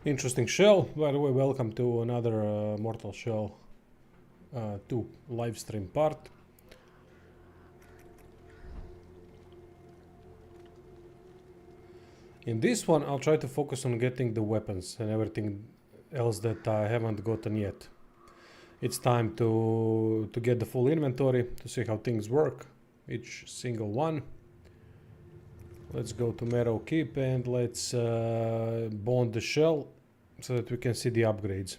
Interesting shell. By the way, welcome to another Mortal Shell 2 live stream part. In this one, I'll try to focus on getting the weapons and everything else that I haven't gotten yet. It's time to get the full inventory to see how things work, each single one. Let's go to Marrow Keep and let's bond the shell so that we can see the upgrades.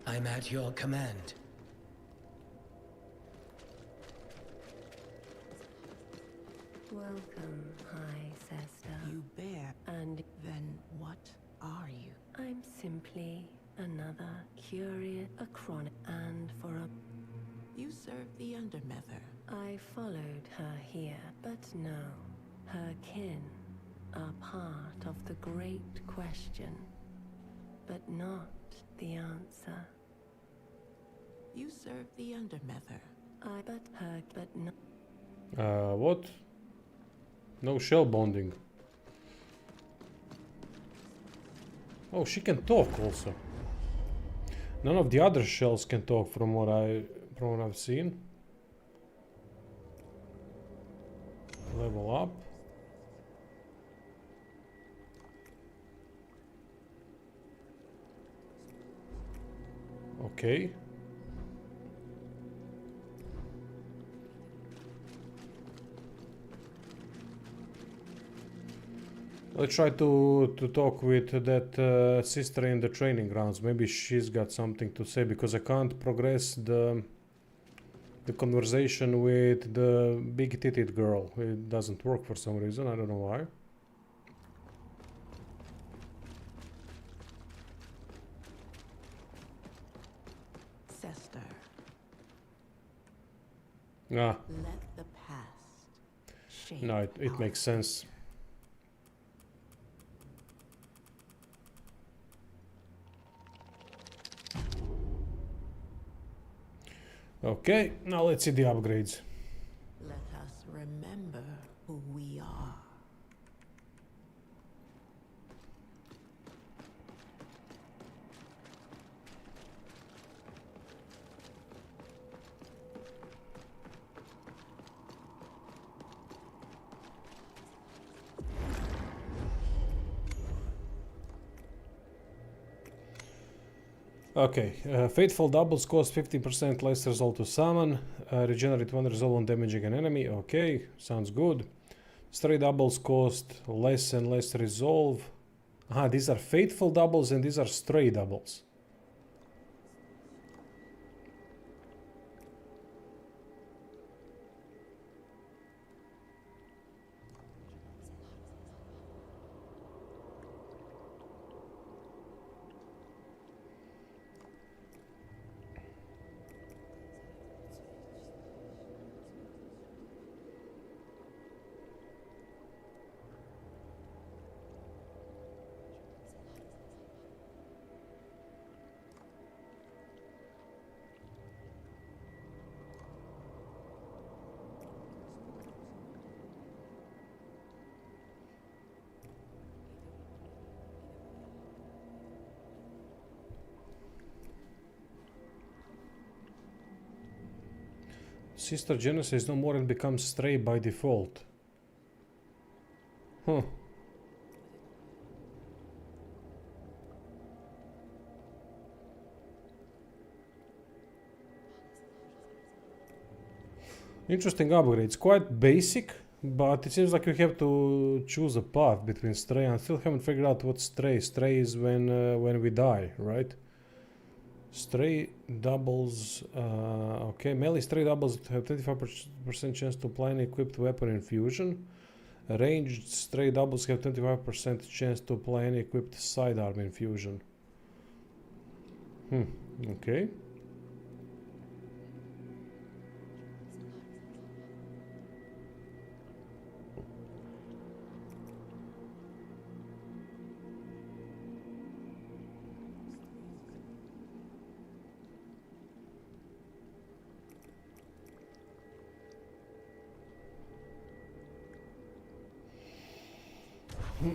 I'm at your command. Welcome, High Sister. You bear, And then what are you? I'm simply another curious, a chronic, and for a... You serve the Undermother. I followed her here, but no, her kin are part of the great question, but not the answer. You serve the Undermother. But no. What? No shell bonding. Oh, she can talk also. None of the other shells can talk from what I've seen. Level up. Okay. Let's try to talk with that sister in the training grounds. Maybe she's got something to say, because I can't progress the conversation with the big-titted girl. It doesn't work for some reason. I don't know why. Sister, Ah, let the past shape no, it makes sense. Okay, now let's see the upgrades. Let us remember who we are. Okay, Fateful Doubles cost 50% less resolve to summon, regenerate 1 resolve on damaging an enemy. Okay, sounds good. Stray Doubles cost less and less resolve. Ah, these are Fateful Doubles and these are Stray Doubles. Sister Genesis no more and becomes Stray by default. Huh. Interesting upgrades. Quite basic, but it seems like you have to choose a path between Stray. I still haven't figured out what Stray. Stray is when we die, right? Stray doubles, okay, melee stray doubles have 25% chance to apply an equipped weapon in fusion. Ranged stray doubles have 25% chance to apply any equipped sidearm in fusion. Okay. Now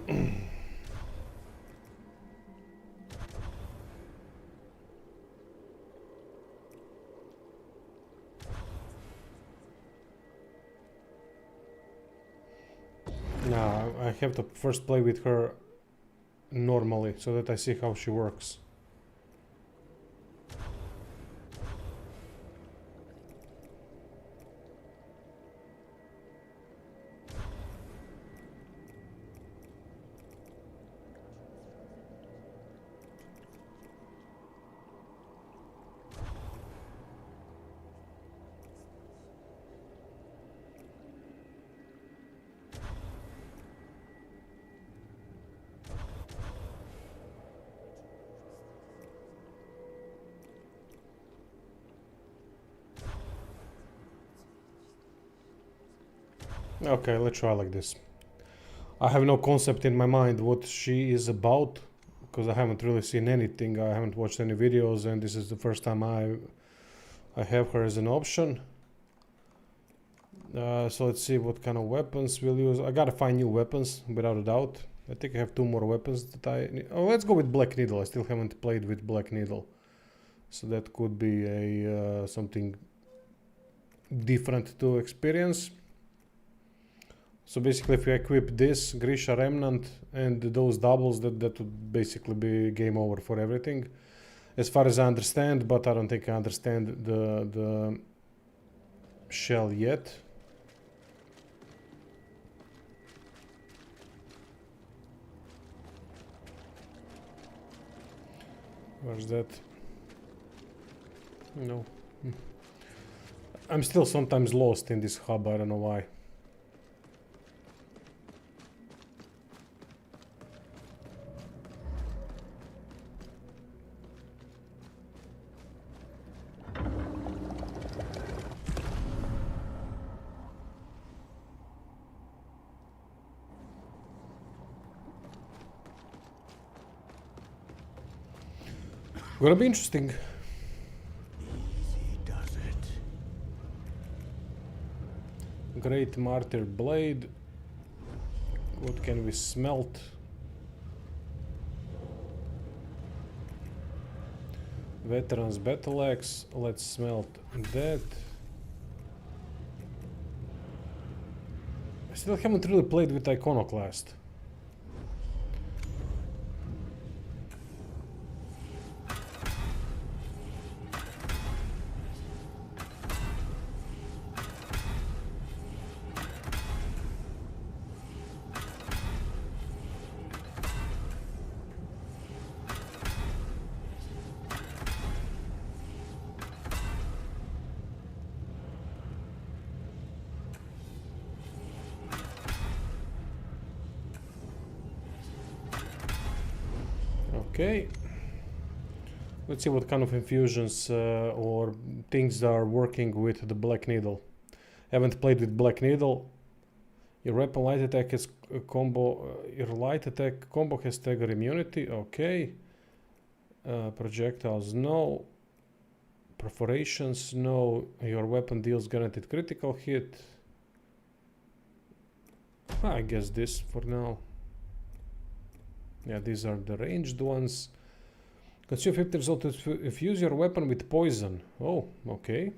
I have to first play with her normally so that I see how she works. Okay, let's try like this. I have no concept in my mind what she is about because I haven't really seen anything. I haven't watched any videos, and this is the first time I have her as an option. So let's see what kind of weapons we'll use. I gotta find new weapons without a doubt. I think I have 2 more weapons that I need. Oh, let's go with Black Needle. I still haven't played with Black Needle, so that could be a something different to experience. So basically, if you equip this Grisha Remnant and those doubles, that would basically be game over for everything, as far as I understand. But I don't think I understand the shell yet. Where's that? No. I'm still sometimes lost in this hub. I don't know why. Gonna be interesting. Easy does it. Great Martyr Blade. What can we smelt? Veterans Battle Axe. Let's smelt that. I still haven't really played with Iconoclast. Okay, let's see what kind of infusions or things are working with the Black Needle. Haven't played with Black Needle. Your weapon light attack is a combo. Your light attack combo has stagger immunity. Okay. Projectiles, no. Perforations, no. Your weapon deals guaranteed critical hit. I guess this for now. Yeah, these are the ranged ones. Consume 50 result to infuse your weapon with poison. Oh, okay.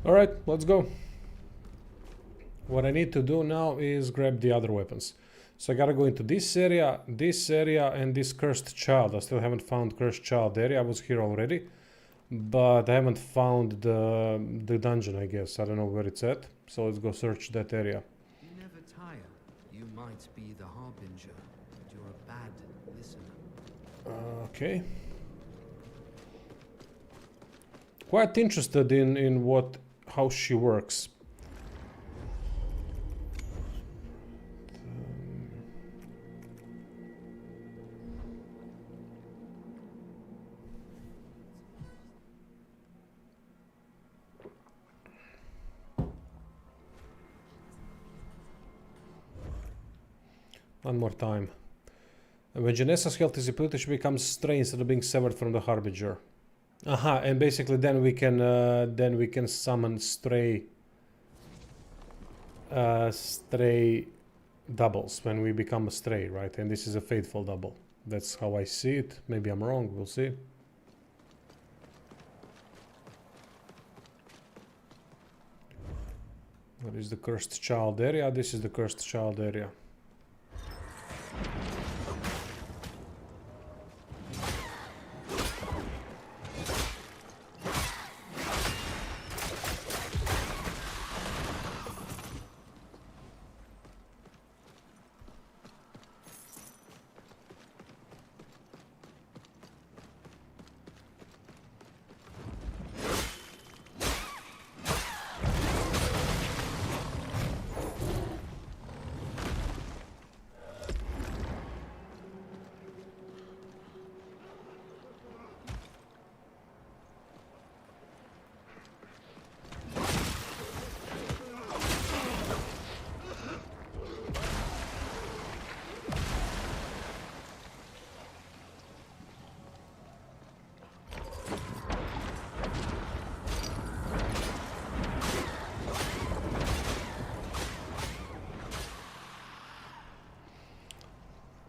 Alright, let's go. What I need to do now is grab the other weapons. So I gotta go into this area, and this Cursed Child. I still haven't found Cursed Child area. I was here already, but I haven't found the dungeon, I guess. I don't know where it's at. So let's go search that area. You never tire. You might be the harbinger. you're a bad listener. Okay. Quite interested in how she works. One more time. When Janessa's health is depleted, she becomes stray instead of being severed from the Harbinger. Aha, and basically then we can summon stray doubles when we become a stray, right? And this is a faithful double. That's how I see it. Maybe I'm wrong, we'll see. What is the cursed child area? This is the cursed child area.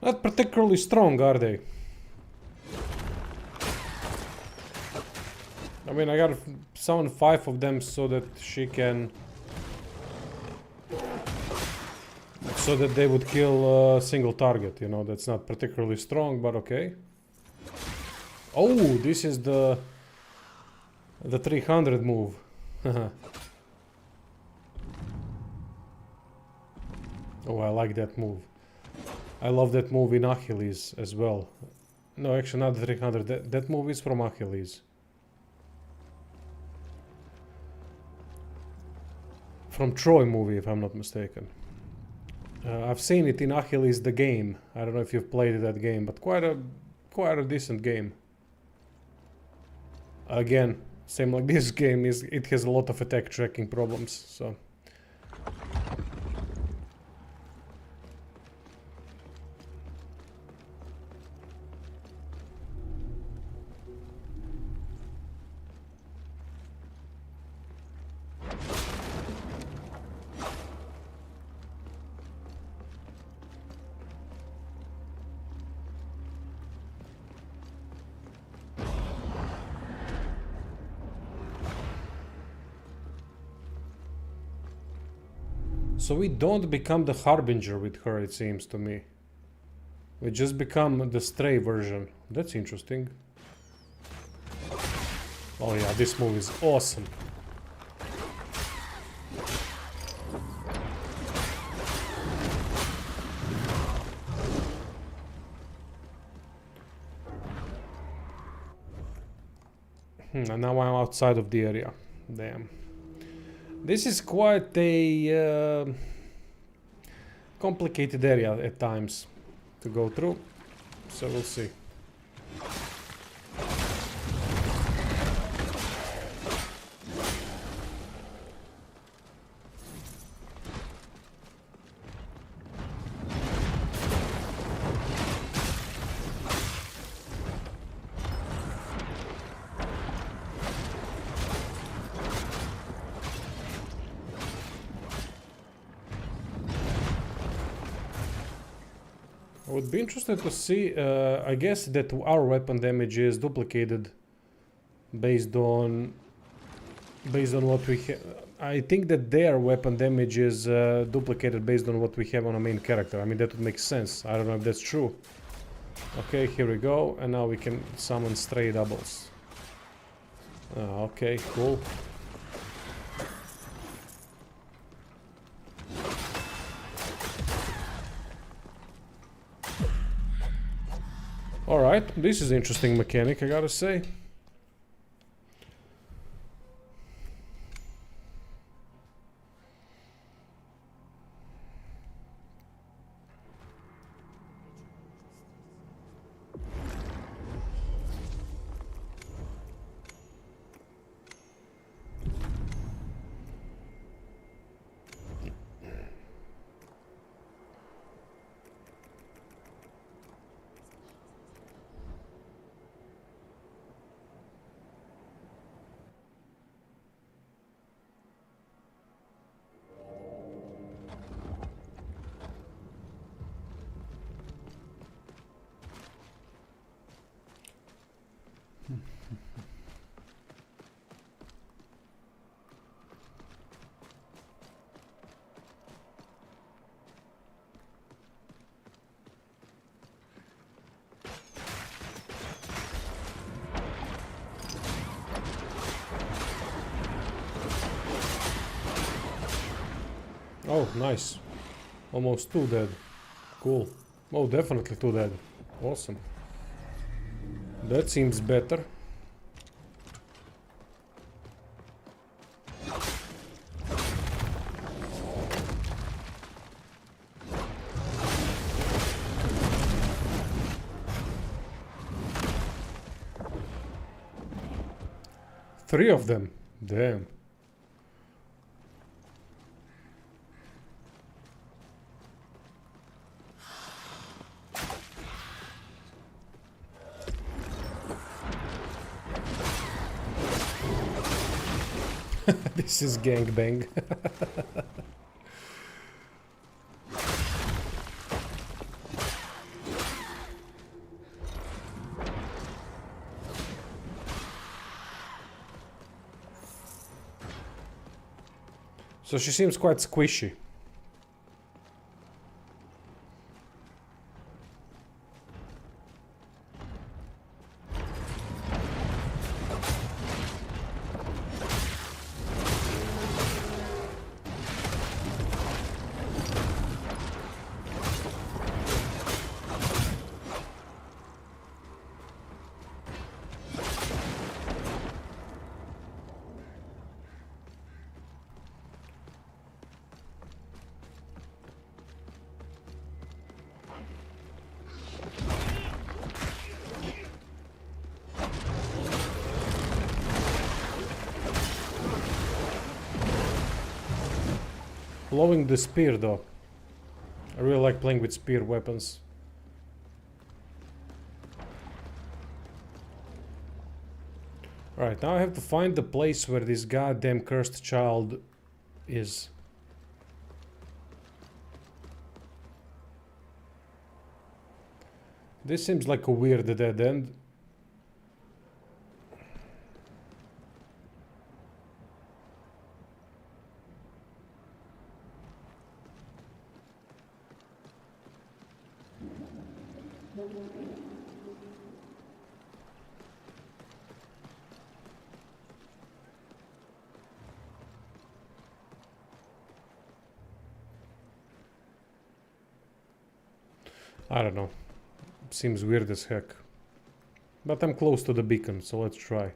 Not particularly strong, are they? I mean, I gotta summon 5 of them so that she can... So that they would kill a single target, you know, that's not particularly strong, but okay. Oh, this is the 300 move. Oh, I like that move. I love that move in Achilles as well. No, actually not the 300. That move is from Achilles. From Troy movie, if I'm not mistaken. I've seen it in Achilles the game. I don't know if you've played that game, but quite a decent game. Again, same like this game, it has a lot of attack tracking problems, so... So we don't become the Harbinger with her, it seems to me. We just become the stray version. That's interesting. Oh yeah, this move is awesome. And now I'm outside of the area. Damn. This is quite a complicated area at times to go through, so we'll see. I would be interested to see, I guess that our weapon damage is duplicated based on what we have. I think that their weapon damage is duplicated based on what we have on a main character. I mean, that would make sense. I don't know if that's true. Okay, here we go, and now we can summon stray doubles. Okay, cool. Alright, this is interesting mechanic, I gotta say. Oh, nice. Almost 2 dead. Cool. Oh, definitely 2 dead. Awesome. That seems better. Three of them. Damn. This is gangbang. So she seems quite squishy. Blowing the spear though. I really like playing with spear weapons. Alright, now I have to find the place where this goddamn cursed child is. This seems like a weird dead end. I don't know. Seems weird as heck. But I'm close to the beacon, so let's try.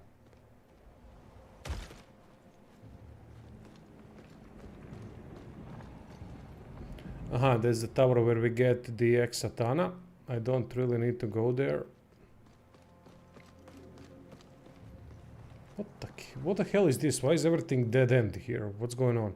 Aha, there's the tower where we get the ex-katana. I don't really need to go there. What the hell is this? Why is everything dead end here? What's going on?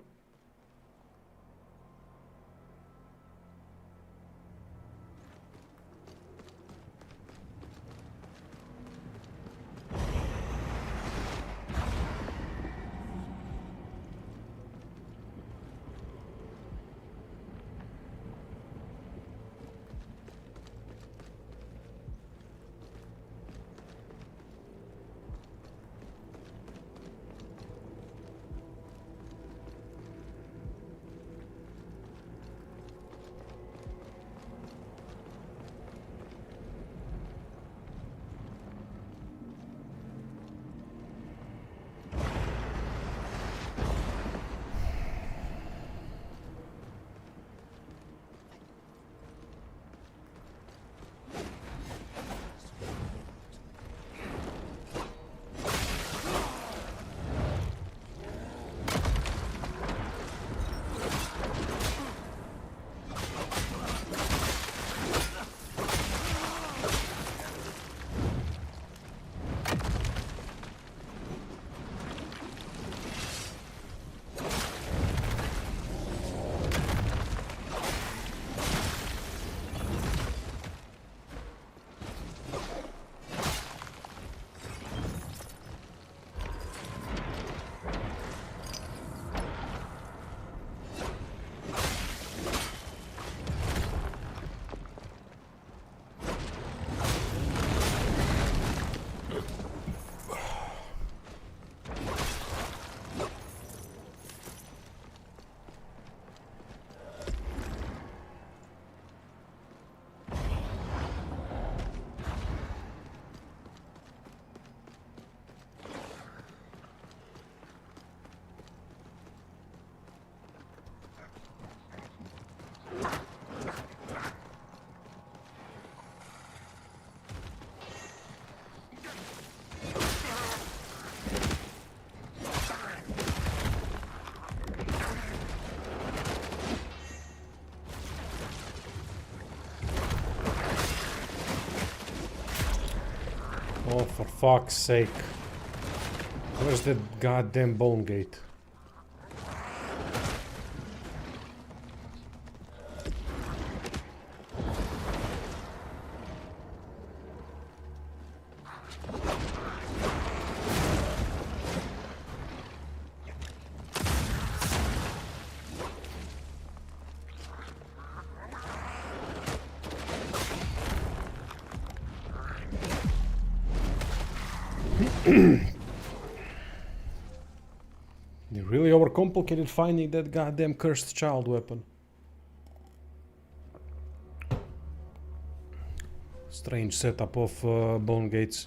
Oh, for fuck's sake. Where's that goddamn bone gate? They really overcomplicated finding that goddamn cursed child weapon. Strange setup of bone gates.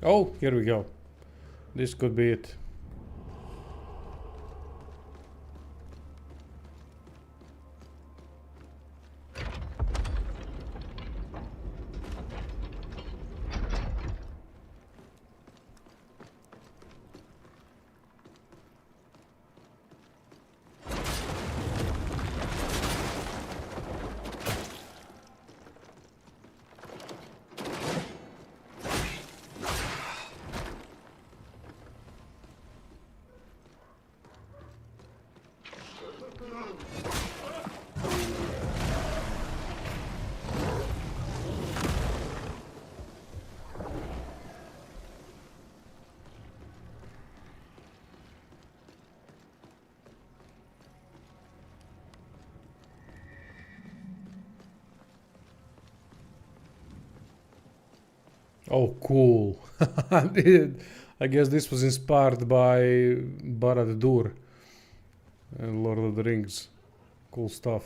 Oh, here we go. This could be it. Oh, cool. I guess this was inspired by Barad-dûr and Lord of the Rings. Cool stuff.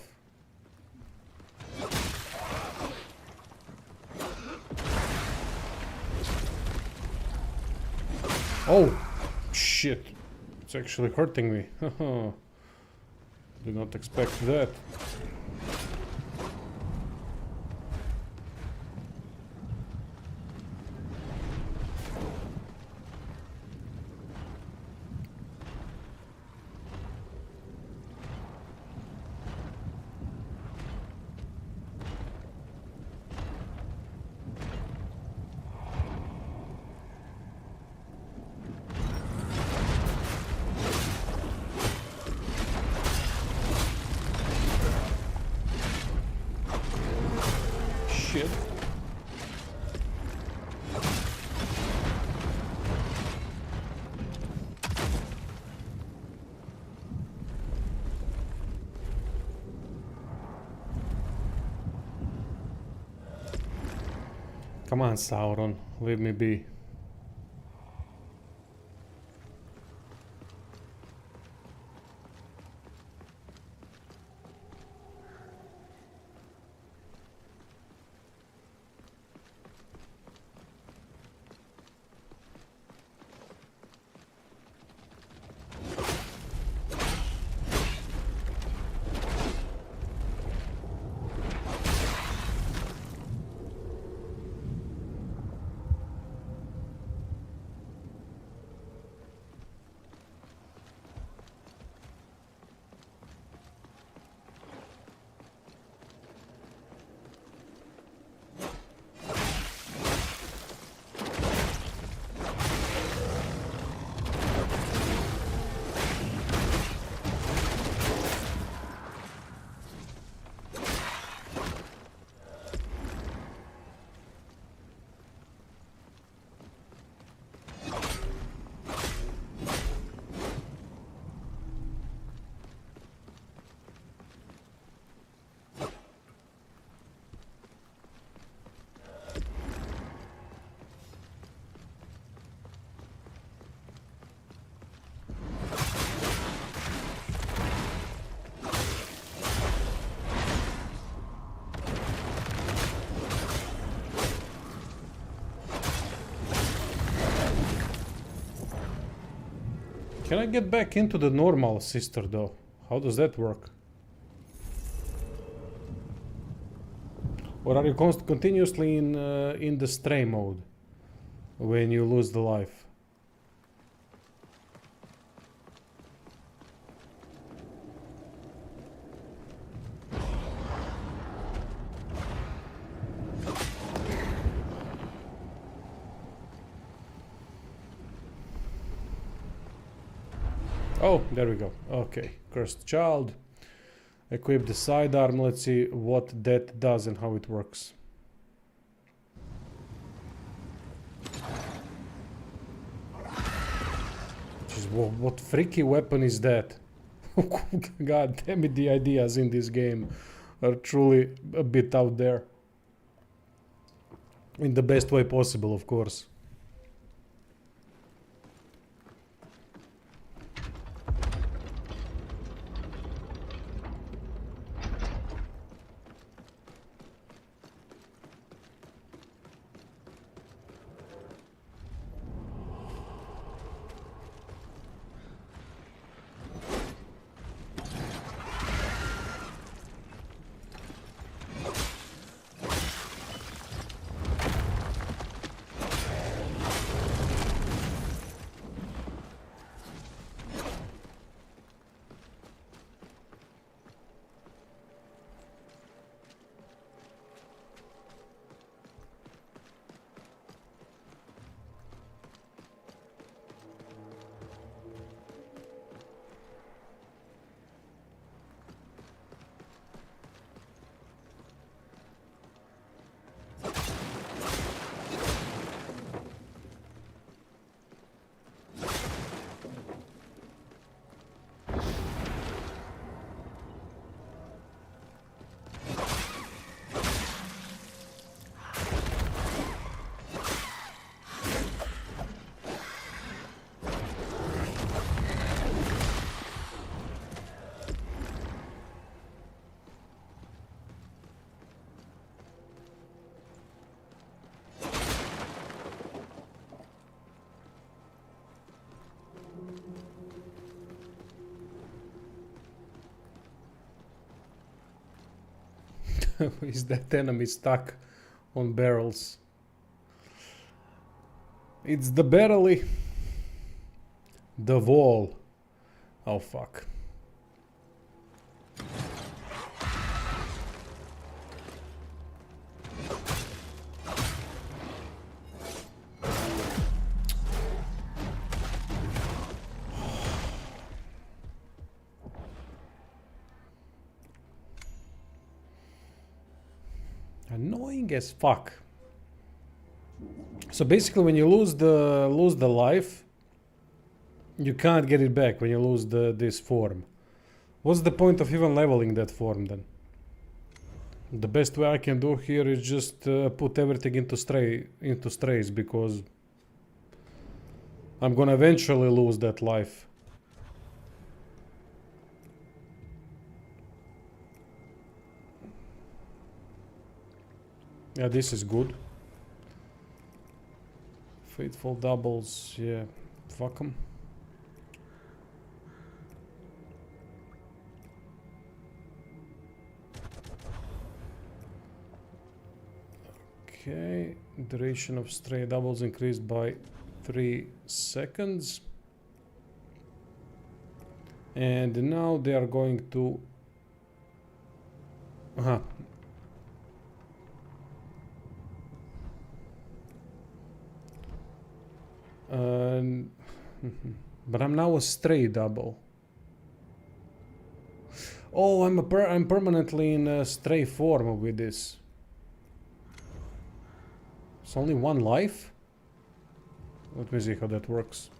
Oh, shit. It's actually hurting me. Did not expect that. Come on, Sauron, leave me be. Can I get back into the normal sister though? How does that work? Or are you continuously in the stray mode when you lose the life? Oh, there we go. Okay, cursed child. Equip the sidearm. Let's see what that does and how it works. Jeez, what freaky weapon is that? God damn it, the ideas in this game are truly a bit out there. In the best way possible, of course. Is that enemy stuck on barrels? It's the barely. The wall. Oh fuck. Annoying as fuck. So basically when you lose the life, you can't get it back when you lose this form. What's the point of even leveling that form then? The best way I can do here is just put everything into strays, because I'm gonna eventually lose that life. Yeah, this is good. Fateful doubles, yeah, fuck 'em. Okay, duration of stray doubles increased by 3 seconds. And now they are going to... But I'm now a stray double. Oh, I'm permanently in a stray form with this. It's only 1 life? Let me see how that works.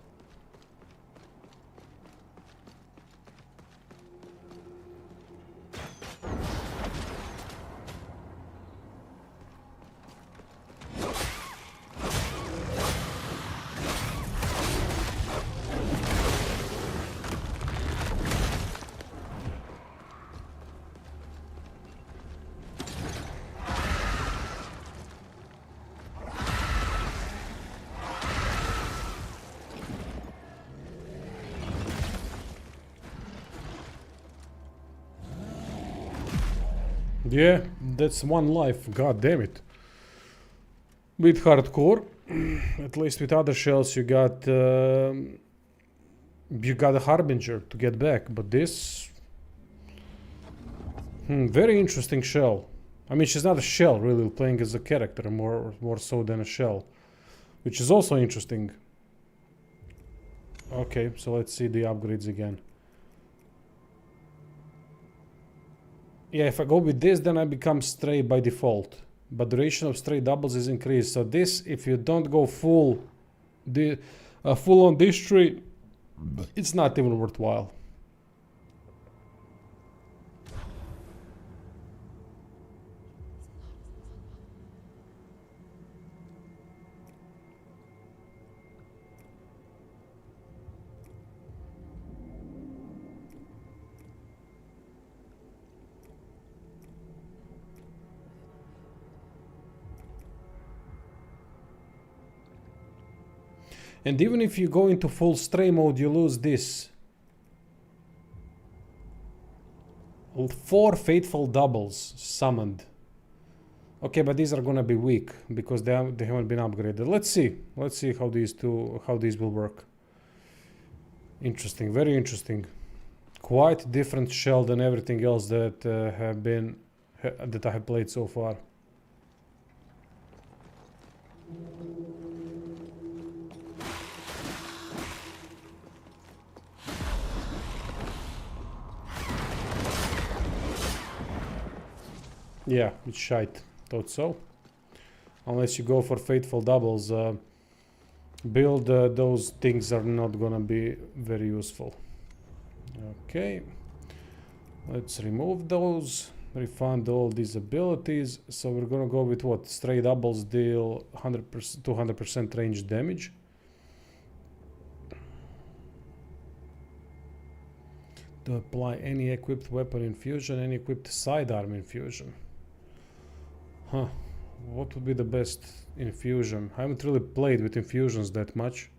Yeah, that's 1 life, god damn it. Bit hardcore. At least with other shells you got a Harbinger to get back, but this... very interesting shell. I mean, she's not a shell really, playing as a character, more so than a shell. Which is also interesting. Okay, so let's see the upgrades again. Yeah, if I go with this, then I become stray by default. But duration of stray doubles is increased. So this, if you don't go full on this tree, it's not even worthwhile. And even if you go into full stray mode, you lose this. 4 fateful doubles summoned. Okay, but these are gonna be weak because they haven't been upgraded. Let's see how these will work. Interesting, very interesting. Quite different shell than everything else that I have played so far. Yeah, it's shite. Thought so. Unless you go for fateful doubles, build those things are not gonna be very useful. Okay, let's remove those. Refund all these abilities. So we're gonna go with what? Stray doubles deal 100% 200% range damage. To apply any equipped weapon infusion, any equipped sidearm infusion. Huh, what would be the best infusion? I haven't really played with infusions that much.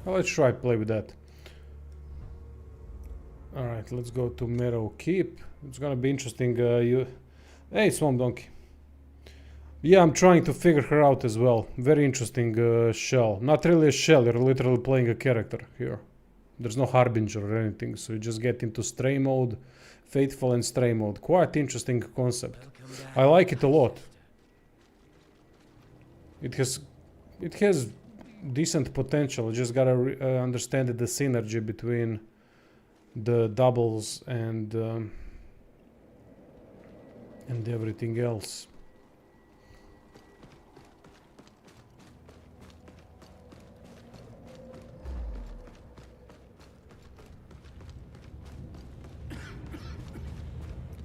Well, let's try play with that. Alright, let's go to Meadow Keep. It's gonna be interesting. Hey, Swamp Donkey. Yeah, I'm trying to figure her out as well. Very interesting shell. Not really a shell, you're literally playing a character here. There's no Harbinger or anything, so you just get into stray mode, Faithful and stray mode. Quite interesting concept. I like it a lot. It has it has decent potential. You just gotta understand the synergy between the doubles and everything else.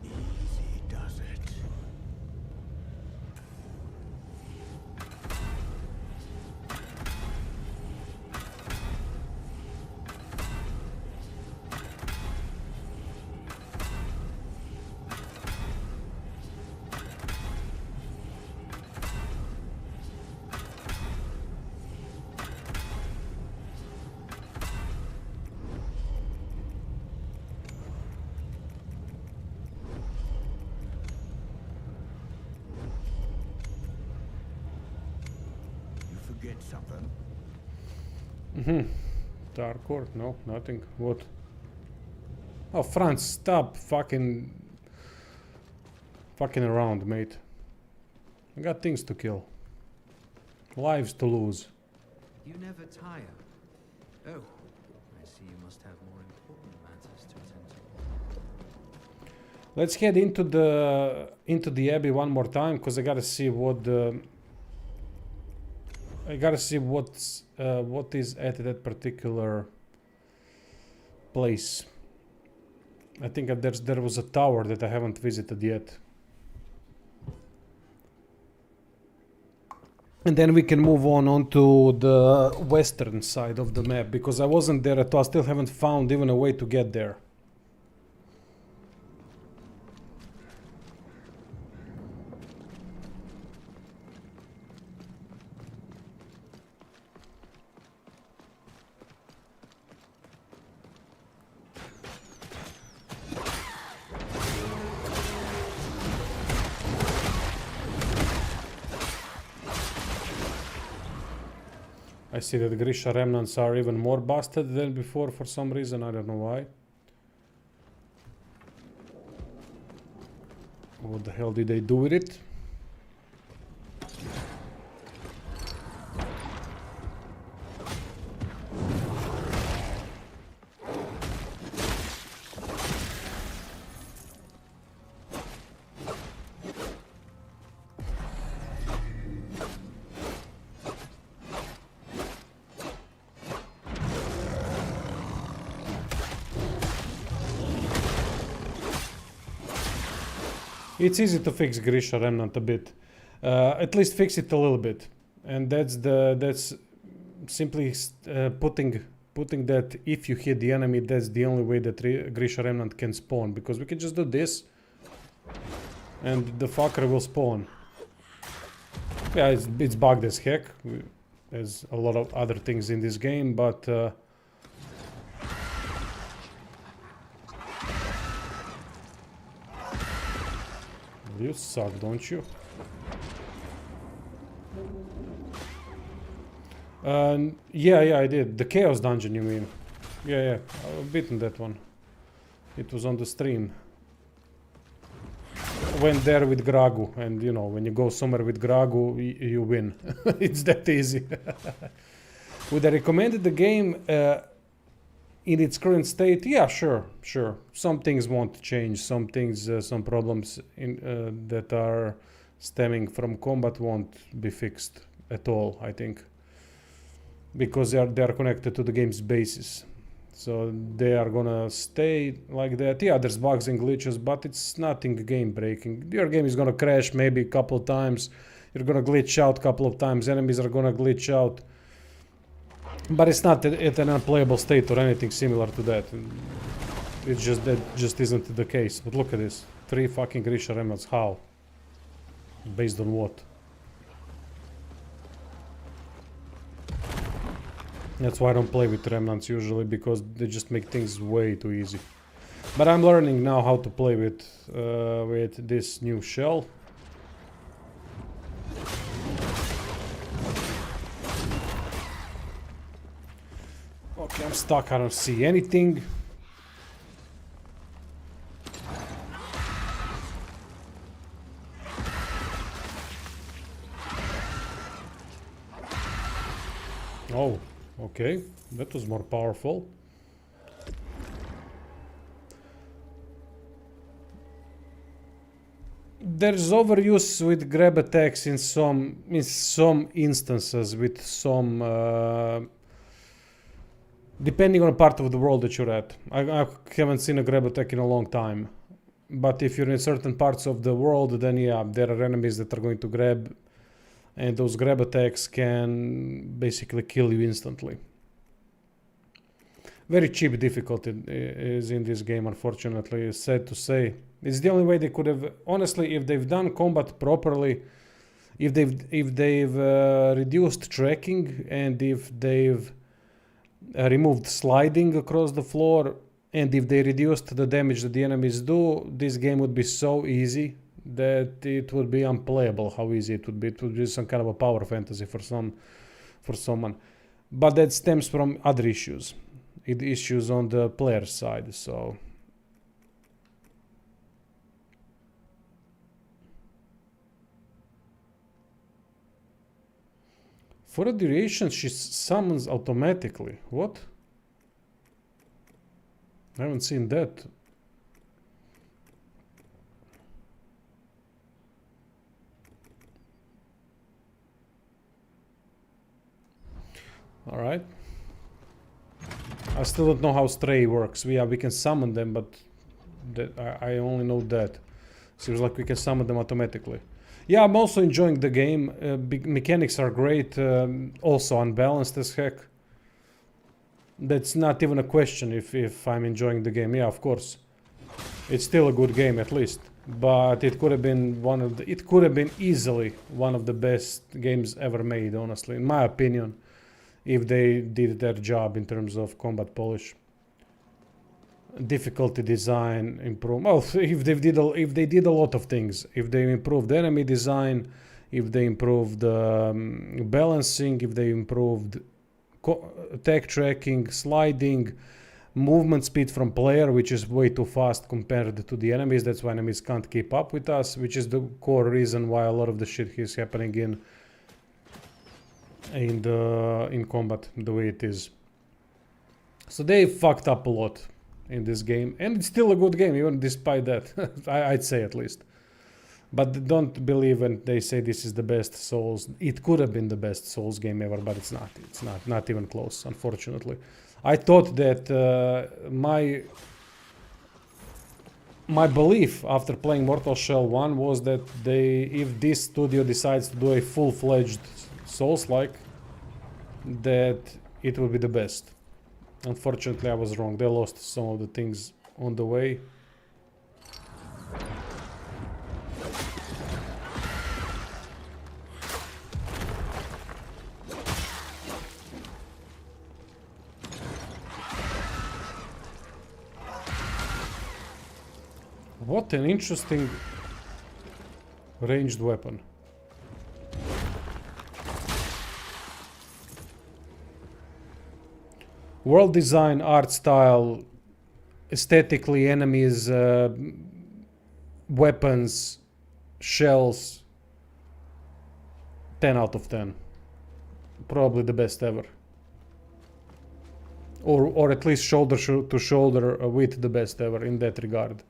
Easy does it. You forget something? Dark Court? No, nothing. What? Oh, Franz, stop fucking around, mate. I got things to kill. Lives to lose. You never tire. Oh, I see you must have more important matters to attend to. Let's head into the Abbey one more time, because I gotta see what what is at that particular place. I think that there was a tower that I haven't visited yet. And then we can move on to the western side of the map, because I wasn't there at all. I still haven't found even a way to get there. I see that Grisha remnants are even more busted than before for some reason. I don't know why. What the hell did they do with it? It's easy to fix Grisha Remnant a bit. At least fix it a little bit. And that's simply putting that if you hit the enemy, that's the only way that Grisha Remnant can spawn. Because we can just do this and the fucker will spawn. Yeah, it's bugged as heck. There's a lot of other things in this game, but you suck, don't you? Yeah, I did. The Chaos Dungeon, you mean? Yeah, I've beaten that one. It was on the stream. Went there with Gragu, and you know, when you go somewhere with Gragu, you win. It's that easy. Would I recommend the game in its current state? Yeah, sure. Some things won't change. Some things, some problems that are stemming from combat won't be fixed at all, I think. Because they are connected to the game's basis. So they are gonna stay like that. Yeah, there's bugs and glitches, but it's nothing game breaking. Your game is gonna crash maybe a couple times. You're gonna glitch out a couple of times. Enemies are gonna glitch out. But it's not at an unplayable state or anything similar to that. It's just that just isn't the case. But look at this. 3 fucking Grisha remnants. How? Based on what? That's why I don't play with remnants usually, because they just make things way too easy. But I'm learning now how to play with this new shell. Okay, I'm stuck. I don't see anything. Oh, okay. That was more powerful. There's overuse with grab attacks in some instances with some depending on the part of the world that you're at. I haven't seen a grab attack in a long time. But if you're in certain parts of the world, then yeah, there are enemies that are going to grab, and those grab attacks can basically kill you instantly. Very cheap difficulty is in this game, unfortunately, it's sad to say. It's the only way they could have, honestly, if they've done combat properly, if they've reduced tracking, and if they've removed sliding across the floor, and if they reduced the damage that the enemies do, this game would be so easy that it would be unplayable how easy it would be. It would be some kind of a power fantasy for someone. But that stems from other issues. Issues on the player side, so... For a duration, she summons automatically. What? I haven't seen that. Alright. I still don't know how Stray works. Yeah, we can summon them, but I only know that. Seems like we can summon them automatically. Yeah, I'm also enjoying the game. Mechanics are great, also unbalanced as heck. That's not even a question if I'm enjoying the game. Yeah, of course. It's still a good game at least. But it could have been easily one of the best games ever made, honestly, in my opinion, if they did their job in terms of combat polish. Difficulty design improve. Well, if they did a lot of things, if they improved enemy design, if they improved balancing, if they improved attack tracking, sliding, movement speed from player, which is way too fast compared to the enemies. That's why enemies can't keep up with us, which is the core reason why a lot of the shit is happening in combat the way it is. So they fucked up a lot in this game, and it's still a good game even despite that. I'd say, at least. But don't believe when they say this is the best Souls. It could have been the best Souls game ever, but it's not even close, unfortunately. I thought that my belief after playing Mortal Shell 1 was that if this studio decides to do a full-fledged Souls-like, that it will be the best. Unfortunately, I was wrong. They lost some of the things on the way. What an interesting ranged weapon. World design, art style, aesthetically, enemies, weapons, shells. 10 out of 10. Probably the best ever. Or at least shoulder to shoulder with the best ever in that regard.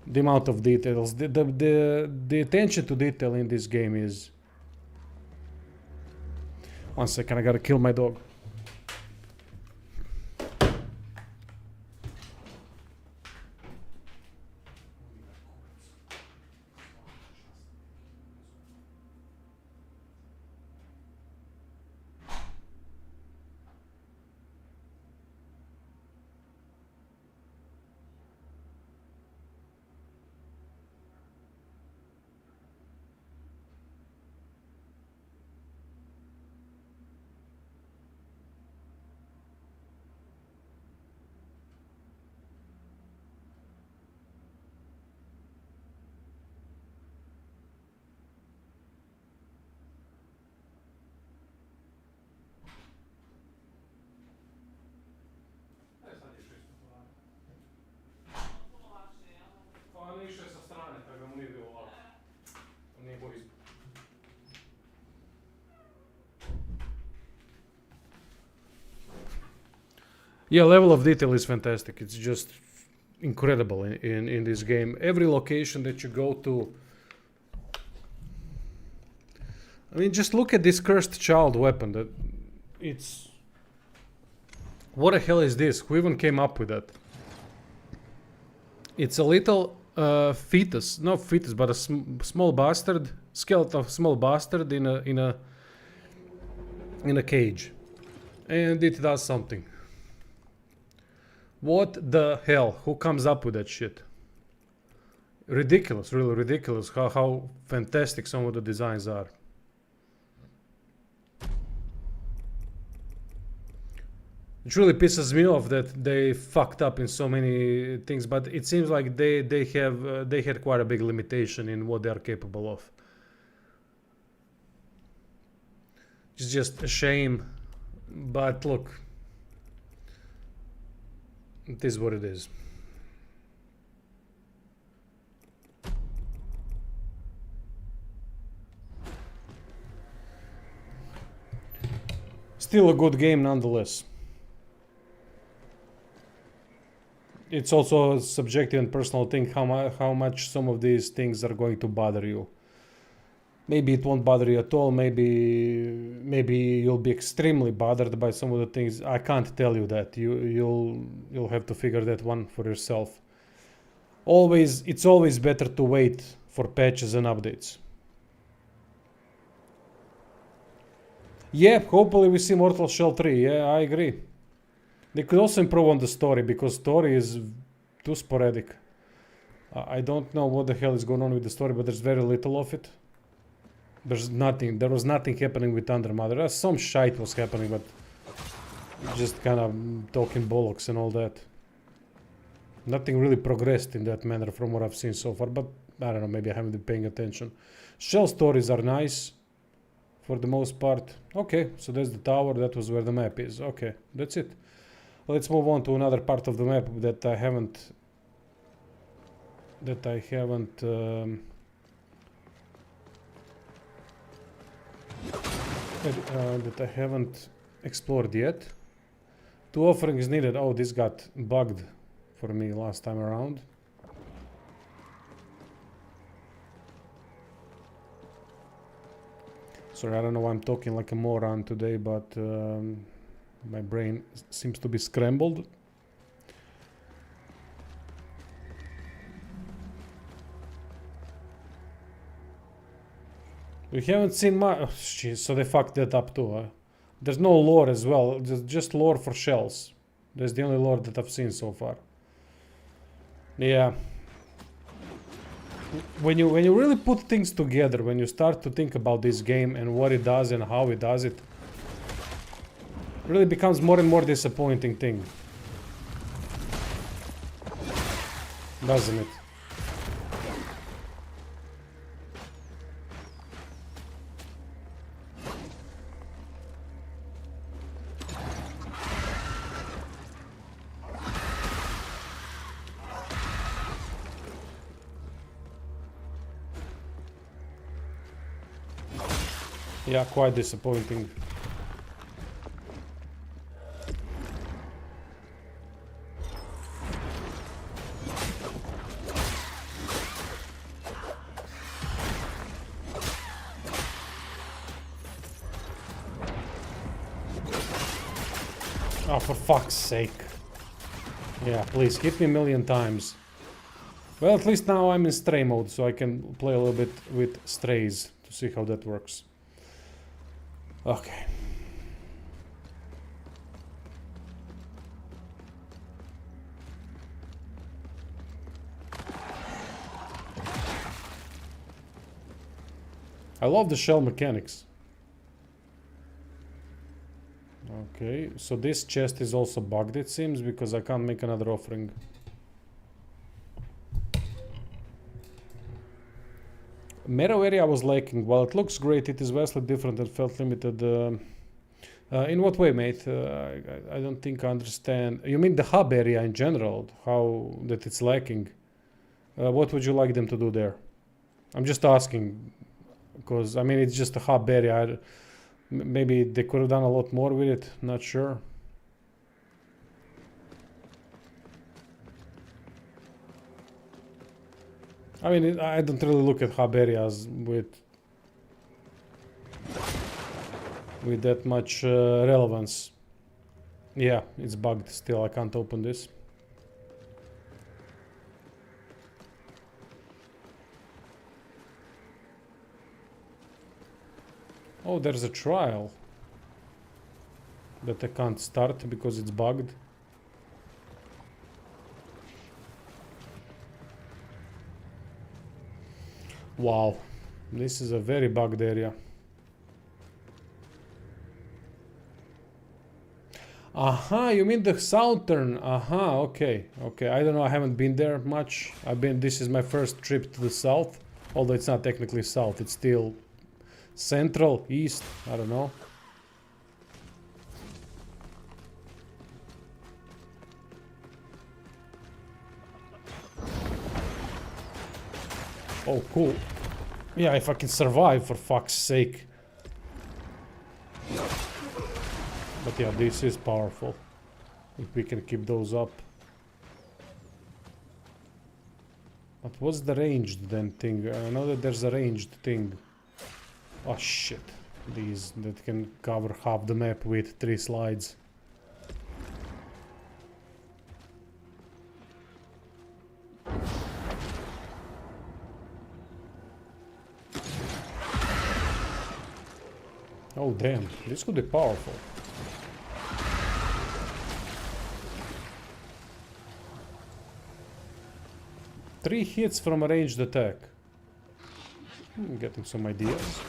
The amount of details, the attention to detail in this game is... One second, I gotta kill my dog. Yeah, level of detail is fantastic. It's just incredible in this game. Every location that you go to. I mean, just look at this cursed child weapon. That it's. What the hell is this? Who even came up with that? It's a little fetus, not fetus, but a small bastard, skeleton of a small bastard in a cage, and it does something. What the hell? Who comes up with that shit? Ridiculous, really ridiculous. How fantastic some of the designs are. It really pisses me off that they fucked up in so many things, but it seems like they had quite a big limitation in what they are capable of. It's just a shame, but look, it is what it is. Still a good game nonetheless. It's also a subjective and personal thing how much some of these things are going to bother you. Maybe it won't bother you at all. Maybe you'll be extremely bothered by some of the things. I can't tell you that. You'll have to figure that one for yourself. It's always better to wait for patches and updates. Yeah, hopefully we see Mortal Shell 3. Yeah, I agree. They could also improve on the story, because story is too sporadic. I don't know what the hell is going on with the story, but there's very little of it. There was nothing happening with Thunder Mother. Some shite was happening, but just kind of talking bollocks and all that. Nothing really progressed in that manner from what I've seen so far, but I don't know, maybe I haven't been paying attention. Shell stories are nice for the most part. Okay, so that's the tower. That was where the map is. Okay, that's it. Let's move on to another part of the map that I haven't explored yet. 2 offerings needed. Oh, this got bugged for me last time around. Sorry, I don't know why I'm talking like a moron today, but my brain seems to be scrambled. We haven't seen much. Oh, jeez, so they fucked that up too, huh? There's no lore as well, just lore for shells. That's the only lore that I've seen so far. Yeah. When you really put things together, when you start to think about this game and what it does and how it does it, really becomes more and more disappointing thing. Doesn't it? Yeah, quite disappointing. Oh, for fuck's sake. Yeah, please, hit me a million times. Well, at least now I'm in stray mode, so I can play a little bit with strays to see how that works. Okay. I love the shell mechanics. Okay, so this chest is also bugged, it seems, because I can't make another offering. Meadow area was lacking. While it looks great, it is vastly different and felt limited. In what way, mate? I don't think I understand. You mean the hub area in general, how that it's lacking? What would you like them to do there? I'm just asking, because I mean it's just a hub area. Maybe they could have done a lot more with it, not sure. I mean, I don't really look at hub areas with that much relevance. Yeah, it's bugged still. I can't open this. Oh, there's a trial that I can't start because it's bugged. Wow, this is a very bugged area. Aha, you mean the southern? Aha, okay, okay. I don't know. I haven't been there much. This is my first trip to the south, although it's not technically south. It's still central, east. I don't know. Oh, cool. Yeah, if I can survive, for fuck's sake. But yeah, this is powerful. If we can keep those up. But what's the ranged then thing? I know that there's a ranged thing. Oh shit. These that can cover half the map with 3 slides. Oh damn, this could be powerful. Three hits from a ranged attack. Getting some ideas.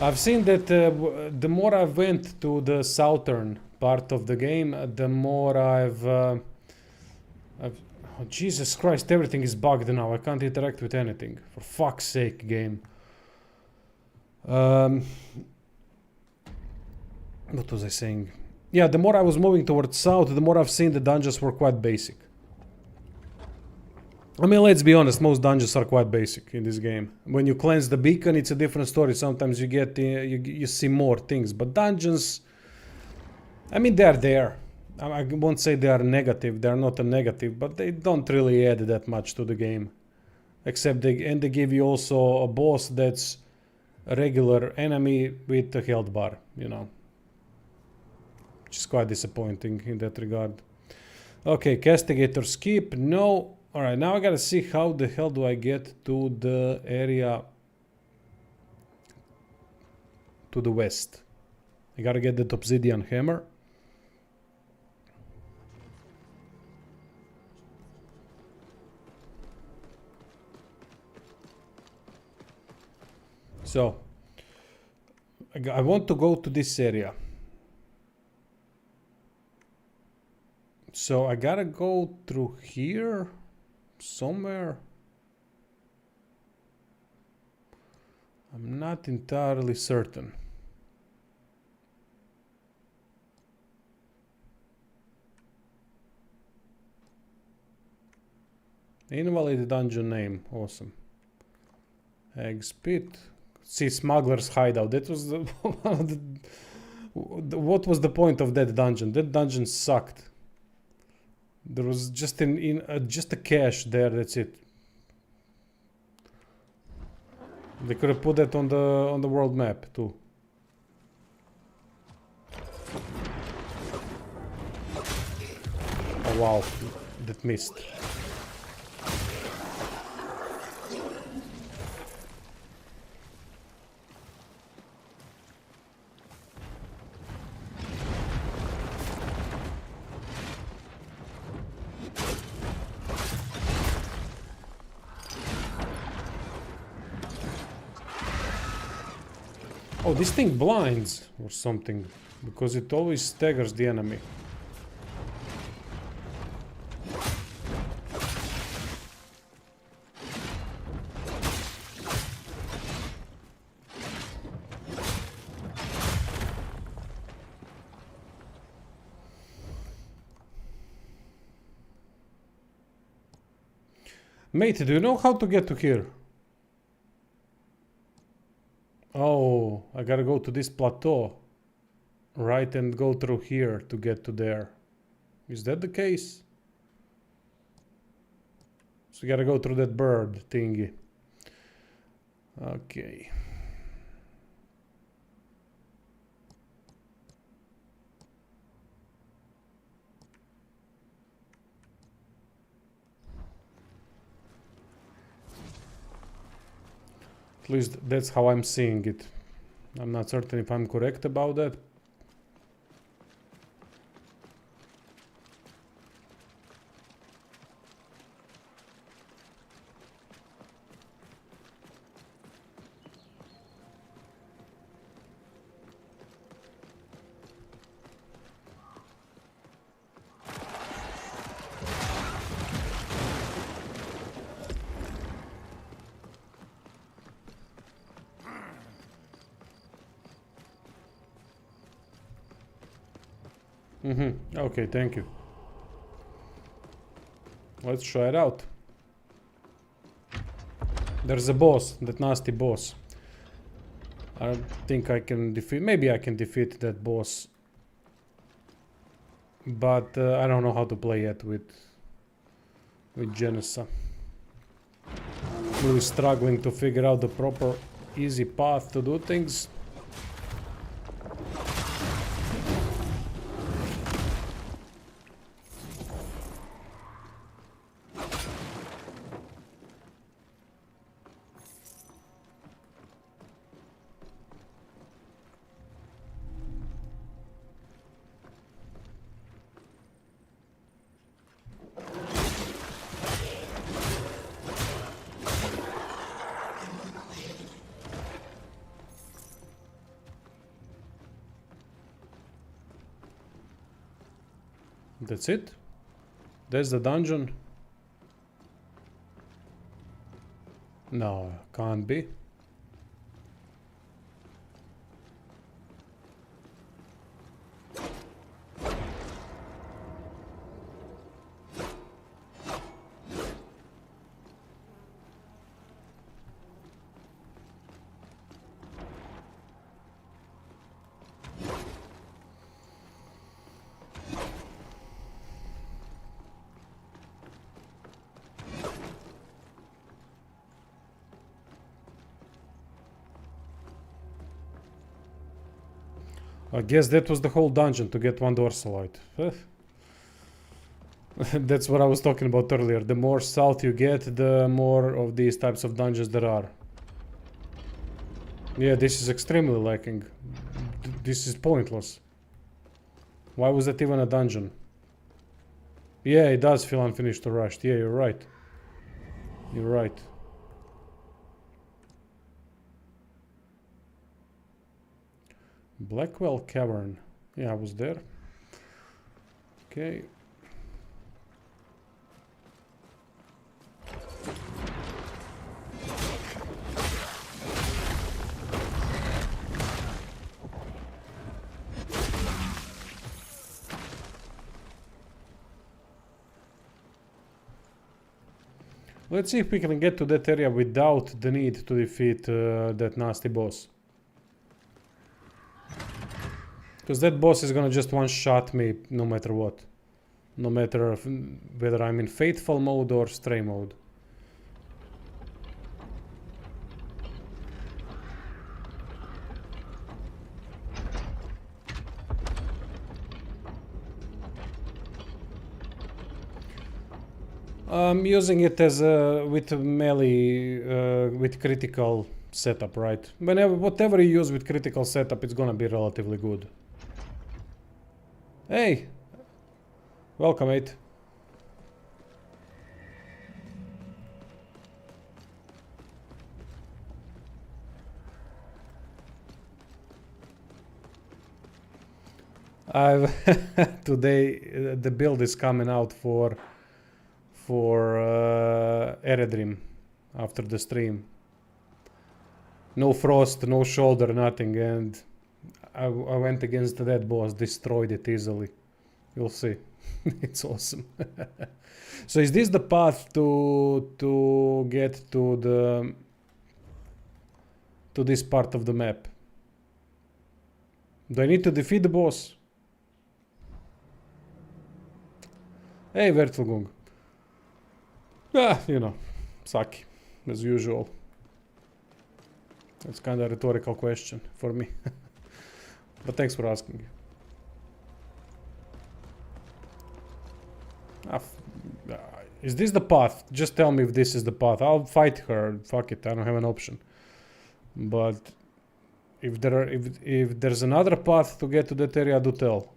I've seen that the more I went to the southern part of the game, the more oh, Jesus Christ, everything is bugged now. I can't interact with anything. For fuck's sake, game. What was I saying? Yeah, the more I was moving towards south, the more I've seen the dungeons were quite basic. I mean, let's be honest, most dungeons are quite basic in this game. When you cleanse the beacon, it's a different story. Sometimes you get you see more things, but dungeons, I mean, they're there. I won't say they are negative. They're not a negative, but they don't really add that much to the game. Except they give you also a boss that's a regular enemy with a health bar, you know. Which is quite disappointing in that regard. Okay, castigator skip, no. Alright, now I gotta see how the hell do I get to the area to the west. I gotta get that obsidian hammer. So, I want to go to this area. So I gotta go through here somewhere. I'm not entirely certain. Invalid dungeon name, awesome. Egg spit. See, smuggler's hideout. That was the what was the point of that dungeon? That dungeon sucked. There was just just a cache there. That's it. They could have put that on the world map too. Oh wow, that missed. Oh, this thing blinds or something, because it always staggers the enemy. Mate, do you know how to get to here? Oh, I gotta go to this plateau. Right, and go through here to get to there. Is that the case? So you gotta go through that bird thingy. Okay. At least that's how I'm seeing it. I'm not certain if I'm correct about that. Okay, thank you. Let's try it out. There's a boss, that nasty boss. I don't think I can defeat... Maybe I can defeat that boss. But I don't know how to play yet with Genessa. Really struggling to figure out the proper easy path to do things. That's it? That's the dungeon? No, can't be. I guess that was the whole dungeon to get one dorsolite. That's what I was talking about earlier. The more south you get, the more of these types of dungeons there are. Yeah, this is extremely lacking. This is pointless. Why was that even a dungeon? Yeah, it does feel unfinished or rushed. Yeah, you're right. You're right. Blackwell Cavern. Yeah, I was there. Okay. Let's see if we can get to that area without the need to defeat that nasty boss. Because that boss is gonna just one-shot me no matter what. No matter whether I'm in faithful mode or stray mode. I'm using it as with melee, with critical setup, right? Whatever you use with critical setup, it's gonna be relatively good. Hey! Welcome, mate. Today the build is coming out for Eredrim after the stream. No frost, no shoulder, nothing, and I went against that boss, destroyed it easily. You'll see. It's awesome. So is this the path to get to to this part of the map? Do I need to defeat the boss? Hey, Vertelgung. Ah, you know, Saki, as usual. It's kind of a rhetorical question for me. But thanks for asking. Is this the path? Just tell me if this is the path. I'll fight her. Fuck it, I don't have an option. But if there's another path to get to that area, do tell.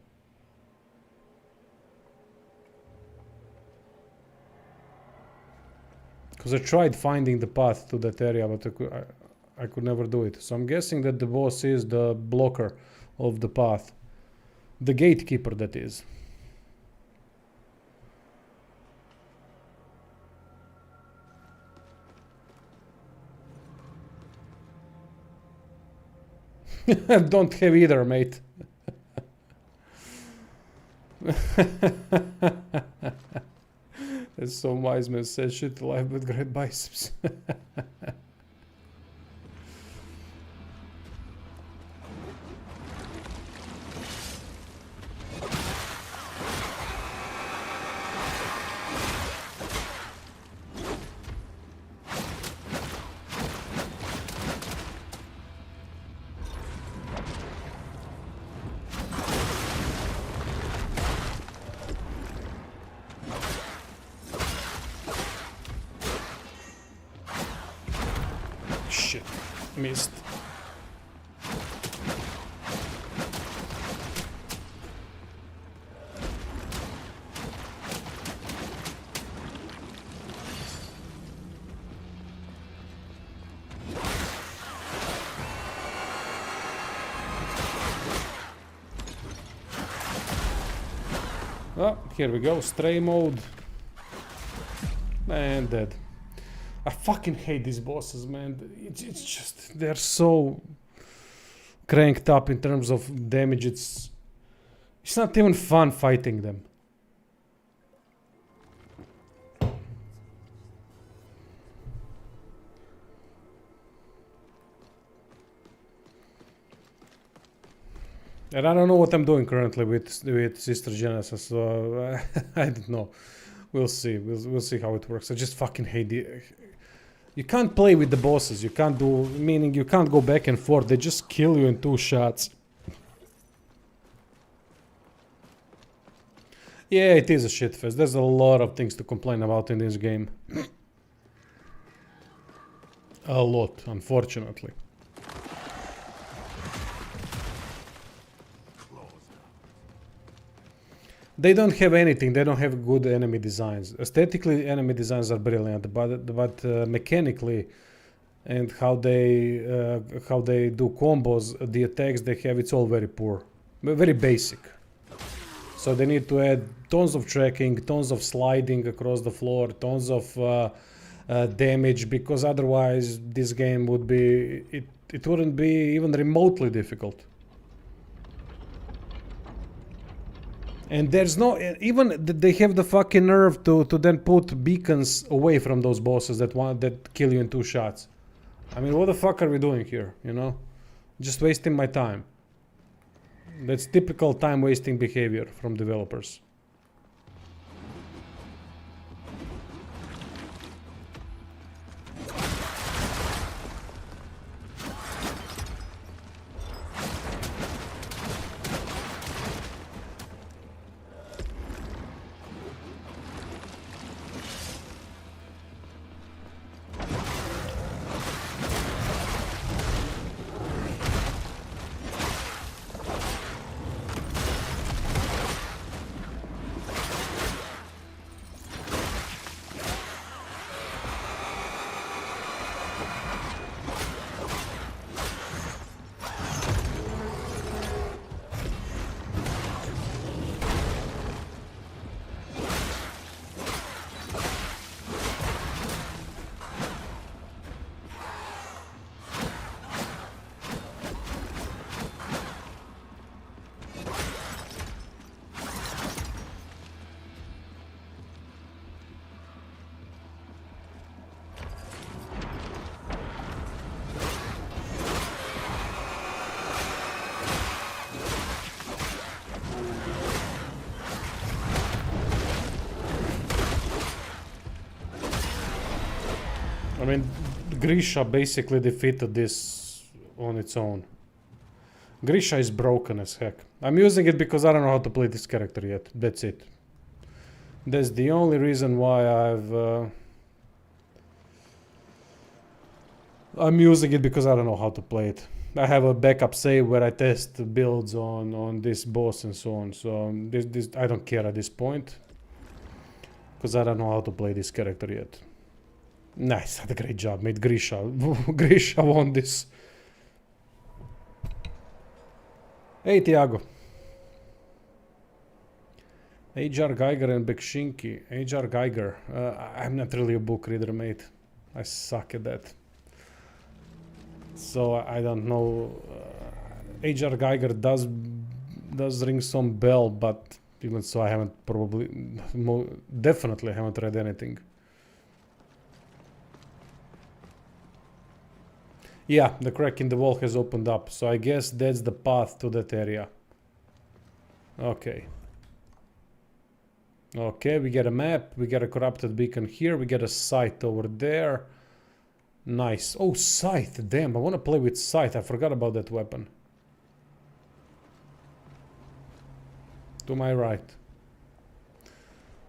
Because I tried finding the path to that area, but I could never do it. So I'm guessing that the boss is the blocker of the path. The gatekeeper, that is. Don't have either, mate. As some wise man says, shit alive with great biceps. Shit, missed. Oh, here we go, stray mode. And dead. I fucking hate these bosses, man. It's just, they're so cranked up in terms of damage. It's not even fun fighting them. And I don't know what I'm doing currently with Sister Genesis, so I don't know. We'll see. We'll see how it works. I just fucking hate the. You can't play with the bosses. You can't do, meaning you can't go back and forth. They just kill you in 2 shots. Yeah, it is a shitfest. There's a lot of things to complain about in this game. A lot, unfortunately. They don't have anything. They don't have good enemy designs. Aesthetically, enemy designs are brilliant, but mechanically, and how they do combos, the attacks they have, it's all very poor, very basic. So they need to add tons of tracking, tons of sliding across the floor, tons of damage, because otherwise this game would be it wouldn't be even remotely difficult. And there's no, even they have the fucking nerve to then put beacons away from those bosses that kill you in 2 shots. I mean, what the fuck are we doing here, you know? Just wasting my time. That's typical time wasting behavior from developers. mean, Grisha basically defeated this on its own. Grisha is broken as heck. I'm using it because I don't know how to play this character yet. That's it. That's the only reason why I'm using it, because I don't know how to play it. I have a backup save where I test builds on this boss and so on. So this I don't care at this point, because I don't know how to play this character yet. Nice, had a great job, made Grisha. Grisha won this. Hey Tiago. H.R. Geiger and Bekshinki. H.R. Geiger. I'm not really a book reader, mate. I suck at that. So I don't know. H.R. Geiger does ring some bell, but even so, I haven't definitely haven't read anything. Yeah, the crack in the wall has opened up, so I guess that's the path to that area. Okay. Okay, we get a map, we get a corrupted beacon here, we get a scythe over there. Nice. Oh, scythe, damn, I want to play with scythe, I forgot about that weapon. To my right.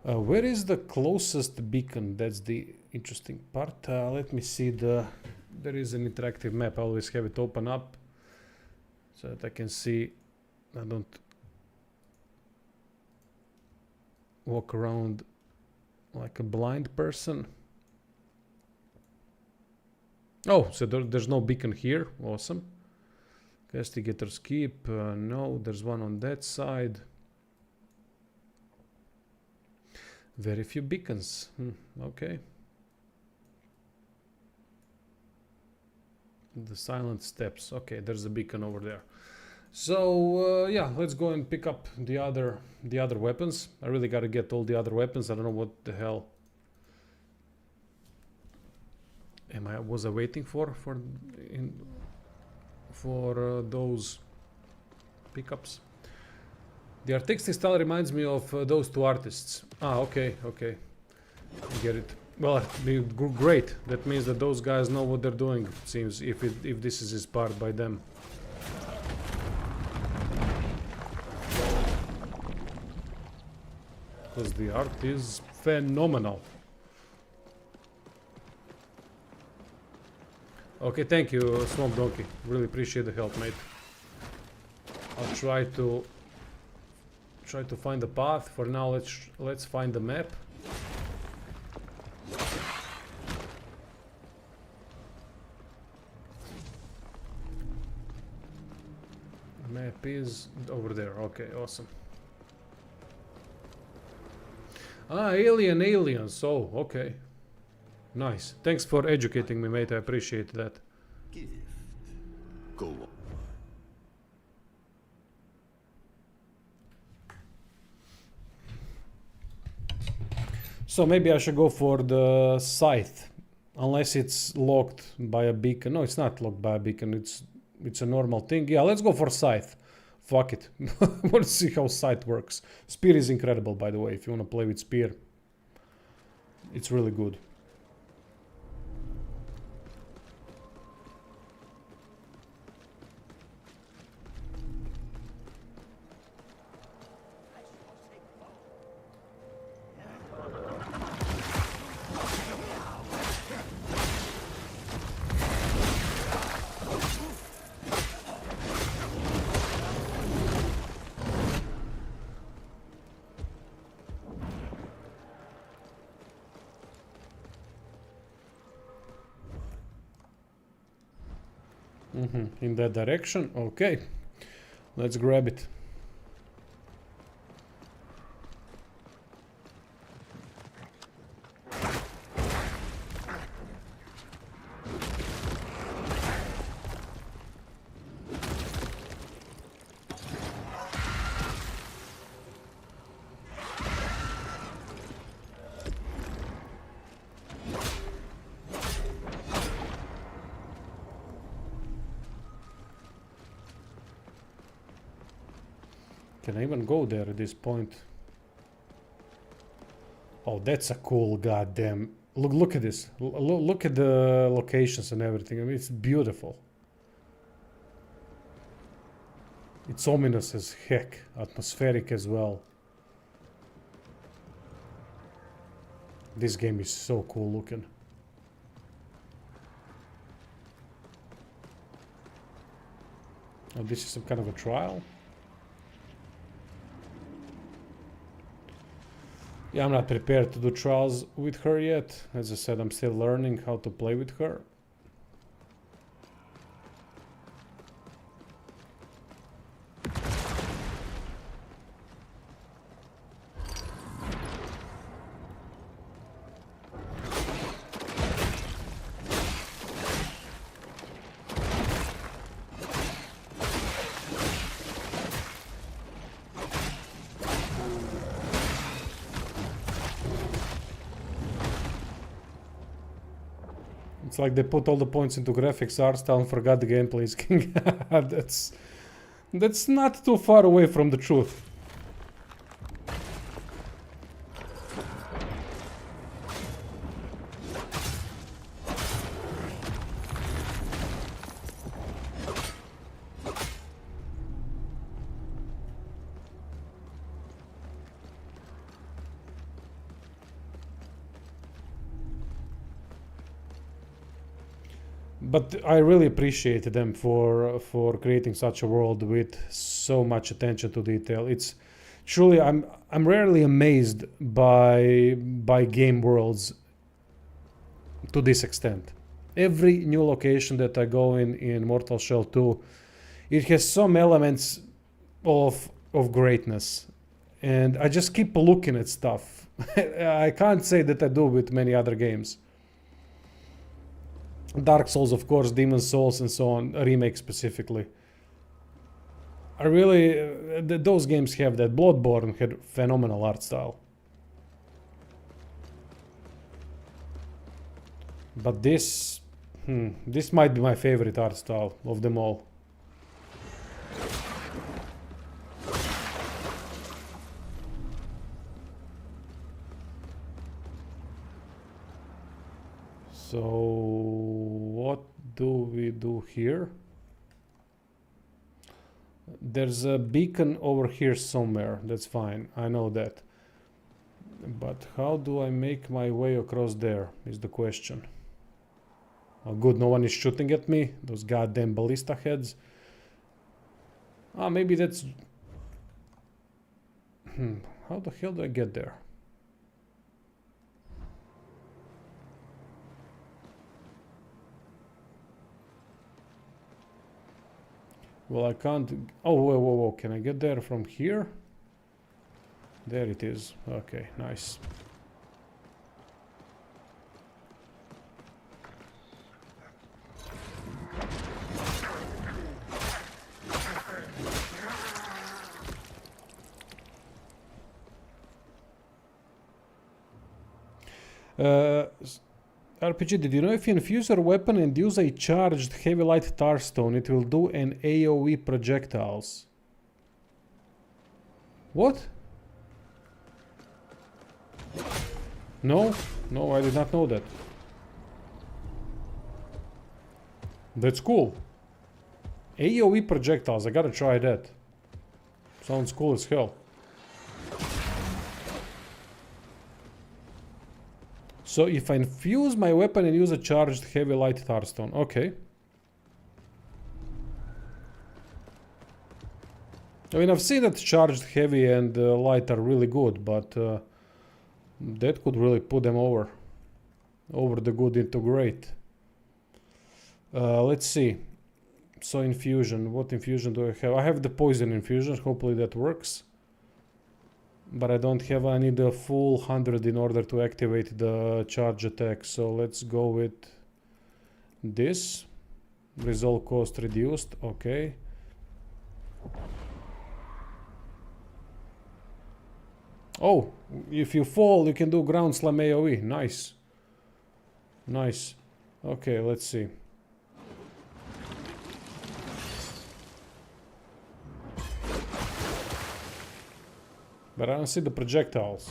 Where is the closest beacon? That's the interesting part. Let me see there is an interactive map. I always have it open up so that I can see. I don't walk around like a blind person. Oh, so there's no beacon here. Awesome. Castigator's Keep. No, there's one on that side. Very few beacons. Okay. The silent steps. Okay, there's a beacon over there. So yeah, let's go and pick up the other weapons. I really gotta get all the other weapons. I don't know what the hell was I waiting for those pickups. The artistic style reminds me of those two artists. Ah, okay, okay, I get it. Well, great. That means that those guys know what they're doing. It seems if this is inspired by them. Because the art is phenomenal. Okay, thank you, Swamp Donkey. Really appreciate the help, mate. I'll try to find the path. For now, let's find the map. The map is over there. Okay, awesome. Ah, aliens. Oh, okay. Nice. Thanks for educating me, mate. I appreciate that. Gift. Go on. So maybe I should go for the scythe, unless it's locked by a beacon. No, it's not locked by a beacon. It's a normal thing. Yeah, let's go for scythe. Fuck it. I want to see how scythe works. Spear is incredible, by the way. If you want to play with spear, it's really good. In that direction. Okay, let's grab it. Can I even go there at this point? Oh, that's a cool goddamn Look at this. Look at the locations and everything. I mean, it's beautiful. It's ominous as heck. Atmospheric as well. This game is so cool looking. Oh, this is some kind of a trial. Yeah, I'm not prepared to do trials with her yet. As I said, I'm still learning how to play with her. It's like they put all the points into graphics, art style, and forgot the gameplay is king. That's not too far away from the truth. But I really appreciate them for creating such a world with so much attention to detail. It's truly, I'm rarely amazed by game worlds to this extent. Every new location that I go in Mortal Shell 2, it has some elements of greatness, and I just keep looking at stuff. I can't say that I do with many other games. Dark Souls, of course, Demon's Souls, and so on, a remake specifically. I really, those games have that. Bloodborne had phenomenal art style. But this might be my favorite art style of them all. So what do we do here? There's a beacon over here somewhere. That's fine. I know that. But how do I make my way across there is the question. Oh, good, no one is shooting at me. Those goddamn ballista heads. Ah, maybe that's... How the hell do I get there? Well, I can't... Oh, whoa, whoa, whoa. Can I get there from here? There it is. Okay, nice. RPG, did you know if you infuse your weapon and use a charged heavy light tar stone, it will do an AoE projectiles? What? No? No, I did not know that. That's cool. AoE projectiles, I gotta try that. Sounds cool as hell. So if I infuse my weapon and use a charged heavy light tar stone, okay. I mean, I've seen that charged heavy and light are really good, but that could really put them over the good into great. Let's see. So infusion, what infusion do I have? I have the poison infusion, hopefully that works. But I don't have, I need a full 100 in order to activate the charge attack. So let's go with this. Resolve cost reduced, okay. Oh, if you fall, you can do ground slam AoE. Nice. Nice. Okay, let's see. But I don't see the projectiles.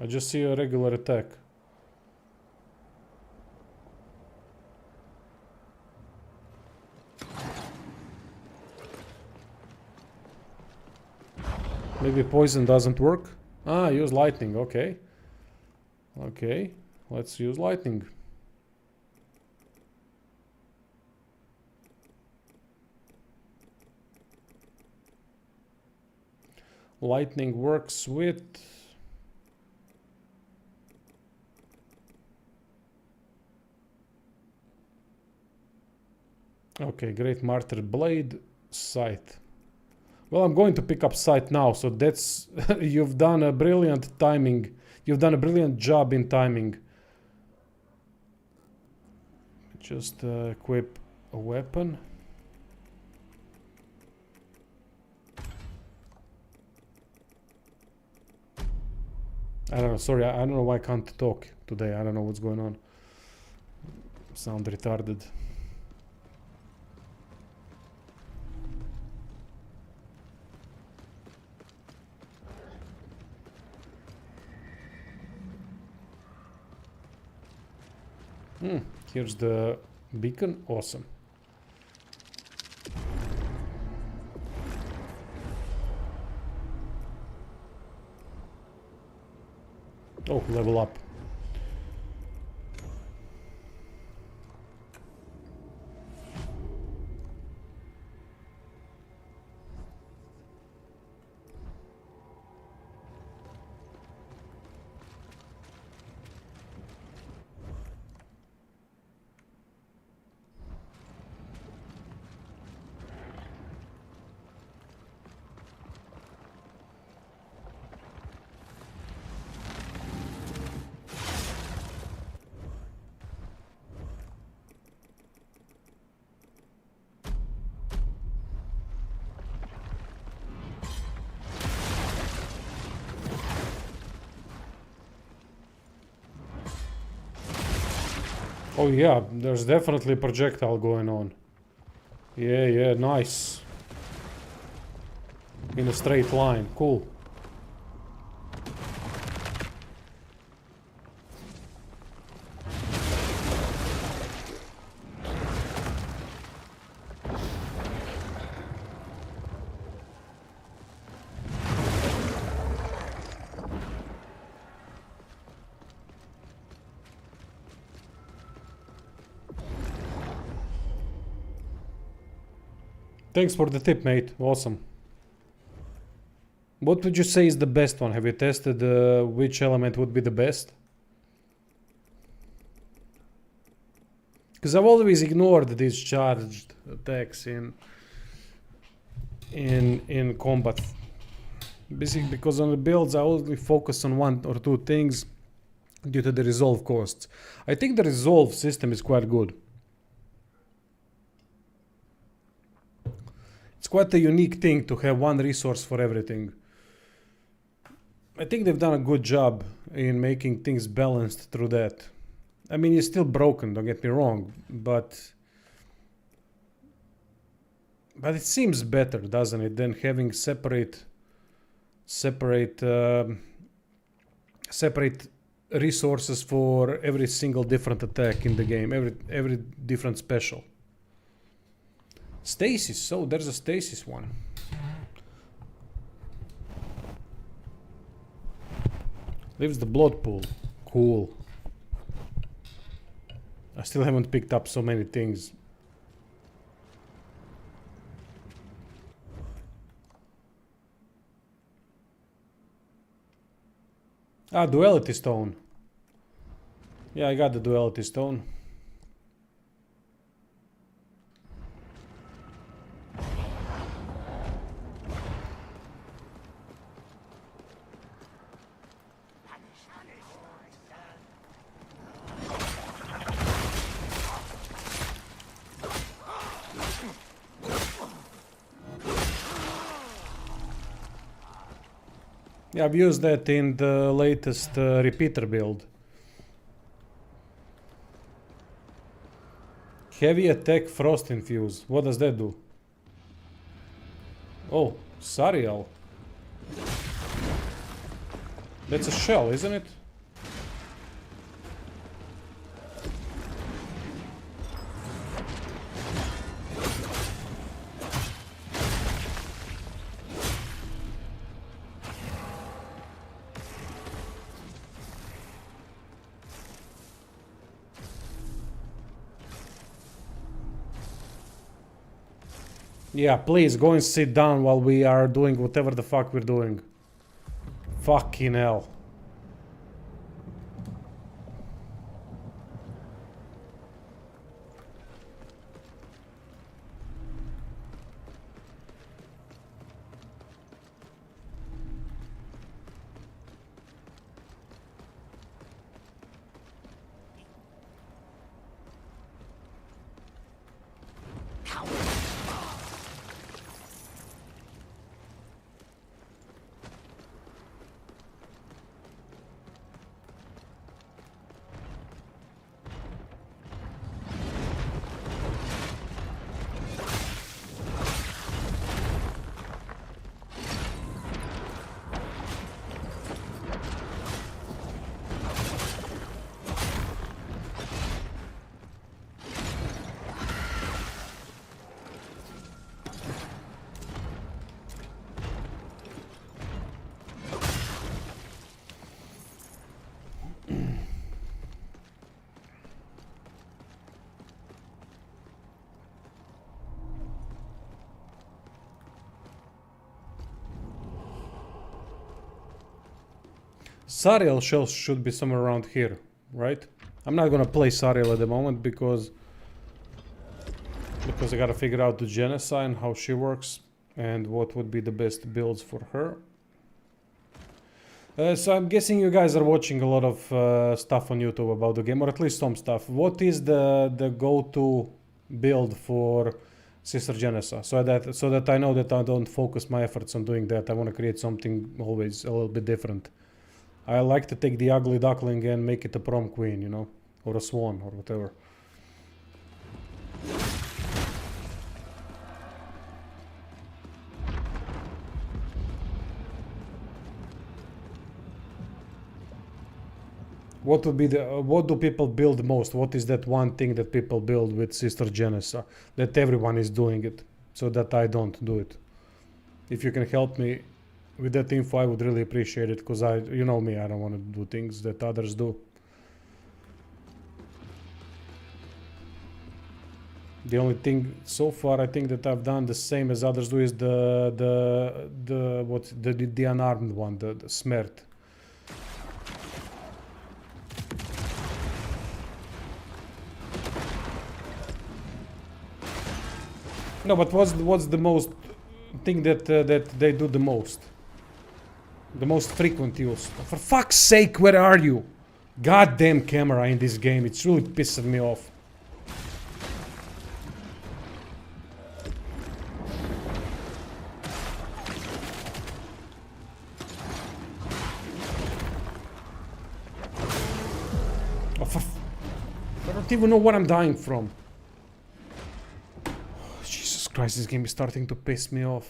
I just see a regular attack. Maybe poison doesn't work? Ah, use lightning, okay. Okay, let's use lightning. Lightning works with... Okay, Great Martyr Blade, Sight. Well, I'm going to pick up Sight now, so that's... You've done a brilliant timing. You've done a brilliant job in timing. Just equip a weapon. I don't know, sorry, I don't know why I can't talk today. I don't know what's going on. Sound retarded. Here's the beacon. Awesome. Oh, level up. Oh yeah, there's definitely a projectile going on. Yeah, nice. In a straight line, cool. Thanks for the tip, mate. Awesome. What would you say is the best one? Have you tested which element would be the best? Because I've always ignored these charged attacks in combat. Basically because on the builds I only focus on one or two things due to the resolve costs. I think the resolve system is quite good. It's quite a unique thing to have one resource for everything. I think they've done a good job in making things balanced through that. I mean, it's still broken, don't get me wrong, but it seems better, doesn't it, than having separate resources for every single different attack in the game, every different special. Stasis, so there's a stasis one. Leaves the blood pool. Cool. I still haven't picked up so many things. Ah, duality stone. Yeah, I got the duality stone. Yeah, I've used that in the latest repeater build. Heavy attack frost infuse. What does that do? Oh, Sariel. That's a shell, isn't it? Yeah, please go and sit down while we are doing whatever the fuck we're doing. Fucking hell. Sariel shells should be somewhere around here, right? I'm not gonna play Sariel at the moment because I gotta figure out the Genocide and how she works and what would be the best builds for her. So I'm guessing you guys are watching a lot of stuff on YouTube about the game, or at least some stuff. What is the go-to build for Sister Genesa? So that I know that I don't focus my efforts on doing that. I want to create something always a little bit different. I like to take the ugly duckling and make it a prom queen, you know, or a swan or whatever. What would be what do people build most? What is that one thing that people build with Sister Genesa that everyone is doing it, so that I don't do it? If you can help me with that info, I would really appreciate it, because you know me, I don't want to do things that others do. The only thing so far I think that I've done the same as others do is the unarmed one, the Smert. No, but what's the most thing that they do the most? The most frequent use. For fuck's sake, where are you? Goddamn camera in this game, it's really pissing me off. Oh, I don't even know what I'm dying from. Jesus Christ, this game is starting to piss me off.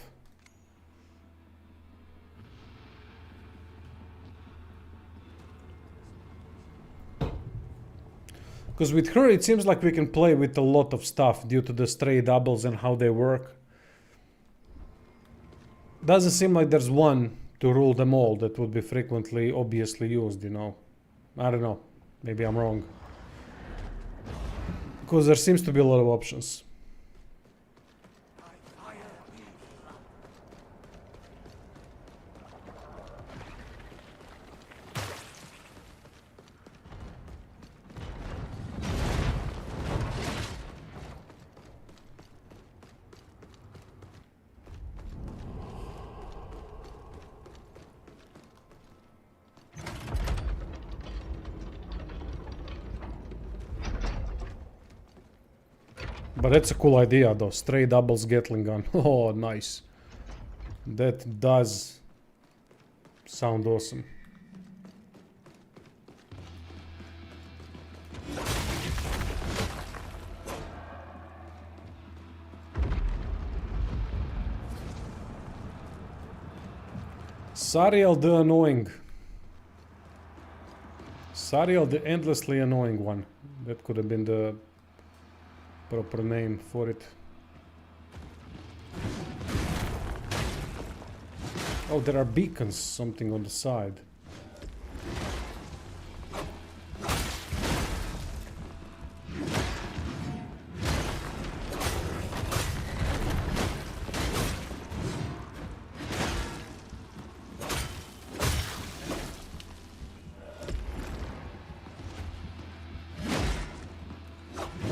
Because with her, it seems like we can play with a lot of stuff due to the stray doubles and how they work. Doesn't seem like there's one to rule them all that would be frequently, obviously used, you know. I don't know. Maybe I'm wrong. Because there seems to be a lot of options. But that's a cool idea though, stray doubles Gatling gun. Oh, nice. That does sound awesome. Sariel the Annoying. Sariel, the endlessly annoying one. That could have been the proper name for it. Oh, there are beacons, something on the side.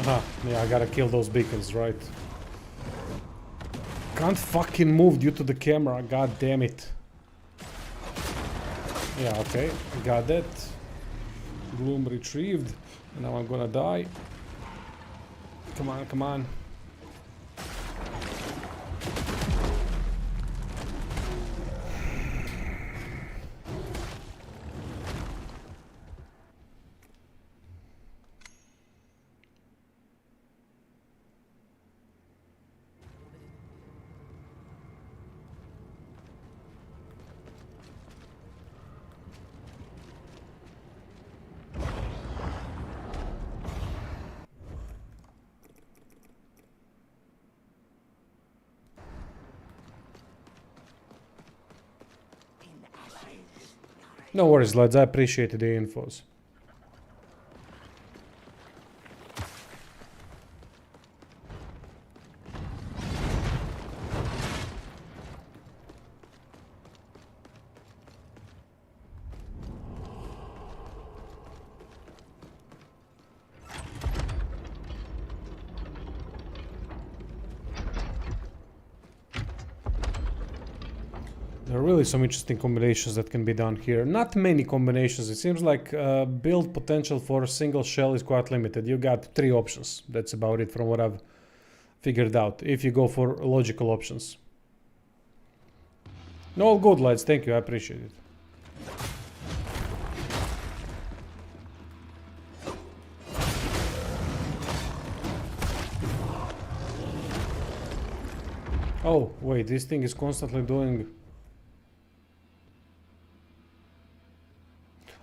Aha, yeah, I gotta kill those beacons, right? Can't fucking move due to the camera, god damn it. Yeah, okay, got that. Gloom retrieved. And now I'm gonna die. Come on, come on. No worries, lads. I appreciate the infos. There are really some interesting combinations that can be done here. Not many combinations. It seems like build potential for a single shell is quite limited. You got 3 options. That's about it from what I've figured out. If you go for logical options. No, all good, lads. Thank you. I appreciate it. Oh, wait. This thing is constantly doing...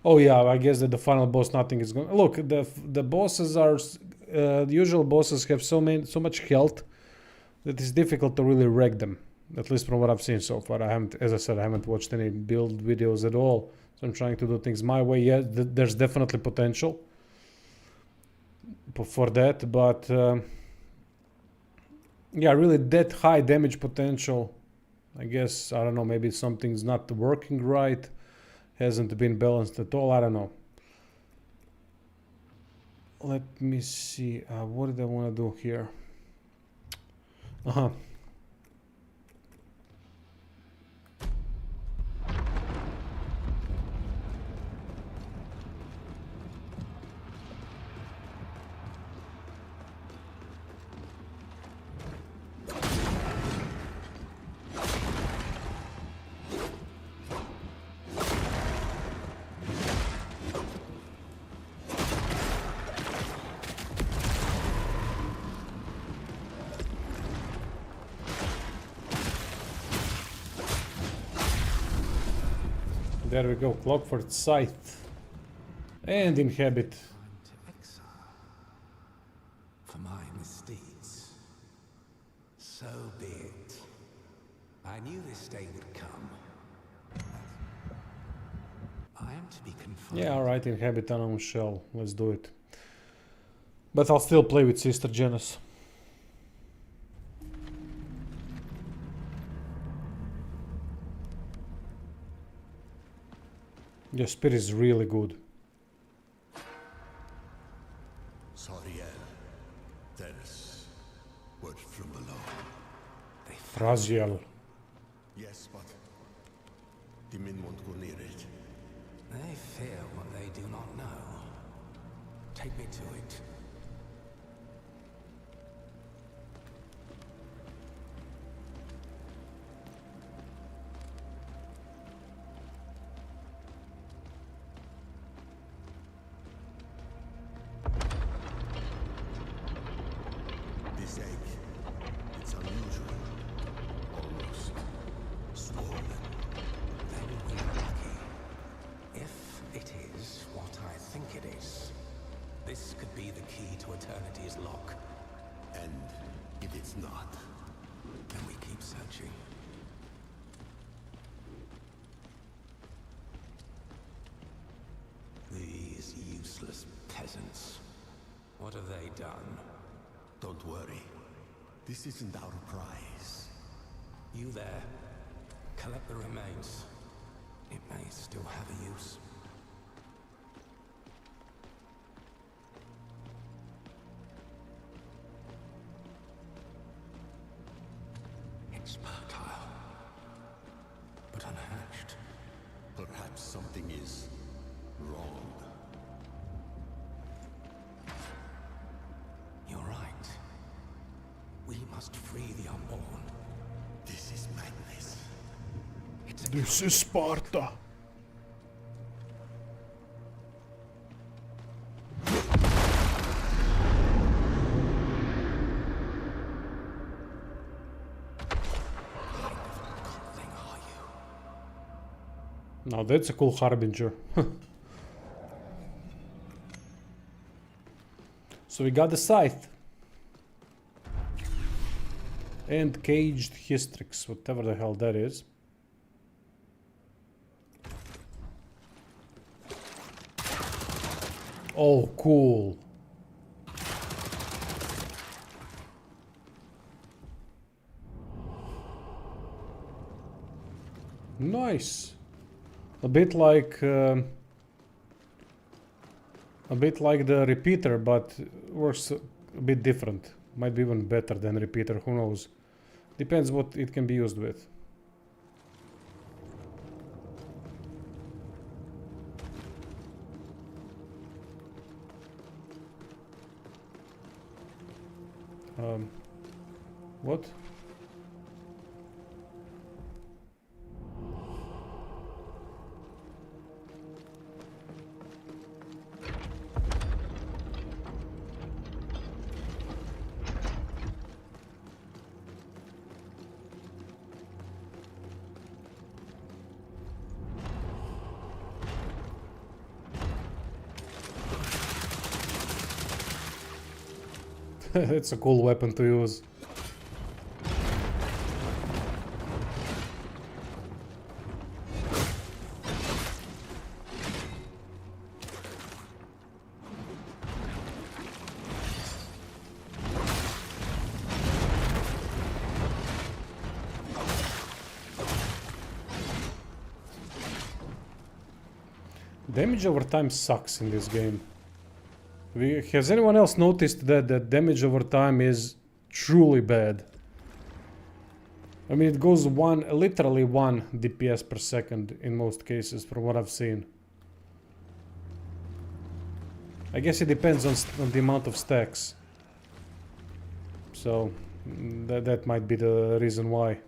Oh yeah, I guess that the final boss, nothing is going. Look, the bosses are the usual bosses have so much health that it's difficult to really wreck them. At least from what I've seen so far. I haven't, as I said, I haven't watched any build videos at all. So I'm trying to do things my way. Yeah, there's definitely potential for that, but yeah, really that high damage potential. I guess I don't know. Maybe something's not working right. Hasn't been balanced at all. I don't know. Let me see. What did I want to do here? There we go, Clockford Scythe. And inhabit. Time to exile. For my misdeeds. So be it. I knew this day would come. I am to be confined. Yeah, alright, inhabit unknown shell. Let's do it. But I'll still play with Sister Janice. Your spirit is really good. Sariel. There's word from below. Raziel. Yes, but the men won't go near it. They fear what they do not know. Take me to it. This egg, it's unusual. Almost swollen. Then we are lucky. If it is what I think This isn't our prize. You there. Collect the remains. It may still have a use. It's fertile, but unhatched. Perhaps something is wrong. You're right. We must free the unborn. This is madness. It's a This is Sparta. thing, are you? Now that's a cool harbinger. So we got the scythe. And caged hystrix, whatever the hell that is. Oh, cool. Nice. A bit like the repeater, but works a bit different. Might be even better than repeater, who knows. Depends what it can be used with. What? It's a cool weapon to use. Damage over time sucks in this game. Has anyone else noticed that the damage over time is truly bad? I mean, it goes literally 1 DPS per second in most cases, from what I've seen. I guess it depends on the amount of stacks. So, that might be the reason why.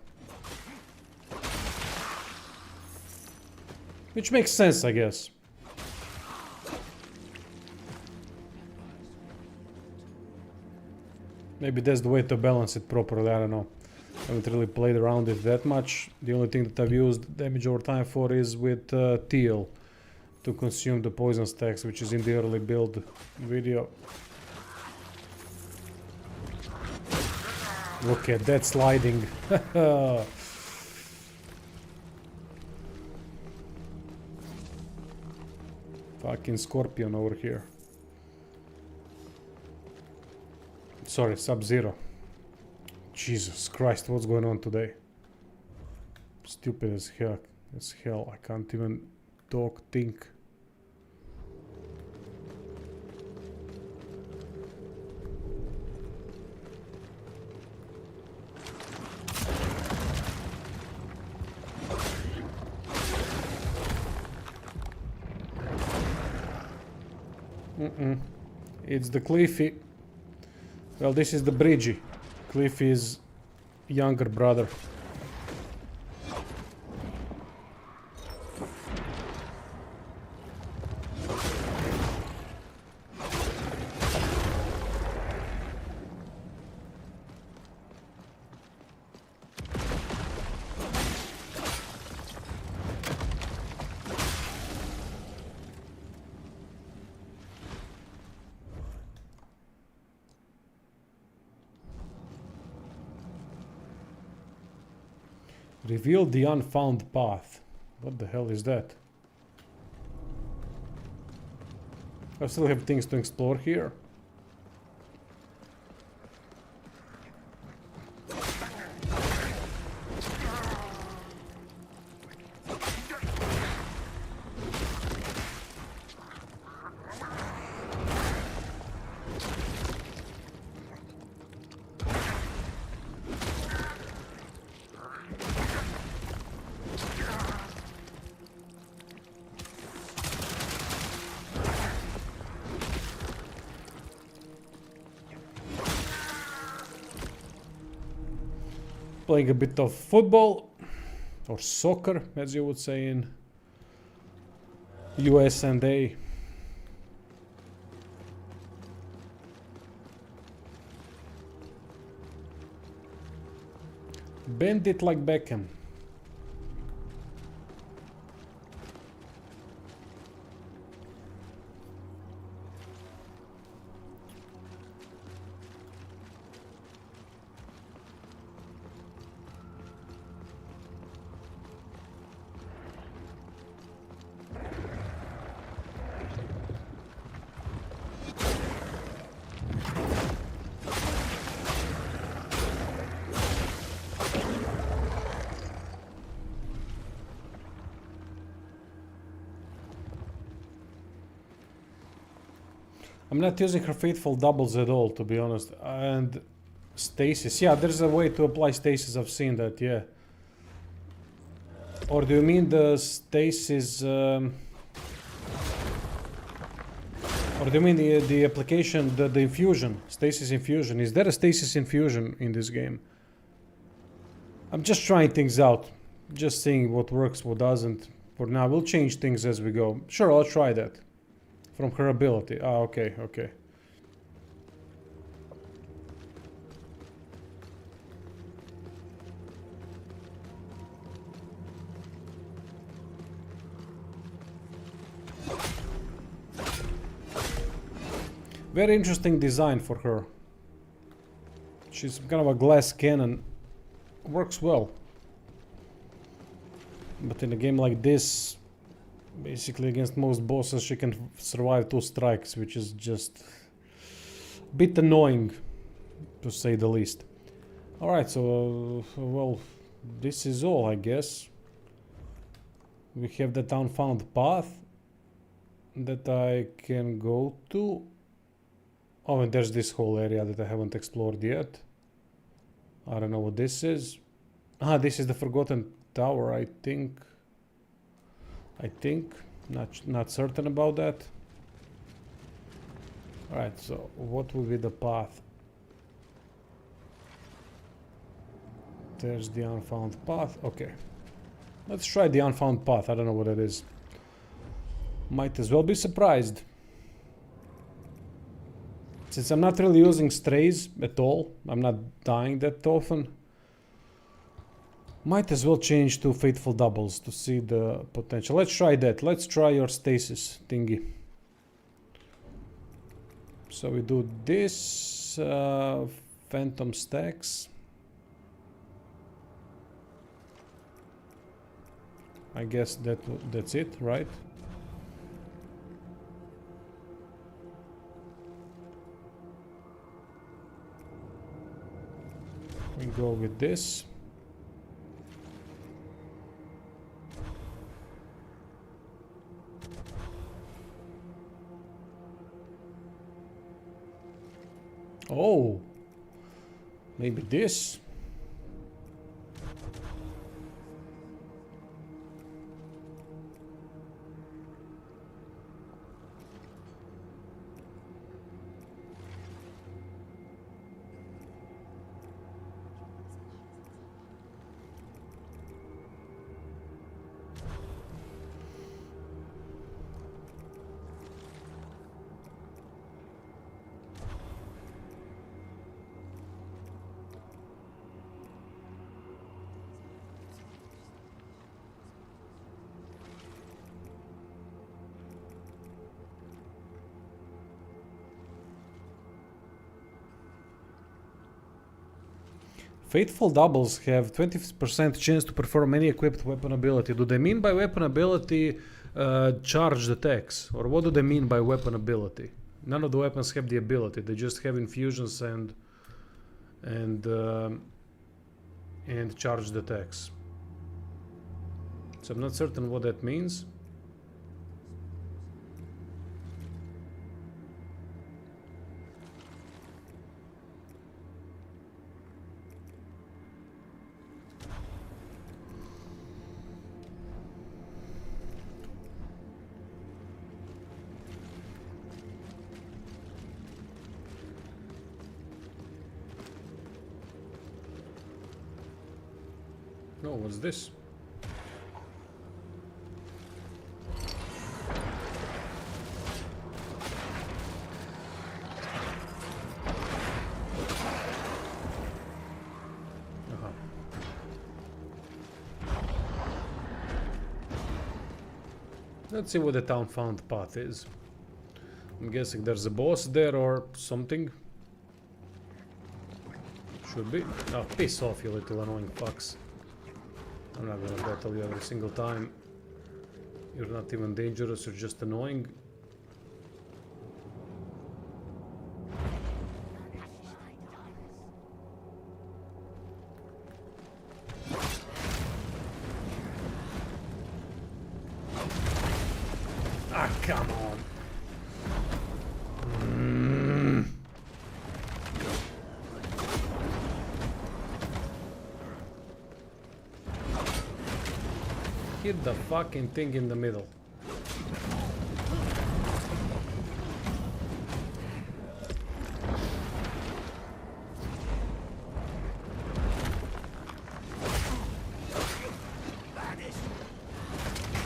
Which makes sense, I guess. Maybe that's the way to balance it properly, I don't know. I haven't really played around with that much. The only thing that I've used damage over time for is with teal to consume the poison stacks, which is in the early build video. Look at that sliding. Fucking scorpion over here. Sorry, Sub-Zero. Jesus Christ, what's going on today? Stupid as hell. I can't even talk, think. It's the Cliffy. Well, this is the Bridgie. Cliffy's younger brother. Reveal the unfound path. What the hell is that? I still have things to explore here. playing a bit of football or soccer, as you would say in US and A. Bend it like Beckham. I'm not using her faithful doubles at all, to be honest. And stasis. Yeah, there's a way to apply stasis. I've seen that, yeah. Or do you mean the stasis... or do you mean the application, the infusion? Stasis infusion. Is there a stasis infusion in this game? I'm just trying things out. Just seeing what works, what doesn't. For now, we'll change things as we go. Sure, I'll try that. From her ability. Ah, okay, okay. Very interesting design for her. She's kind of a glass cannon. Works well. But in a game like this, basically against most bosses she can survive 2 strikes, which is just a bit annoying, to say the least. Alright, so, well, this is all, I guess. We have the unfound path that I can go to. Oh, and there's this whole area that I haven't explored yet. I don't know what this is. Ah, this is the Forgotten Tower, I think. Not certain about that. Alright, so what will be the path? There's the unfound path. Okay. Let's try the unfound path. I don't know what it is. Might as well be surprised. Since I'm not really using strays at all, I'm not dying that often. Might as well change to faithful doubles to see the potential. Let's try that. Let's try your stasis thingy. So we do this phantom stacks. I guess that's it, right? We go with this. Oh, maybe this. Faithful doubles have 20% chance to perform any equipped weapon ability. Do they mean by weapon ability charged attacks? Or what do they mean by weapon ability? None of the weapons have the ability. They just have infusions and charged attacks. So I'm not certain what that means. Oh, what's this? Uh-huh. Let's see what the town found path is. I'm guessing there's a boss there or something. Should be. Oh, piss off, you little annoying fucks. I'm not gonna battle you every single time. You're not even dangerous, you're just annoying. Ah, come on. Hit the fucking thing in the middle.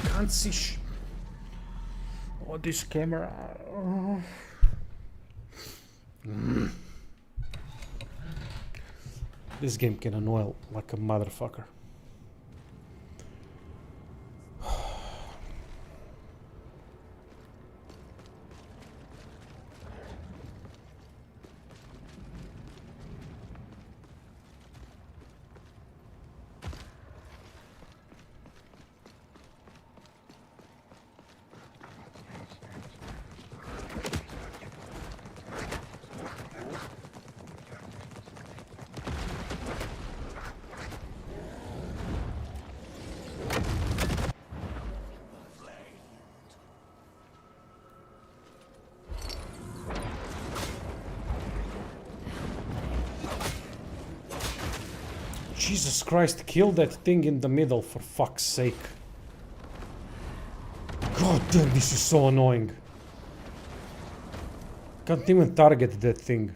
Can't see oh, this camera. This game can annoy like a motherfucker. Jesus Christ, kill that thing in the middle for fuck's sake. God damn, this is so annoying. Can't even target that thing.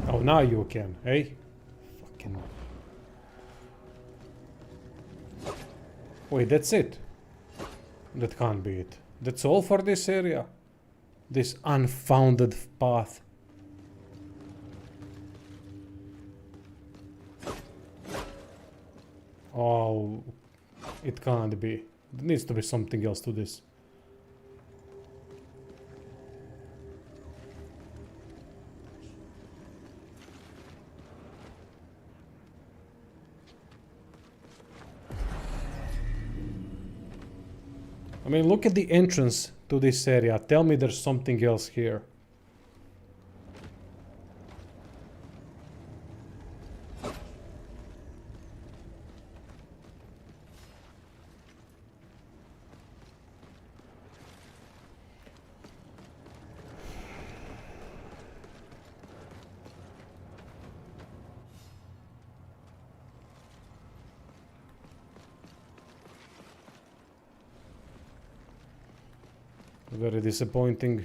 Oh, now you can, eh? Fucking... Wait, that's it? That can't be it. That's all for this area? This unfounded path. Oh, it can't be. There needs to be something else to this. I mean, look at the entrance to this area. Tell me there's something else here. Very disappointing.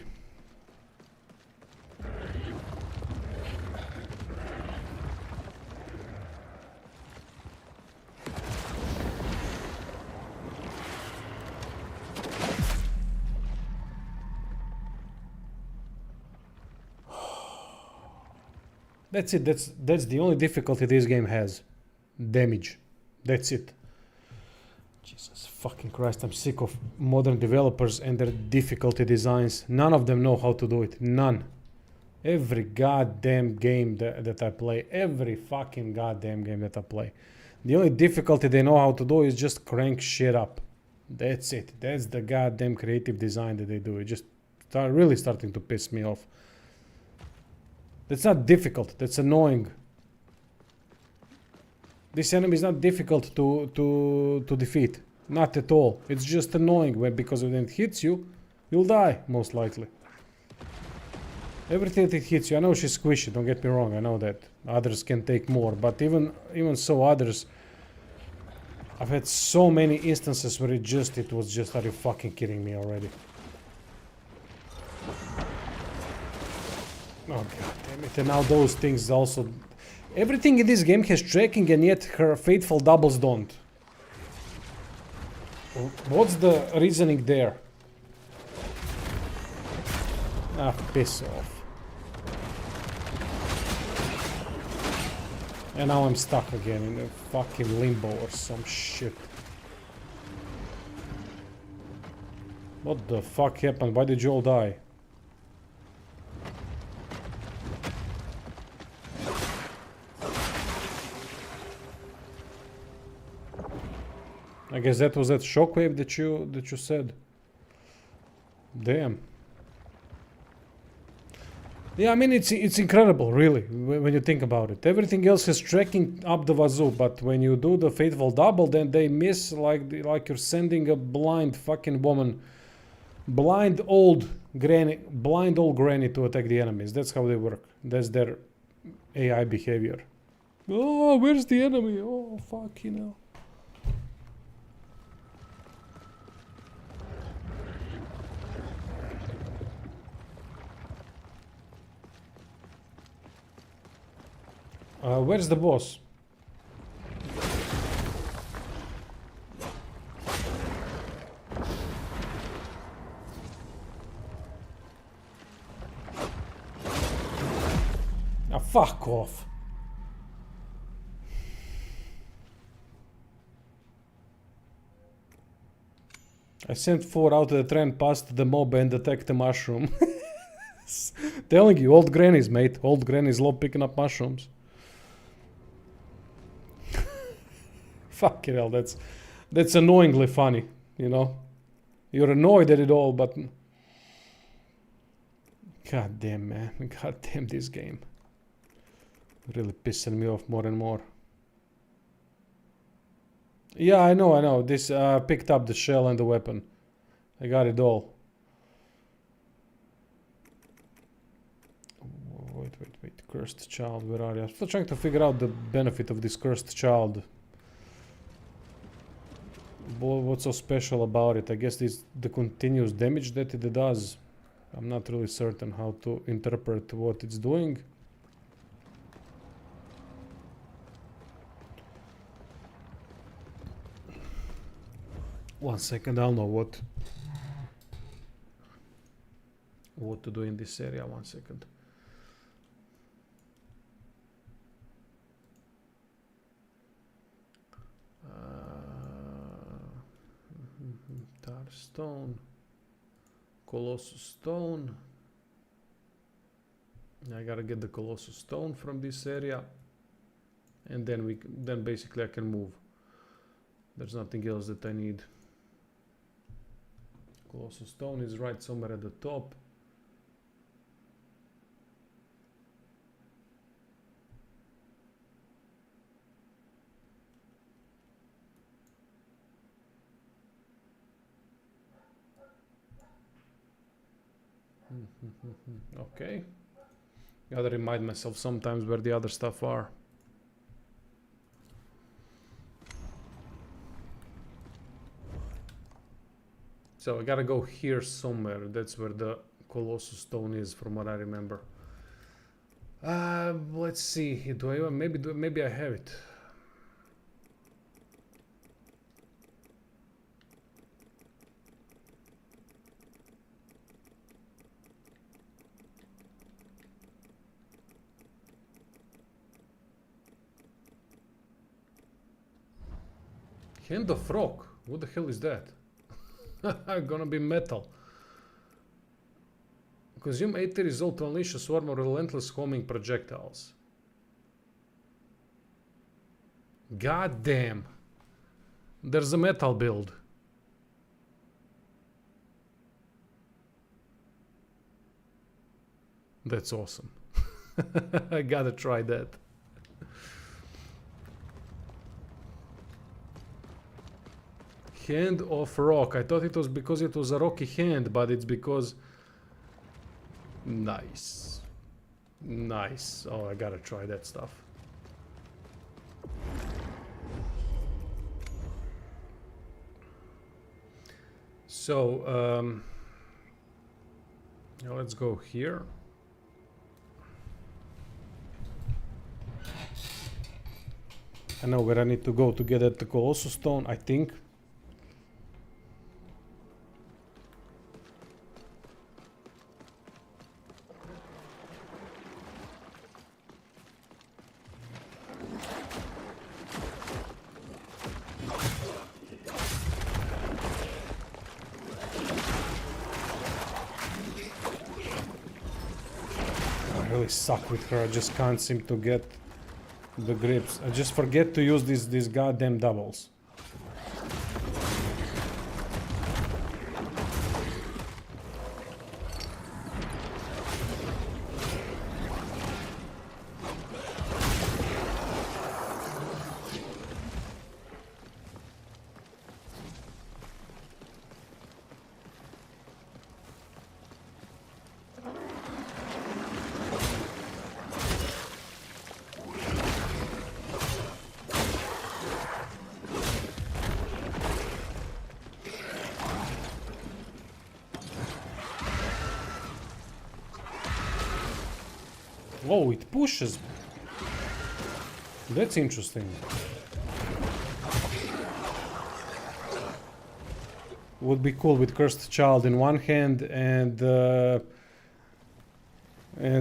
That's it. That's the only difficulty this game has. Damage. That's it. Jesus fucking Christ, I'm sick of modern developers and their difficulty designs. None of them know how to do it. None. Every goddamn game that I play, every fucking goddamn game that I play, the only difficulty they know how to do is just crank shit up. That's it. That's the goddamn creative design that they do. It just really starting to piss me off. That's not difficult. That's annoying. This enemy is not difficult to defeat. Not at all. It's just annoying because when it hits you, you'll die, most likely. Everything that it hits you, I know she's squishy, don't get me wrong, I know that. Others can take more, but even so, others I've had so many instances where it was just, are you fucking kidding me already? Oh god damn it, and now those things also... Everything in this game has tracking and yet her faithful doubles don't. What's the reasoning there? Ah, piss off. And now I'm stuck again in a fucking limbo or some shit. What the fuck happened? Why did you all die? I guess that was that shockwave that you said. Damn. Yeah, I mean it's incredible, really, when you think about it. Everything else is tracking up the wazoo, but when you do the faithful double, then they miss like you're sending a blind fucking woman, blind old granny to attack the enemies. That's how they work. That's their AI behavior. Oh, where's the enemy? Oh, fuck, you know. Where's the boss? Ah, fuck off. I sent 4 out of the train past the mob and attacked the mushroom. Telling you, old grannies, mate. Old grannies love picking up mushrooms. Fucking hell, that's annoyingly funny, you know? You're annoyed at it all, but... God damn, man. God damn this game. Really pissing me off more and more. Yeah, I know. This picked up the shell and the weapon. I got it all. Wait. Cursed child, where are you? I'm still trying to figure out the benefit of this cursed child. What's so special about it? I guess it's the continuous damage that it does. I'm not really certain how to interpret what it's doing. One second, I'll know what to do in this area. 1 second. Tar stone, Colossus stone. I gotta get the Colossus stone from this area, and then basically I can move. There's nothing else that I need. Colossus stone is right somewhere at the top. Okay. Gotta remind myself sometimes where the other stuff are. So I gotta go here somewhere. That's where the Colossus stone is, from what I remember. Let's see. Maybe I have it. Hand of rock. What the hell is that? Gonna be metal. Consume 80 result to unleash a swarm of relentless homing projectiles. God damn. There's a metal build. That's awesome. I gotta try that. Hand of rock. I thought it was because it was a rocky hand, but it's because... Nice. Nice. Oh, I gotta try that stuff. So, now let's go here. I know where I need to go to get at the Colossus Stone, I think. I really suck with her, I just can't seem to get the grips. I just forget to use these goddamn doubles. Oh, it pushes. That's interesting. Would be cool with Cursed Child in one hand and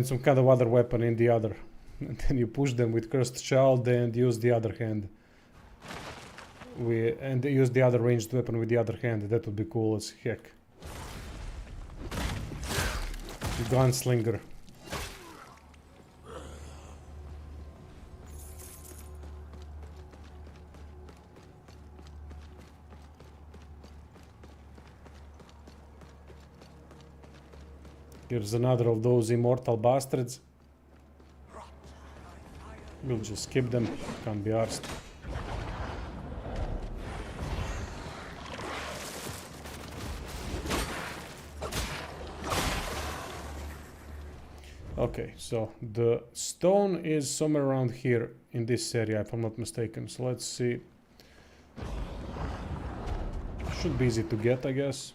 some kind of other weapon in the other. And then you push them with Cursed Child and use the other hand. And use the other ranged weapon with the other hand. That would be cool as heck. Gunslinger. Here's another of those immortal bastards. We'll just skip them, can't be arsed. Okay, so the stone is somewhere around here in this area, if I'm not mistaken. So let's see. Should be easy to get, I guess.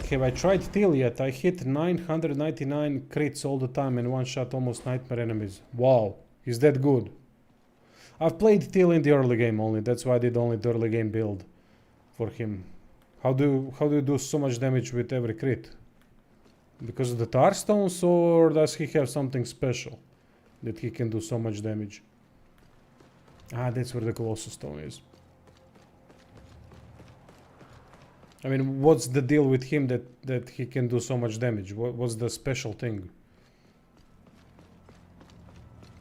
Have I tried Teal yet? I hit 999 crits all the time and one shot almost nightmare enemies. Wow, is that good? I've played Teal in the early game only, that's why I did only the early game build for him. How do you do so much damage with every crit? Because of the tar stones, or does he have something special that he can do so much damage? Ah, that's where the Colossus Stone is. I mean, what's the deal with him that he can do so much damage? What's the special thing?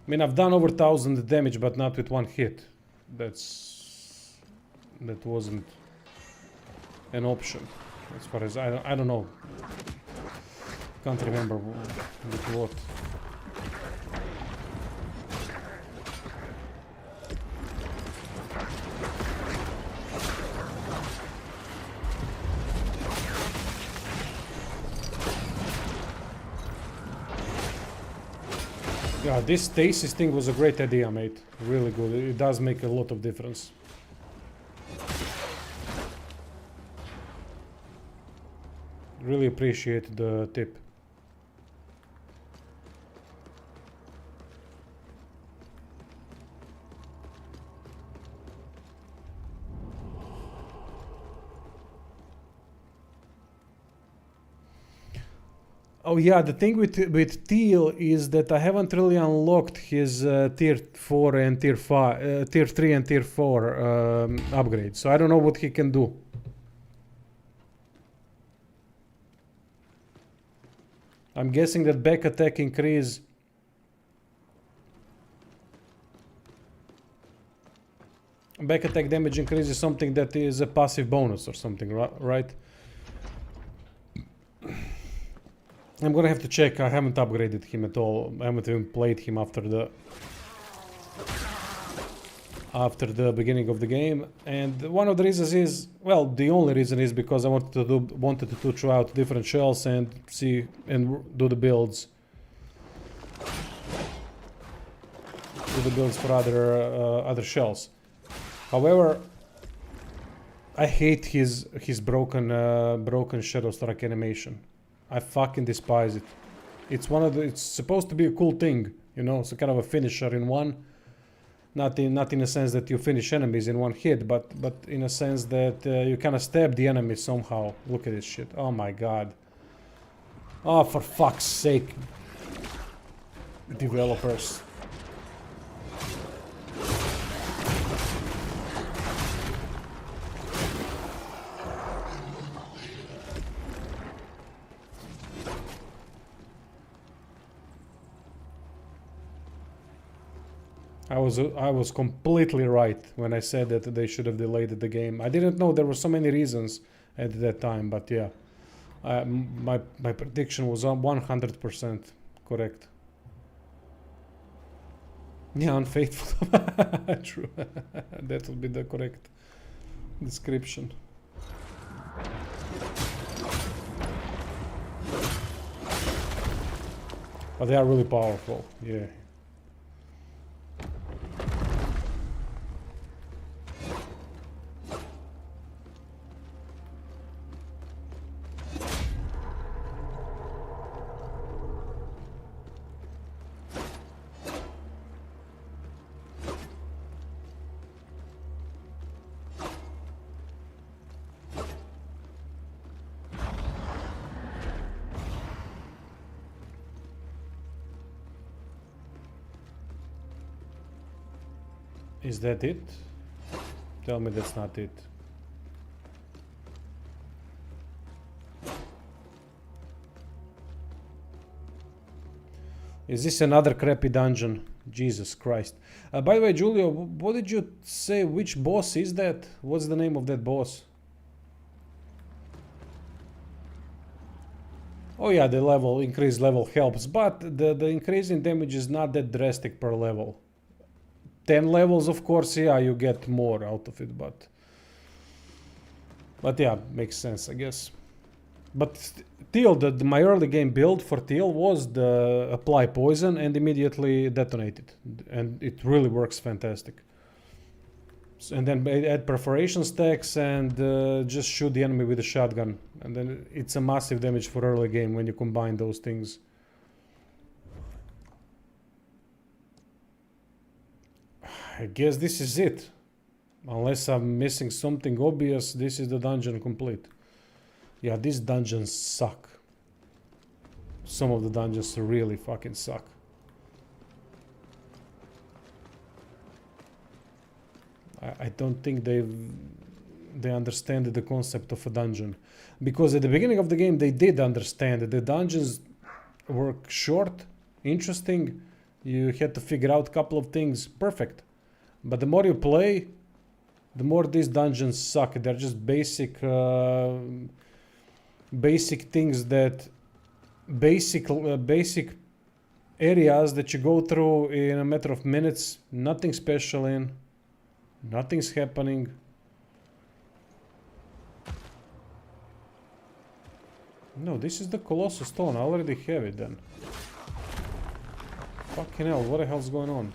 I mean, I've done over 1,000 damage, but not with one hit. That wasn't an option, as far as I don't know. Can't remember with what. Yeah, this stasis thing was a great idea, mate. Really good. It does make a lot of difference. Really appreciate the tip. Oh yeah, the thing with Teal is that I haven't really unlocked his tier 4 and tier 5, tier 3 and tier 4 upgrades, so I don't know what he can do. I'm guessing that back attack increase. Back attack damage increase is something that is a passive bonus or something, right? I'm gonna have to check. I haven't upgraded him at all. I haven't even played him after the beginning of the game. And one of the reasons is, well, the only reason is because I wanted to try out different shells and see and do the builds. Do the builds for other shells. However, I hate his broken shadow strike animation. I fucking despise it. It's supposed to be a cool thing, you know, so kind of a finisher in one. Not in a sense that you finish enemies in one hit, but in a sense that you kind of stab the enemy somehow. Look at this shit. Oh my god. Oh, for fuck's sake. Developers. I was completely right when I said that they should have delayed the game. I didn't know there were so many reasons at that time, but yeah, my prediction was 100% correct. Yeah, unfaithful. True. That would be the correct description. But they are really powerful. Yeah. Is that it? Tell me that's not it. Is this another crappy dungeon? Jesus Christ. By the way, Julio, what did you say? Which boss is that? What's the name of that boss? Oh yeah, the increased level helps, but the increase in damage is not that drastic per level. 10 levels, of course, yeah, you get more out of it, but yeah, makes sense, I guess. But Teal, my early game build for Teal was the apply poison and immediately detonate it, and it really works fantastic. And then add perforation stacks and just shoot the enemy with a shotgun, and then it's a massive damage for early game when you combine those things. I guess this is it. Unless I'm missing something obvious, this is the dungeon complete. Yeah, these dungeons suck. Some of the dungeons really fucking suck. I don't think they understand the concept of a dungeon. Because at the beginning of the game they did understand that the dungeons were short, interesting. You had to figure out a couple of things. Perfect. But the more you play, the more these dungeons suck. They're just basic things that basic areas that you go through in a matter of minutes. Nothing special in. Nothing's happening. No, this is the Colossus Stone. I already have it then. Fucking hell, what the hell's going on?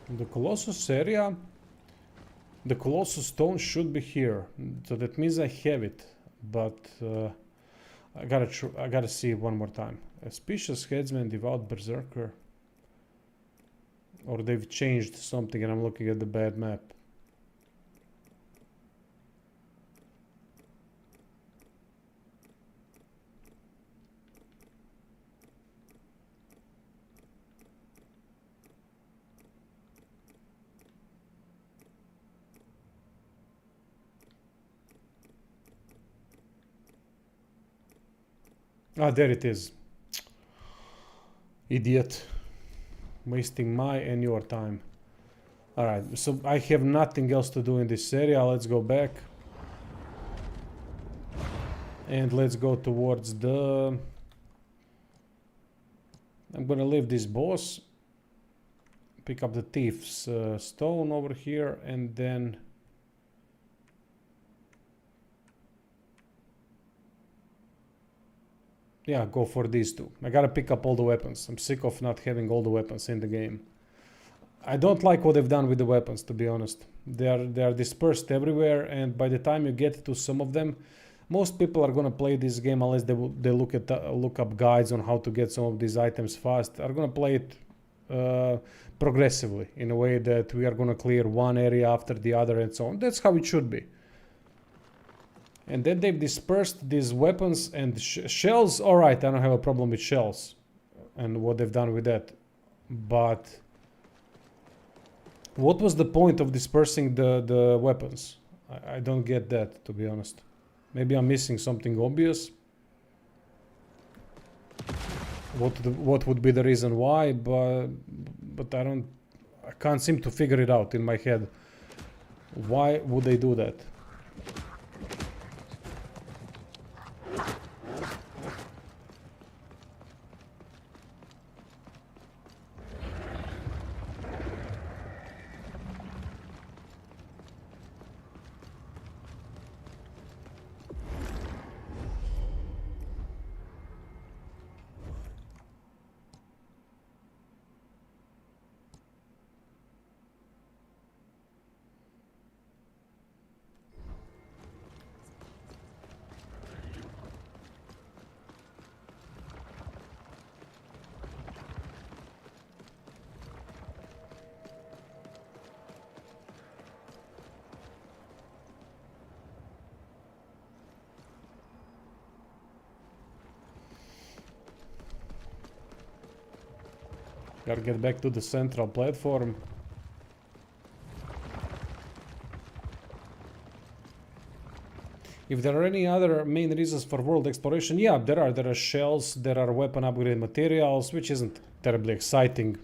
The Colossus area, the Colossus Stone should be here, so that means I have it, but I gotta see it one more time. Auspicious Headsman, Devout Berserker, or they've changed something and I'm looking at the bad map. Ah, there it is. Idiot. Wasting my and your time. Alright, so I have nothing else to do in this area. Let's go back. And let's go towards the... I'm gonna leave this boss. Pick up the thief's stone over here and then... Yeah, go for these two. I gotta pick up all the weapons. I'm sick of not having all the weapons in the game. I don't like what they've done with the weapons, to be honest. They are dispersed everywhere, and by the time you get to some of them, most people are gonna play this game unless they look up guides on how to get some of these items fast. Are gonna play it progressively in a way that we are gonna clear one area after the other and so on. That's how it should be. And then they've dispersed these weapons and shells. All right, I don't have a problem with shells and what they've done with that. But what was the point of dispersing the weapons? I don't get that, to be honest. Maybe I'm missing something obvious. What would be the reason why? But I can't seem to figure it out in my head. Why would they do that? Gotta get back to the central platform. If there are any other main reasons for world exploration, yeah, there are. There are shells, there are weapon upgrade materials, which isn't terribly exciting,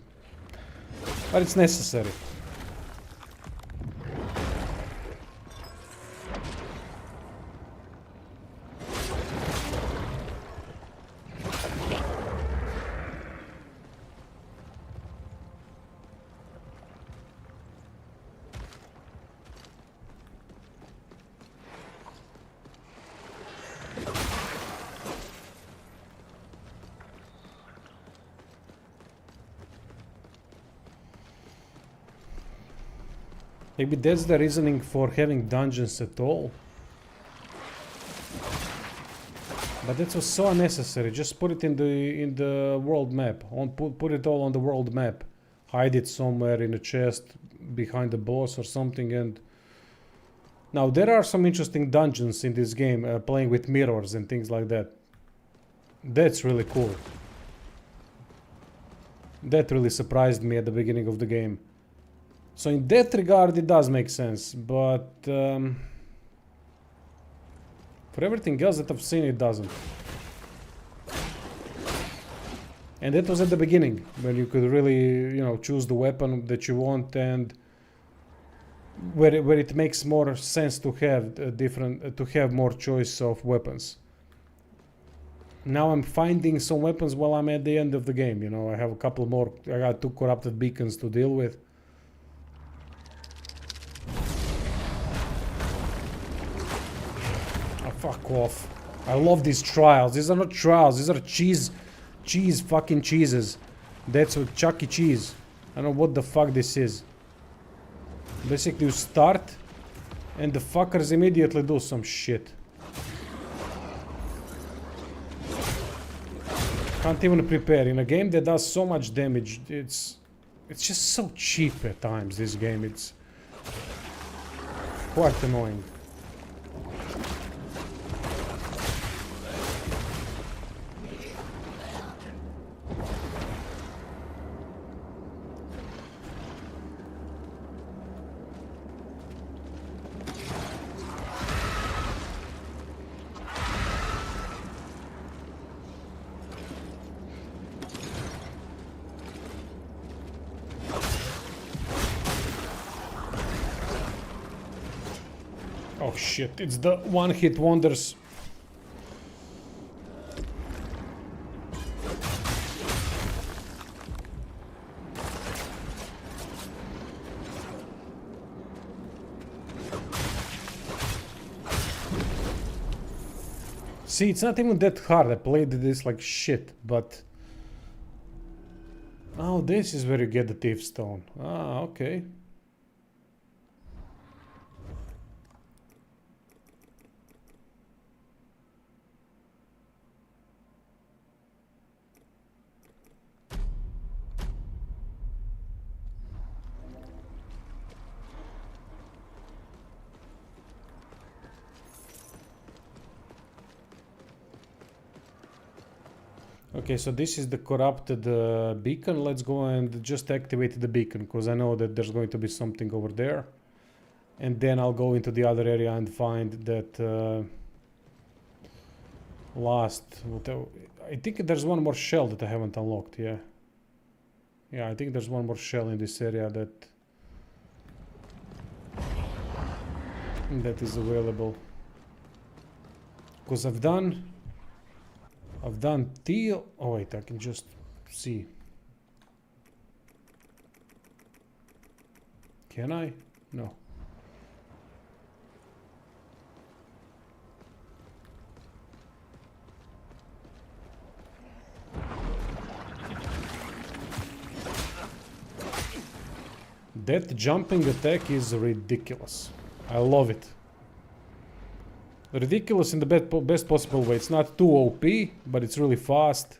but it's necessary. Maybe that's the reasoning for having dungeons at all. But that was so unnecessary. Just put it in the world map. Put it all on the world map. Hide it somewhere in a chest behind the boss or something. And now there are some interesting dungeons in this game, playing with mirrors and things like that. That's really cool. That really surprised me at the beginning of the game. So in that regard, it does make sense, but for everything else that I've seen, it doesn't. And that was at the beginning, when you could really, choose the weapon that you want, and where it makes more sense to have to have more choice of weapons. Now I'm finding some weapons while I'm at the end of the game. I have a couple more. I got 2 corrupted beacons to deal with. Fuck off. I love these trials. These are not trials. These are cheese fucking cheeses. That's what Chuck E. Cheese. I don't know what the fuck this is. Basically you start and the fuckers immediately do some shit. Can't even prepare. In a game that does so much damage, it's just so cheap at times, this game. It's quite annoying. Oh shit, it's the one-hit wonders. See, it's not even that hard. I played this like shit, but... Oh, this is where you get the thief stone. Ah, okay. Okay, so this is the corrupted beacon. Let's go and just activate the beacon, because I know that there's going to be something over there. And then I'll go into the other area and find that last... I think there's one more shell that I haven't unlocked, yeah. Yeah, I think there's one more shell in this area that is available. Because I've done teal. Oh wait, I can just see. Can I? No. That jumping attack is ridiculous. I love it. Ridiculous in the best possible way. It's not too OP, but it's really fast.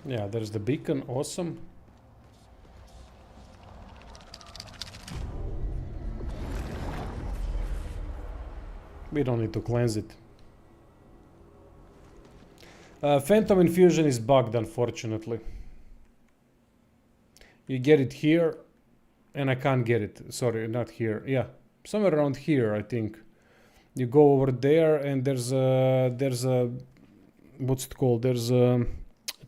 Yeah, there's the beacon. Awesome. We don't need to cleanse it. Phantom infusion is bugged, unfortunately. You get it here, and I can't get it. Sorry, not here. Yeah, somewhere around here, I think. You go over there, and there's a what's it called? There's a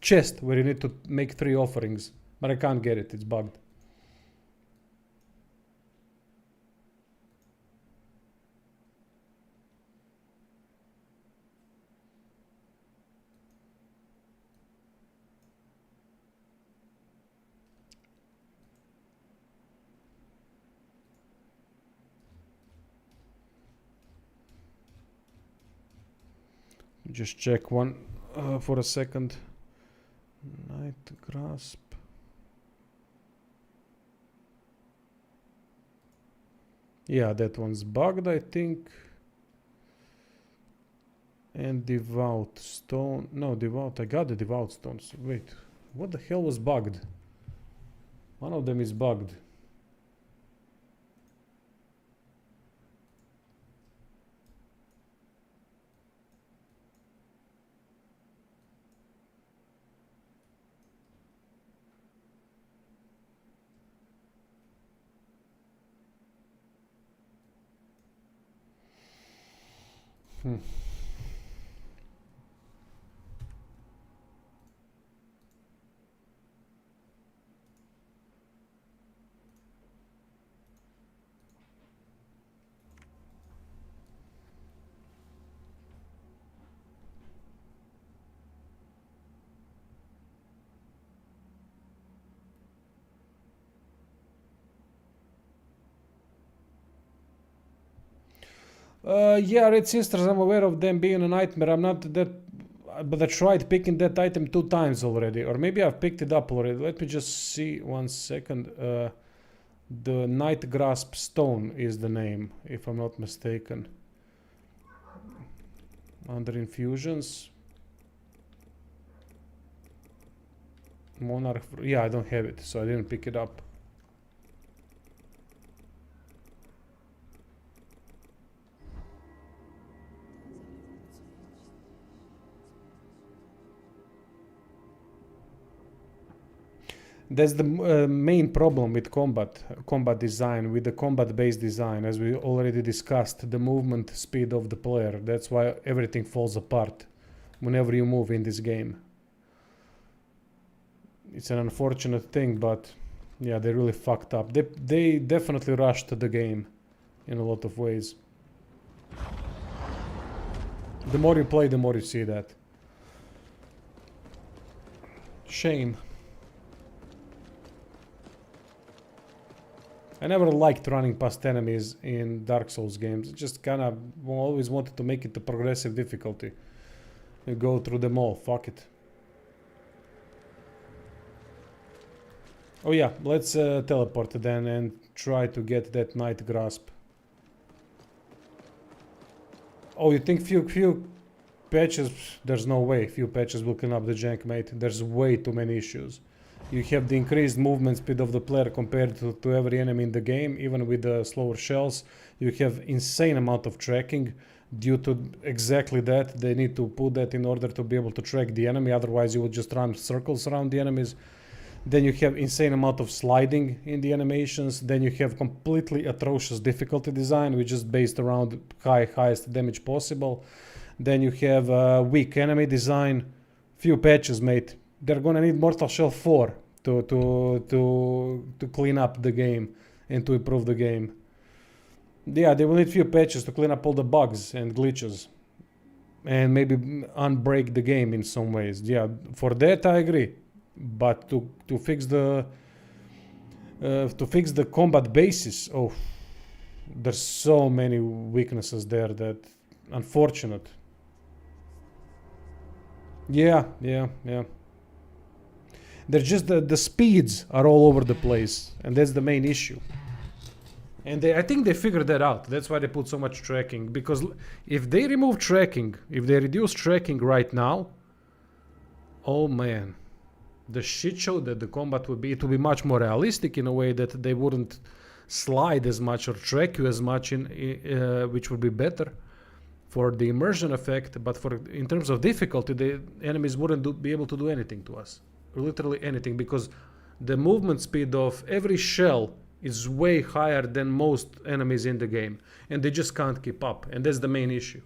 chest where you need to make 3 offerings, but I can't get it. It's bugged. Just check one for a second. Night grasp. Yeah, that one's bugged, I think. And devout stone. No, devout. I got the devout stones. Wait, what the hell was bugged? One of them is bugged. Yeah, Red Sisters, I'm aware of them being a nightmare. I'm not that... But I tried picking that item 2 times already. Or maybe I've picked it up already. Let me just see 1 second. The Night Grasp Stone is the name, if I'm not mistaken. Under infusions. Monarch... Yeah, I don't have it, so I didn't pick it up. That's the main problem with combat design, with the combat-based design, as we already discussed, the movement speed of the player. That's why everything falls apart whenever you move in this game. It's an unfortunate thing, but yeah, they really fucked up. They definitely rushed the game in a lot of ways. The more you play, the more you see that. Shame. I never liked running past enemies in Dark Souls games. Just kind of always wanted to make it a progressive difficulty. You go through them all, fuck it. Oh yeah, let's teleport then and try to get that Night Grasp. Oh, you think few patches? There's no way few patches will clean up the jank, mate. There's way too many issues. You have the increased movement speed of the player compared to every enemy in the game, even with the slower shells. You have insane amount of tracking due to exactly that. They need to put that in order to be able to track the enemy, otherwise you will just run circles around the enemies. Then you have insane amount of sliding in the animations. Then you have completely atrocious difficulty design, which is based around highest damage possible. Then you have weak enemy design. Few patches, mate. They're gonna need Mortal Shell 4 to clean up the game and to improve the game. Yeah, they will need few patches to clean up all the bugs and glitches and maybe unbreak the game in some ways. Yeah, for that I agree. But to fix the combat basis, oh, there's so many weaknesses there that unfortunate. Yeah. They're just the speeds are all over the place, and that's the main issue. And I think they figured that out. That's why they put so much tracking. Because if they remove tracking, if they reduce tracking right now, oh man, the shit show that the combat would be, it would be much more realistic in a way that they wouldn't slide as much or track you as much, which would be better for the immersion effect. But in terms of difficulty, the enemies wouldn't be able to do anything to us. Literally anything, because the movement speed of every shell is way higher than most enemies in the game, and they just can't keep up, and that's the main issue.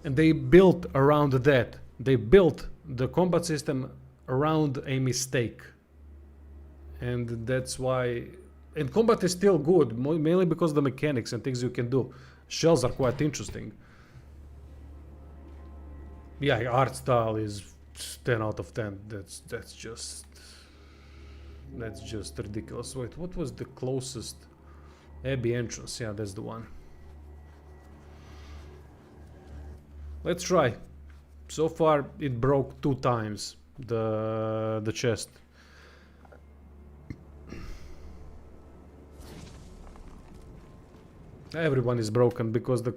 And they built around that. They built the combat system around a mistake, and that's why. And combat is still good, mainly because of the mechanics and things you can do. Shells are quite interesting. Yeah, art style is 10 out of 10. That's just ridiculous. Wait, what was the closest Abbey entrance? Yeah, that's the one. Let's try. So far it broke 2 times the chest. Everyone is broken because the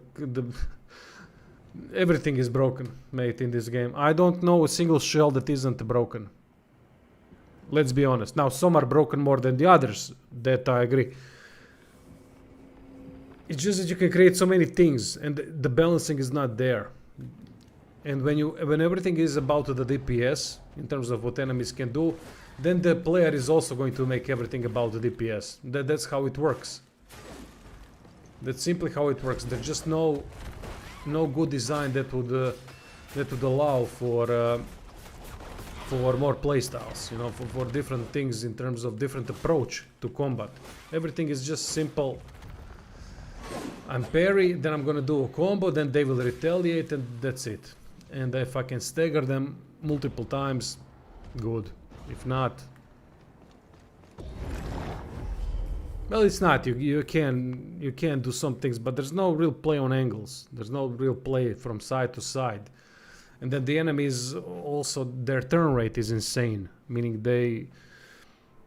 everything is broken, mate, in this game. I don't know a single shell that isn't broken. Let's be honest. Now, some are broken more than the others. That I agree. It's just that you can create so many things, and the balancing is not there. And when everything is about the DPS, in terms of what enemies can do, then the player is also going to make everything about the DPS. That's how it works. That's simply how it works. There's just no good design that would allow for more playstyles, you know, for different things in terms of different approach to combat. Everything is just simple. I'm parry, then I'm gonna do a combo, then they will retaliate, and that's it. And if I can stagger them multiple times, good. If not, well, it's not. You can do some things, but there's no real play on angles. There's no real play from side to side. And then the enemies also, their turn rate is insane. Meaning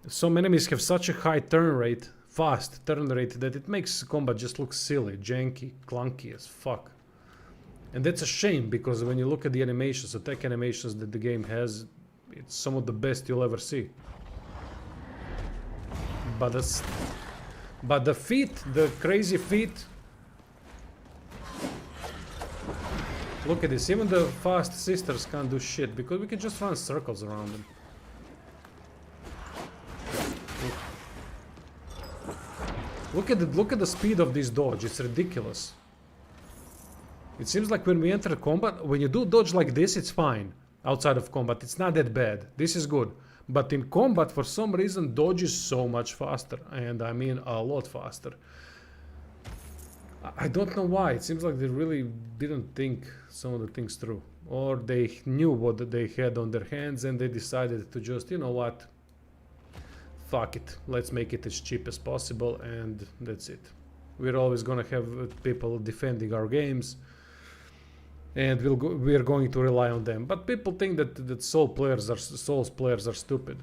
some enemies have such a high turn rate, fast turn rate, that it makes combat just look silly, janky, clunky as fuck. And that's a shame, because when you look at the animations, attack animations that the game has, it's some of the best you'll ever see. But the feet, the crazy feet. Look at this, even the fast sisters can't do shit, because we can just run circles around them. Look at the speed of this dodge. It's ridiculous. It seems like when we enter combat, when you do dodge like this, it's fine. Outside of combat, it's not that bad. This is good. But in combat, for some reason, dodge is so much faster. And I mean a lot faster. I don't know why. It seems like they really didn't think some of the things through. Or they knew what they had on their hands and they decided to just, you know what, fuck it. Let's make it as cheap as possible and that's it. We're always gonna have people defending our games. And we're going to rely on them. But people think that Souls players are stupid.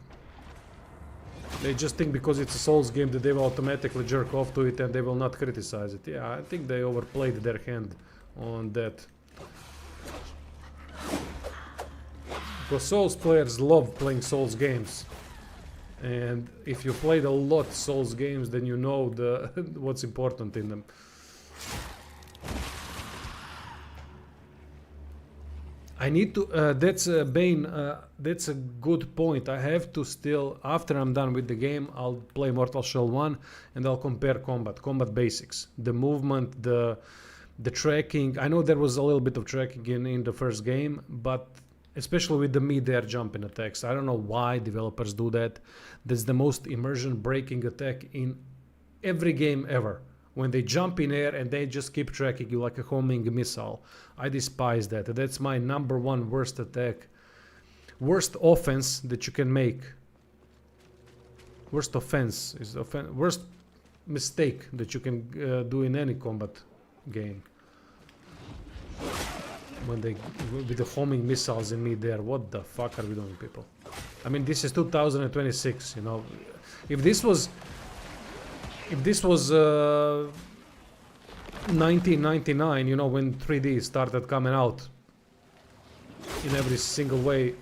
They just think because it's a Souls game that they will automatically jerk off to it and they will not criticize it. Yeah, I think they overplayed their hand on that. Because Souls players love playing Souls games. And if you played a lot Souls games, then you know what's important in them. I need to, that's Bane, that's a good point. I have to still, after I'm done with the game, I'll play Mortal Shell 1 and I'll compare combat basics. The movement, the tracking. I know there was a little bit of tracking in the first game, but especially with the mid-air jumping attacks. I don't know why developers do that. That's the most immersion breaking attack in every game ever. When they jump in air and they just keep tracking you like a homing missile. I despise that. That's my #1 worst attack. Worst offense that you can make. Worst offense is worst mistake that you can do in any combat game. When they with the homing missiles in mid-air. What the fuck are we doing, people? I mean, this is 2026, you know. If this was 1999, you know, when 3D started coming out in every single way,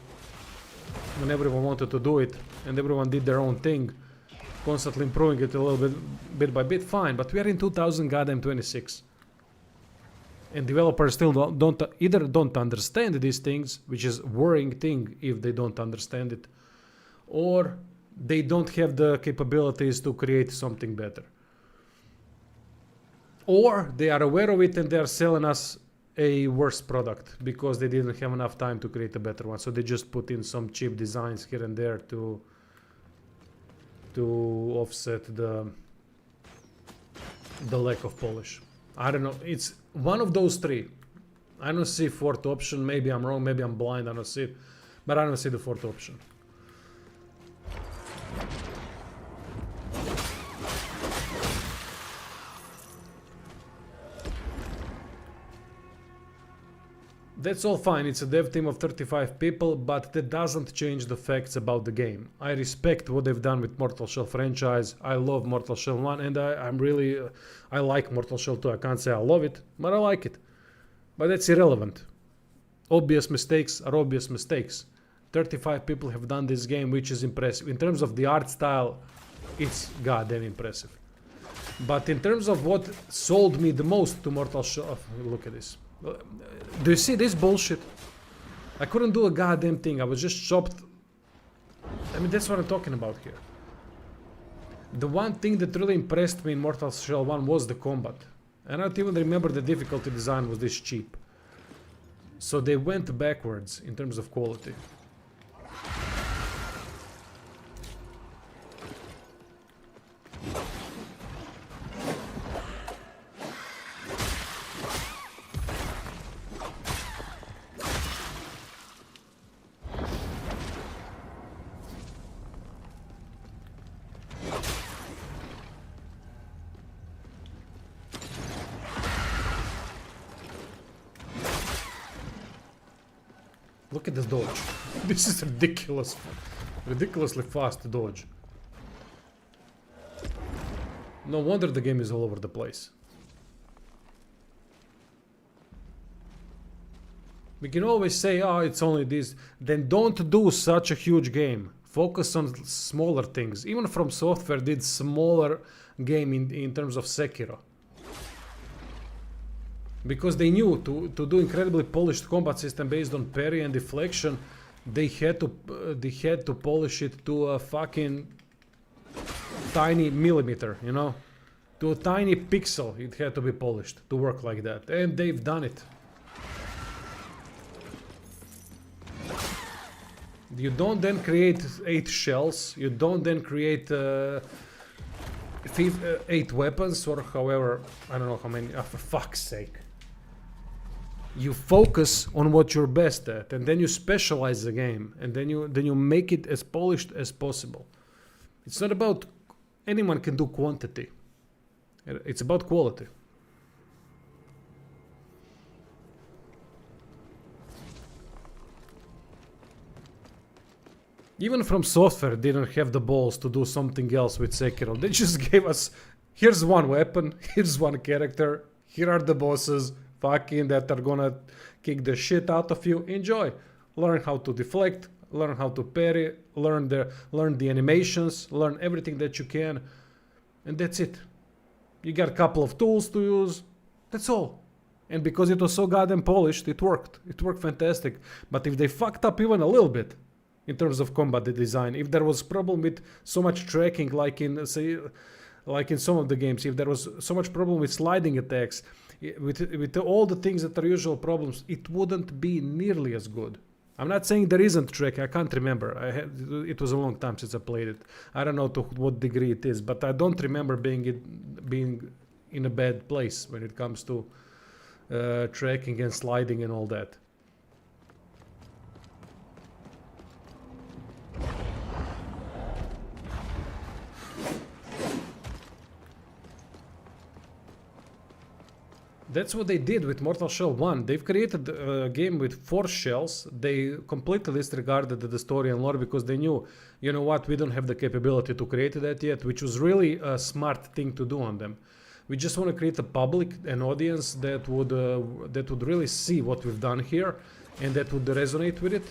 when everyone wanted to do it and everyone did their own thing, constantly improving it a little bit by bit, fine. But we are in 2026, and developers still don't understand these things, which is worrying thing if they don't understand it, or they don't have the capabilities to create something better. Or they are aware of it and they are selling us a worse product because they didn't have enough time to create a better one. So they just put in some cheap designs here and there to offset the lack of polish. I don't know. It's one of those three. I don't see fourth option. Maybe I'm wrong. Maybe I'm blind. I don't see it. But I don't see the fourth option. That's all fine, it's a dev team of 35 people, but that doesn't change the facts about the game. I respect what they've done with Mortal Shell franchise. I love Mortal Shell 1 and I like Mortal Shell 2. I can't say I love it, but I like it. But that's irrelevant. Obvious mistakes are obvious mistakes. 35 people have done this game, which is impressive. In terms of the art style, it's goddamn impressive. But in terms of what sold me the most to Mortal Shell, look at this. Do you see this bullshit? I couldn't do a goddamn thing. I was just chopped. I mean, that's what I'm talking about here. The one thing that really impressed me in Mortal Shell 1 was the combat. And I don't even remember the difficulty design was this cheap. So they went backwards in terms of quality. Look at this dodge. This is ridiculous. Ridiculously fast dodge. No wonder the game is all over the place. We can always say, oh, it's only this. Then don't do such a huge game. Focus on smaller things. Even From Software did smaller game in terms of Sekiro. Because they knew to do incredibly polished combat system based on parry and deflection, they had to polish it to a fucking tiny millimeter, you know. To a tiny pixel, it had to be polished to work like that. And they've done it. You don't then create 8 shells. You don't then create 8 weapons or however, I don't know how many. Oh, for fuck's sake. You focus on what you're best at, and then you specialize the game, and then you make it as polished as possible. It's not about anyone can do quantity. It's about quality. Even From Software didn't have the balls to do something else with Sekiro. They just gave us, here's one weapon, here's one character, here are the bosses, fucking that are gonna kick the shit out of you. Enjoy. Learn how to deflect, learn how to parry, learn the animations, learn everything that you can, and that's it. You got a couple of tools to use, that's all. And because it was so goddamn polished, it worked. It worked fantastic. But if they fucked up even a little bit in terms of combat design, if there was problem with so much tracking like in some of the games, if there was so much problem with sliding attacks, with all the things that are usual problems, it wouldn't be nearly as good. I'm not saying there isn't tracking, I can't remember. It was a long time since I played it. I don't know to what degree it is, but I don't remember being in a bad place when it comes to tracking and sliding and all that. That's what they did with Mortal Shell 1. They've created a game with 4 shells. They completely disregarded the story and lore because they knew, you know what, we don't have the capability to create that yet, which was really a smart thing to do on them. We just want to create a public, an audience that would really see what we've done here and that would resonate with it.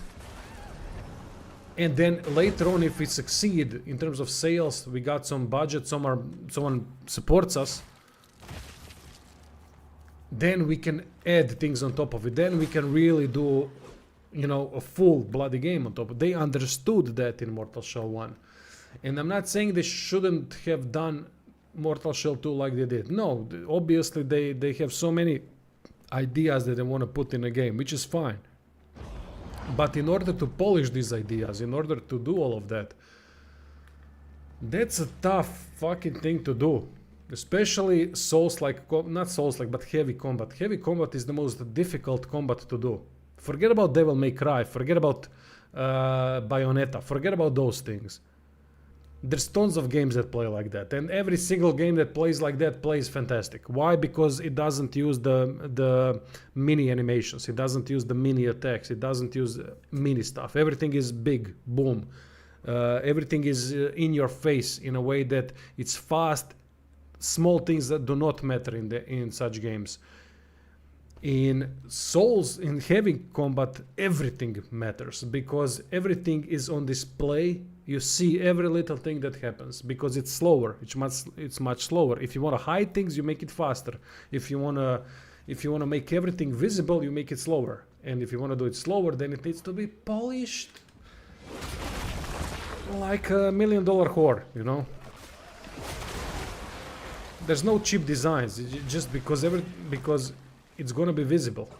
And then later on, if we succeed in terms of sales, we got some budget, someone supports us, then we can add things on top of it. Then we can really do, you know, a full bloody game on top. They understood that in Mortal Shell 1. And I'm not saying they shouldn't have done Mortal Shell 2 like they did. No, obviously they have so many ideas that they want to put in a game, which is fine. But in order to polish these ideas, in order to do all of that, that's a tough fucking thing to do. Especially Souls-like, not Souls-like, but heavy combat. Heavy combat is the most difficult combat to do. Forget about Devil May Cry, forget about Bayonetta, forget about those things. There's tons of games that play like that, and every single game that plays like that plays fantastic. Why? Because it doesn't use the mini animations, it doesn't use the mini attacks, it doesn't use mini stuff. Everything is big, boom. Everything is in your face in a way that it's fast. Small things that do not matter in such games. In Souls, in heavy combat, everything matters because everything is on display. You see every little thing that happens because it's slower. It's much slower. If you want to hide things, you make it faster. If you want to make everything visible, you make it slower. And if you want to do it slower, then it needs to be polished like $1 million whore, you know. There's no cheap designs, just because it's gonna be visible.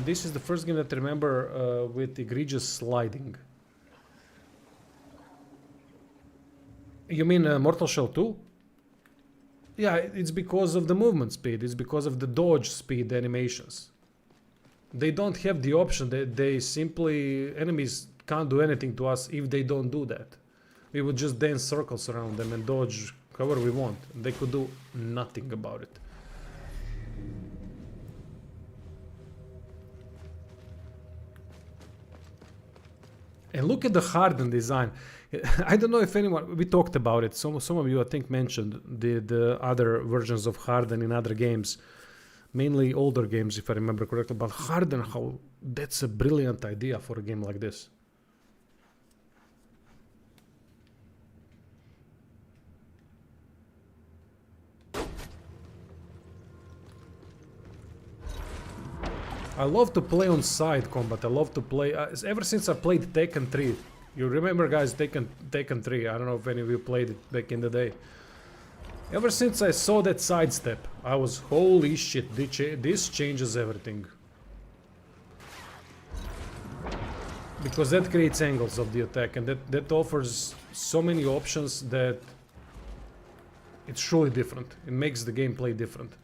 This is the first game that I remember with egregious sliding. You mean Mortal Shell 2? Yeah, it's because of the movement speed. It's because of the dodge speed animations. They don't have the option. They simply, enemies can't do anything to us if they don't do that. We would just dance circles around them and dodge however we want. They could do nothing about it. And look at the hardened design. I don't know if anyone, we talked about it, some of you I think mentioned the other versions of Harden in other games, mainly older games if I remember correctly, but Harden, how that's a brilliant idea for a game like this. I love to play on side combat. I love to play ever since I played Taken 3. You remember, guys, Taken 3? I don't know if any of you played it back in the day. Ever since I saw that sidestep, I was, holy shit, this changes everything. Because that creates angles of the attack, and that offers so many options that it's truly different. It makes the gameplay different.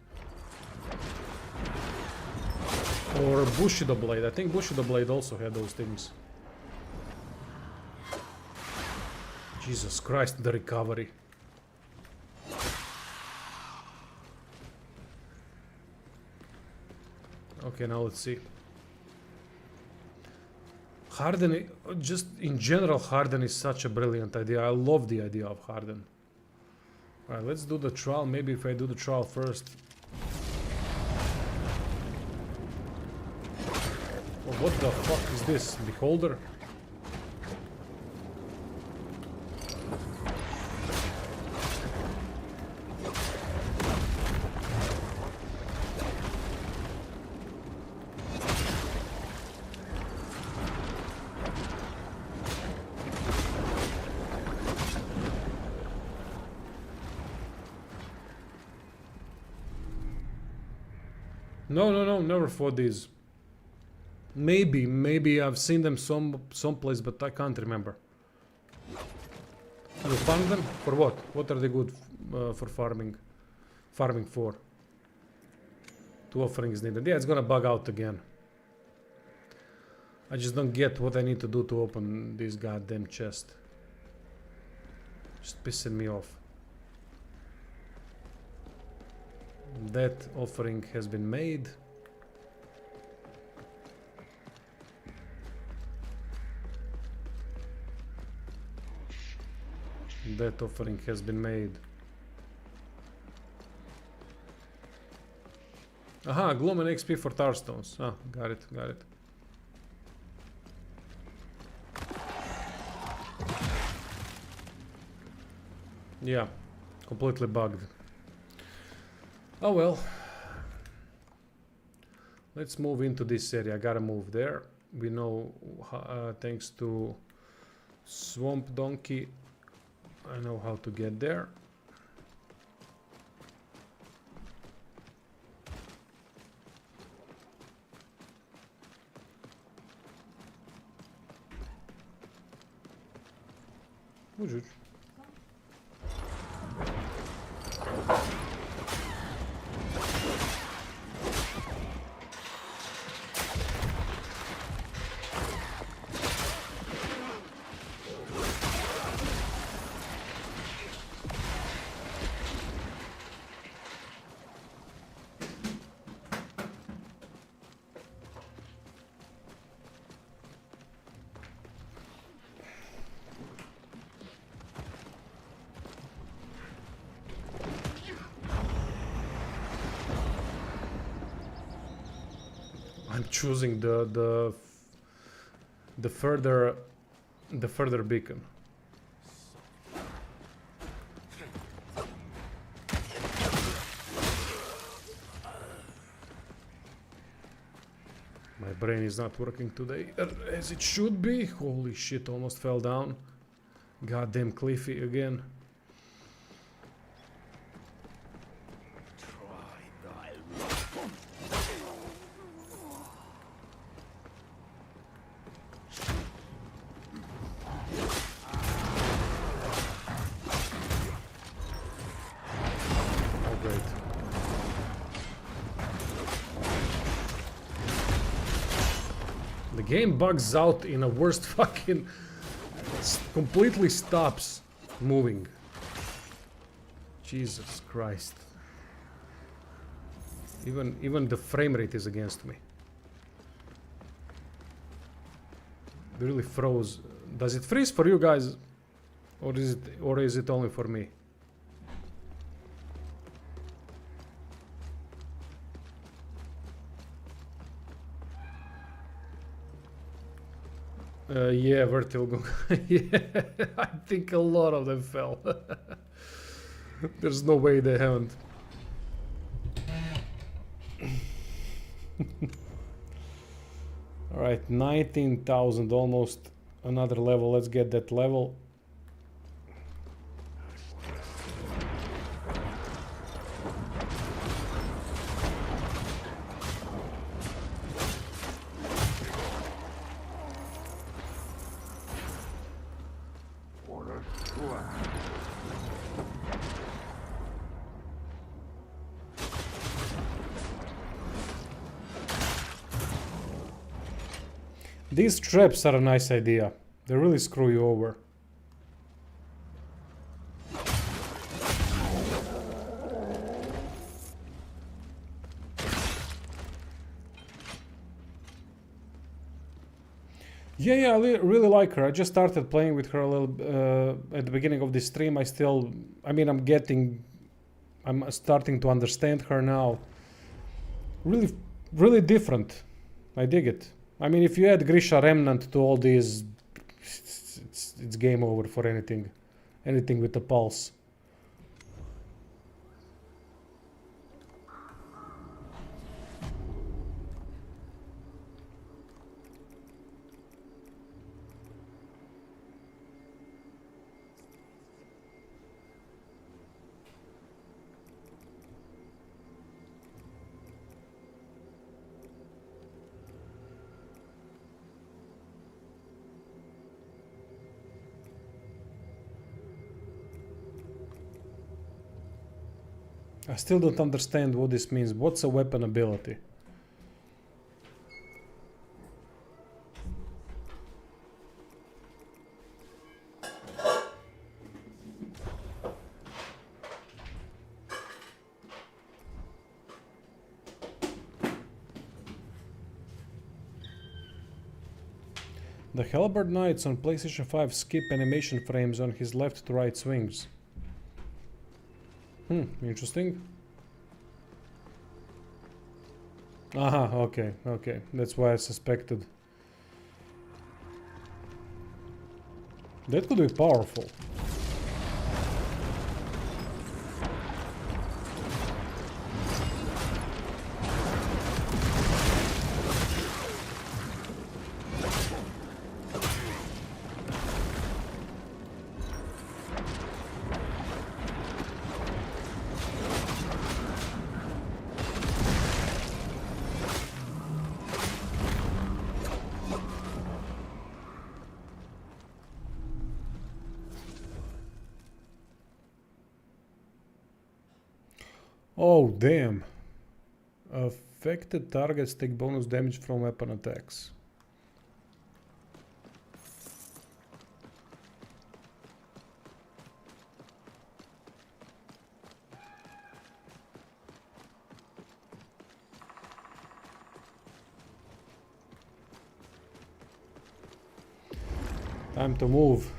Or Bushido Blade. I think Bushido Blade also had those things. Jesus Christ, the recovery. Okay, now let's see. Harden, just in general, Harden is such a brilliant idea. I love the idea of Harden. Alright, let's do the trial. Maybe if I do the trial first. Oh, what the fuck is this? Beholder? No, never fought these. Maybe I've seen them someplace, but I can't remember. You farm them? For what? What are they good for farming? Farming for? 2 offerings needed. Yeah, it's gonna bug out again. I just don't get what I need to do to open this goddamn chest. Just pissing me off. That offering has been made. That offering has been made. Aha, Gloom and XP for tar stones. Ah, got it. Yeah, completely bugged. Oh well. Let's move into this area. I gotta move there. We know, thanks to Swamp Donkey, I know how to get there. Bonjour. I'm choosing the further beacon. My brain is not working today as it should be. Holy shit, almost fell down. Goddamn Cliffy again. Game bugs out in a worst fucking... completely stops moving. Jesus Christ. Even the frame rate is against me. It really froze. Does it freeze for you guys? Or is it only for me? Yeah, vertigo. Yeah, I think a lot of them fell. There's no way they haven't. Alright, 19,000, almost another level. Let's get that level. These traps are a nice idea. They really screw you over. Yeah, I really like her. I just started playing with her a little at the beginning of this stream. I mean, I'm starting to understand her now. Really, really different. I dig it. I mean, if you add Grisha Remnant to all these, it's game over for anything with a pulse. I still don't understand what this means. What's a weapon ability? The Halberd Knights on PlayStation 5 skip animation frames on his left to right swings. Interesting. Aha, okay. That's why I suspected. That could be powerful. Oh, damn. Affected targets take bonus damage from weapon attacks. Time to move.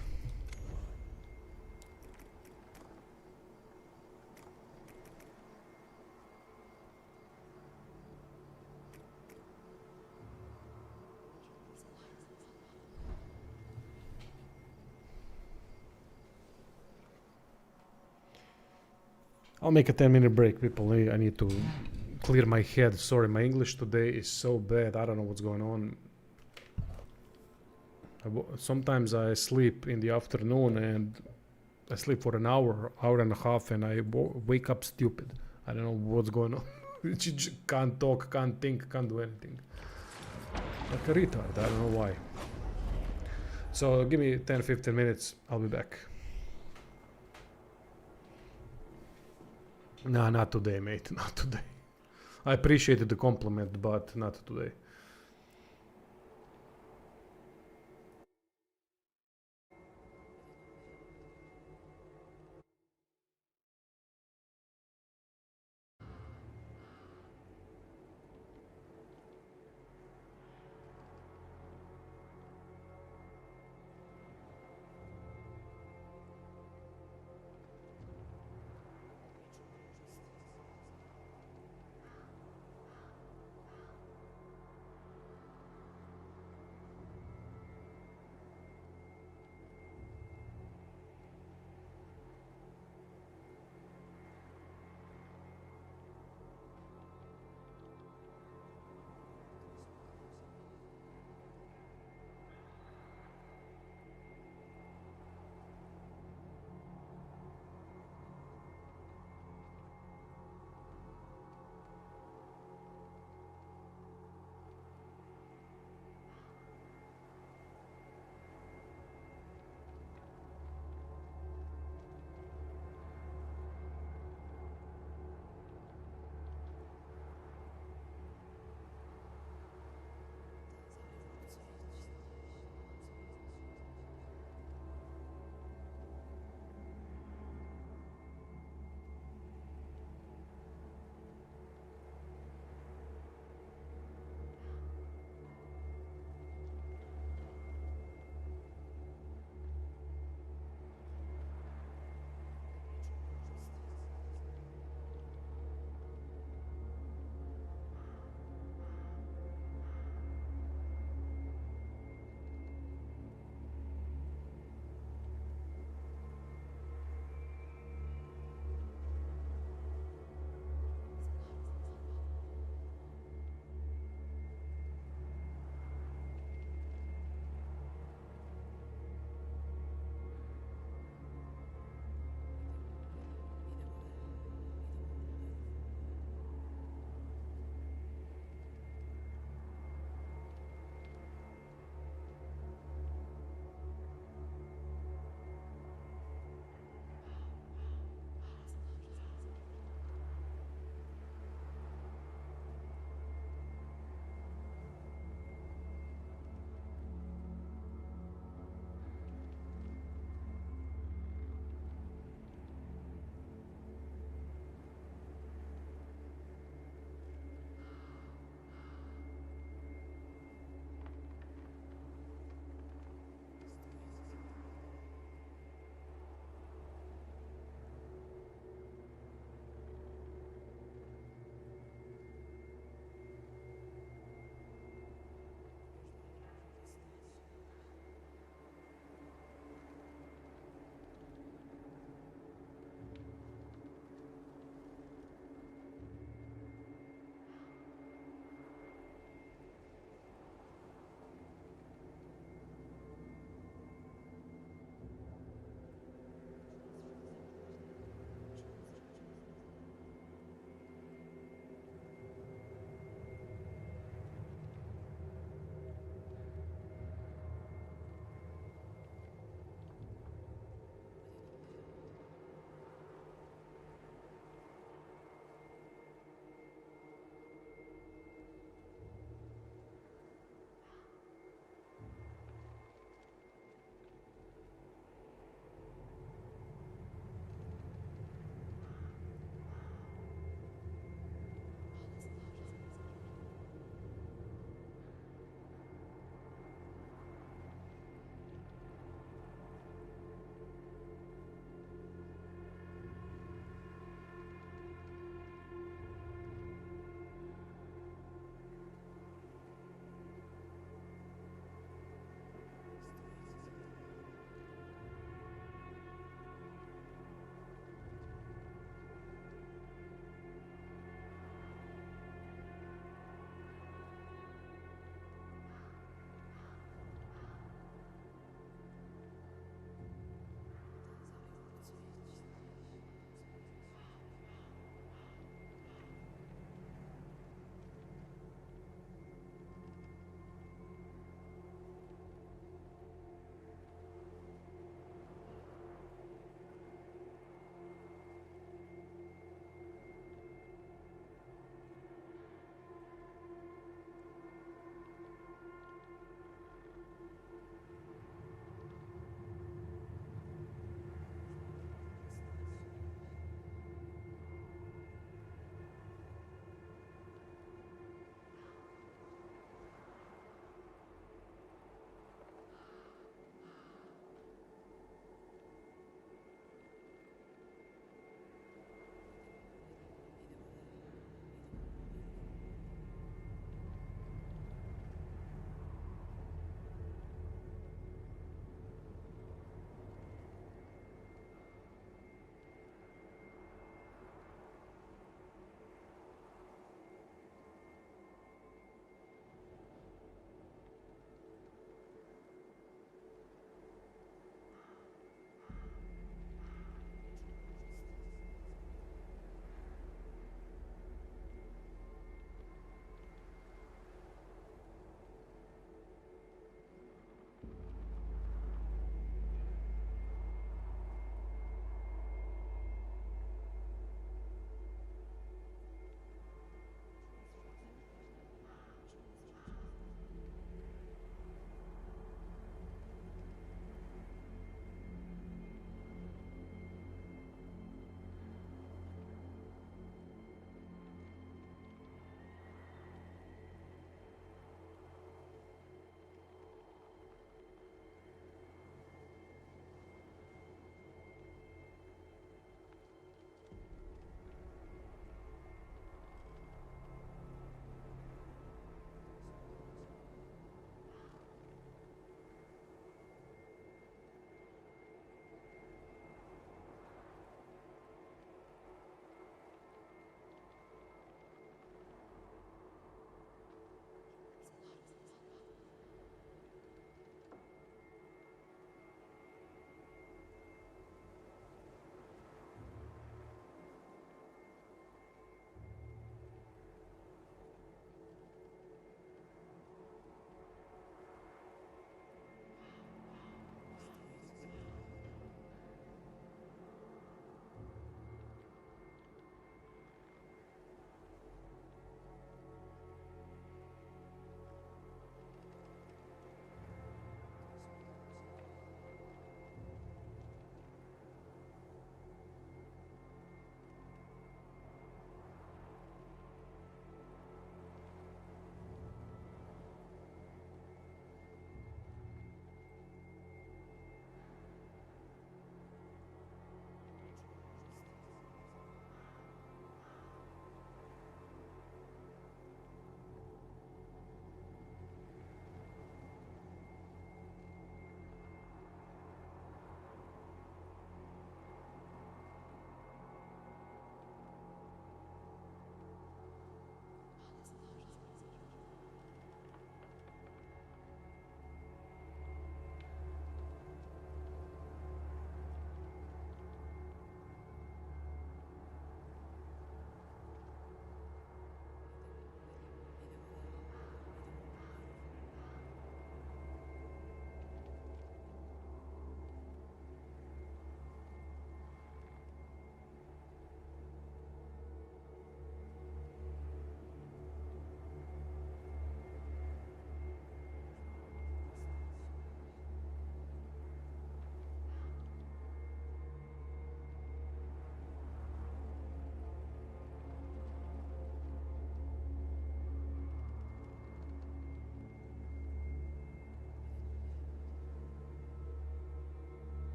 I'll make a 10-minute break, people. I need to clear my head. Sorry, my English today is so bad. I don't know what's going on. Sometimes I sleep in the afternoon and I sleep for an hour and a half, and I wake up stupid. I don't know what's going on. Can't talk, can't think, can't do anything. Like a retard, I don't know why. So give me 10-15 minutes, I'll be back. Nah, not today, mate, not today. I appreciated the compliment, but not today.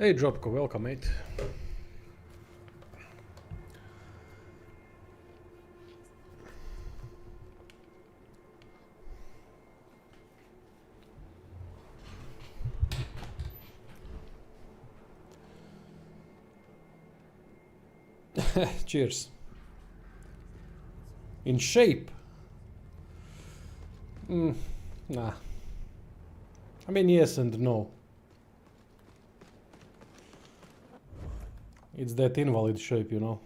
Hey Dropko, welcome mate. Cheers. In shape? Nah. I mean, yes and no. It's that invalid shape, you know.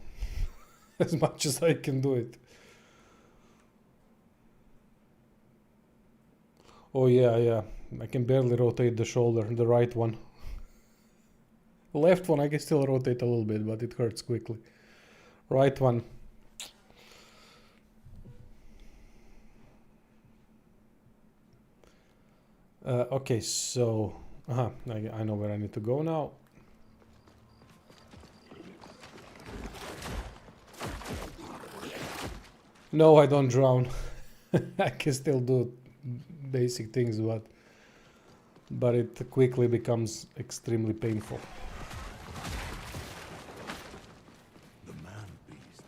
As much as I can do it. Oh yeah. I can barely rotate the shoulder, the right one. The left one I can still rotate a little bit, but it hurts quickly. Right one. Okay, so... I know where I need to go now. No, I don't drown. I can still do basic things, but it quickly becomes extremely painful. The man beast.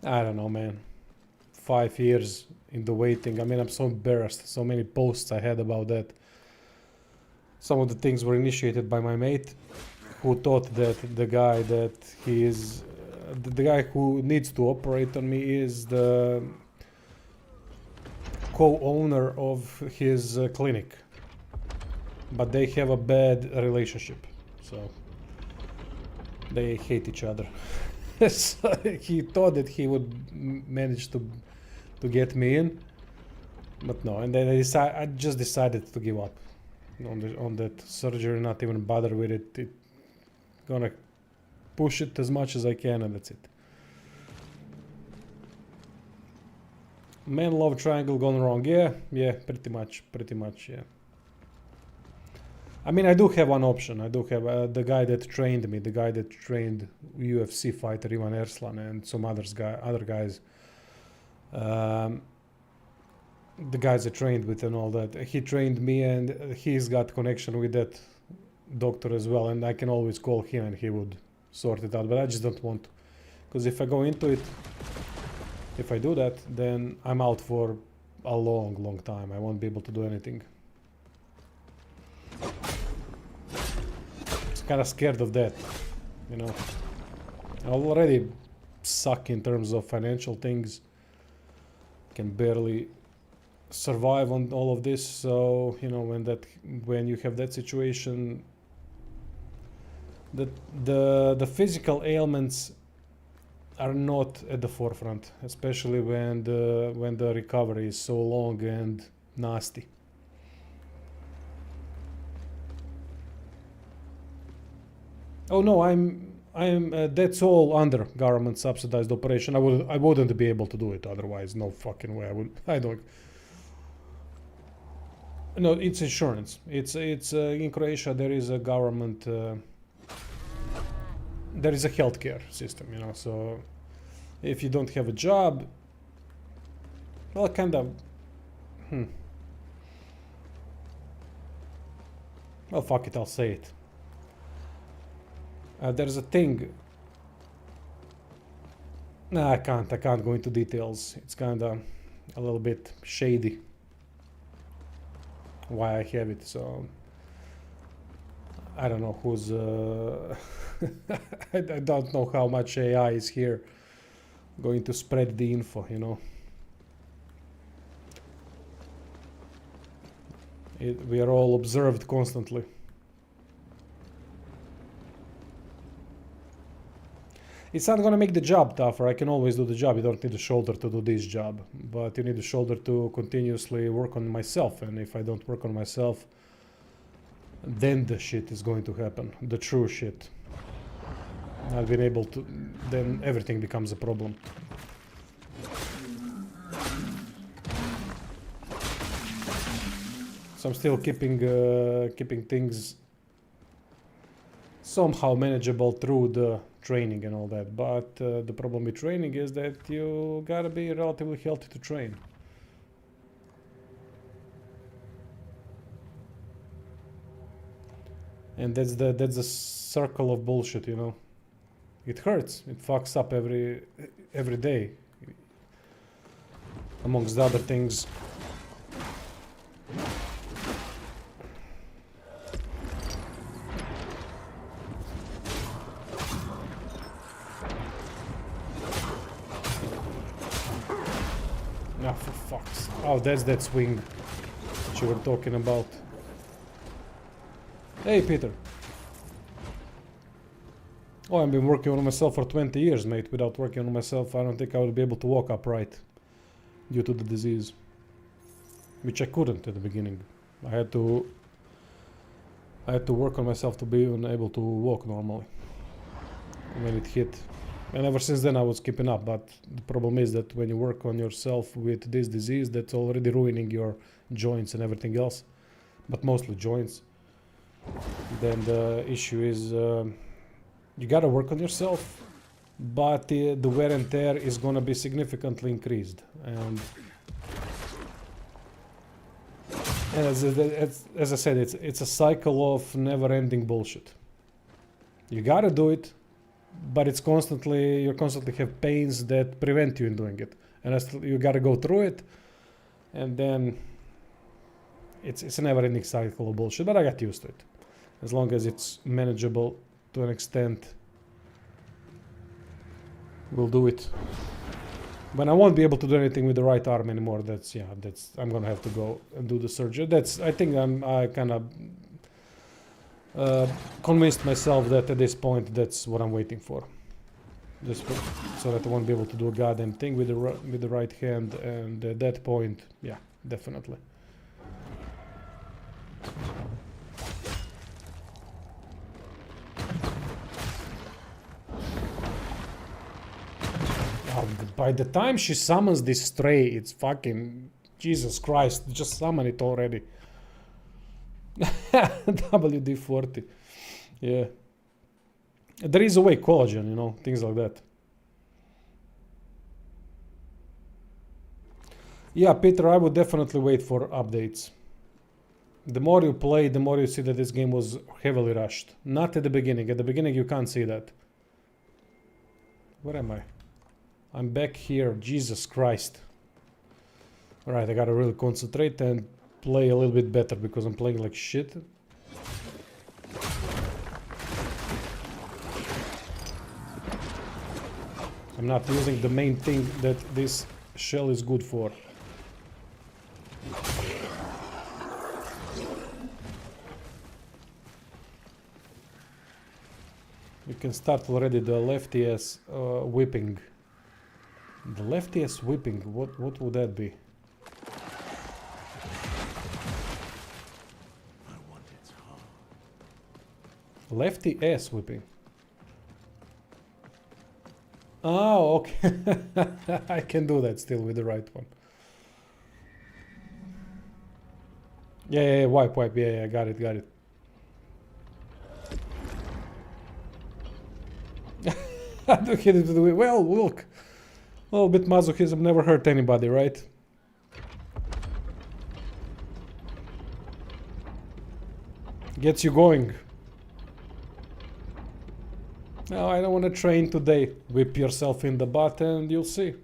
I don't know, man. 5 years in the waiting. I mean, I'm so embarrassed. So many posts I had about that. Some of the things were initiated by my mate, who thought that the guy that he is, the guy who needs to operate on me is the co-owner of his clinic. But they have a bad relationship, so they hate each other. So he thought that he would manage to get me in, but no. And then I just decided to give up on that surgery, not even bother with it. It gonna push it as much as I can, and that's it. Man love triangle gone wrong. Yeah, pretty much, yeah. I mean, I do have one option. I do have the guy that trained me, the guy that trained UFC fighter Ivan Erslan and some other guys. The guys I trained with and all that. He trained me, and he's got connection with that doctor as well, and I can always call him and he would sort it out. But I just don't want to, because if I go into it, if I do that, then I'm out for a long time. I won't be able to do anything. Kind of scared of that, you know. I already suck in terms of financial things. Can barely survive on all of this, so you know, when you have that situation, the physical ailments are not at the forefront, especially when the recovery is so long and nasty. Oh no, I'm that's all under government subsidized operation. I wouldn't be able to do it otherwise. No fucking way. I don't. No, it's insurance. It's in Croatia there is a government. There is a healthcare system, you know. So if you don't have a job, well, kind of. Well, fuck it. I'll say it. There's a thing. Nah, I can't go into details. It's kinda a little bit shady why I have it, so I don't know who's I don't know how much AI is here going to spread the info, you know. We are all observed constantly. It's not gonna make the job tougher. I can always do the job. You don't need a shoulder to do this job, but you need a shoulder to continuously work on myself. And if I don't work on myself, then the shit is going to happen. The true shit. Not being able to, then everything becomes a problem. So I'm still keeping things somehow manageable through the training and all that, but the problem with training is that you gotta be relatively healthy to train. And that's the circle of bullshit, you know. It hurts. It fucks up every day. Amongst the other things. Ah, for fuck's. Oh, that's that swing that you were talking about. Hey, Peter. Oh, I've been working on myself for 20 years, mate. Without working on myself, I don't think I would be able to walk upright due to the disease. Which I couldn't at the beginning. I had to work on myself to be able to walk normally when it hit. And ever since then I was keeping up, but the problem is that when you work on yourself with this disease, that's already ruining your joints and everything else, but mostly joints. Then the issue is you gotta work on yourself, but the wear and tear is gonna be significantly increased. And as I said, it's a cycle of never-ending bullshit. You gotta do it, but you constantly have pains that prevent you in doing it, and you gotta go through it, and then it's a never-ending cycle of bullshit. But I got used to it, as long as it's manageable to an extent. We'll do it. When I won't be able to do anything with the right arm anymore, I'm gonna have to go and do the surgery. I think I kind of convinced myself that at this point that's what I'm waiting for. Just so that I won't be able to do a goddamn thing with the right hand, and at that point, yeah, definitely. By the time she summons this stray, it's fucking Jesus Christ, just summon it already. WD-40. Yeah. There is a way, collagen, you know, things like that. Yeah, Peter, I would definitely wait for updates. The more you play, the more you see that this game was heavily rushed. Not at the beginning. At the beginning you can't see that. Where am I? I'm back here. Jesus Christ. Alright, I gotta really concentrate and play a little bit better because I'm playing like shit. I'm not using the main thing that this shell is good for. You can start already the lefty ass whipping. The lefty ass whipping, what would that be? Lefty ass whipping. Oh, okay. I can do that still with the right one. Yeah, wipe, yeah, got it. I do hit it with the whip. Well, look. A little bit masochism never hurt anybody, right? Gets you going. No, I don't want to train today. Whip yourself in the butt and you'll see.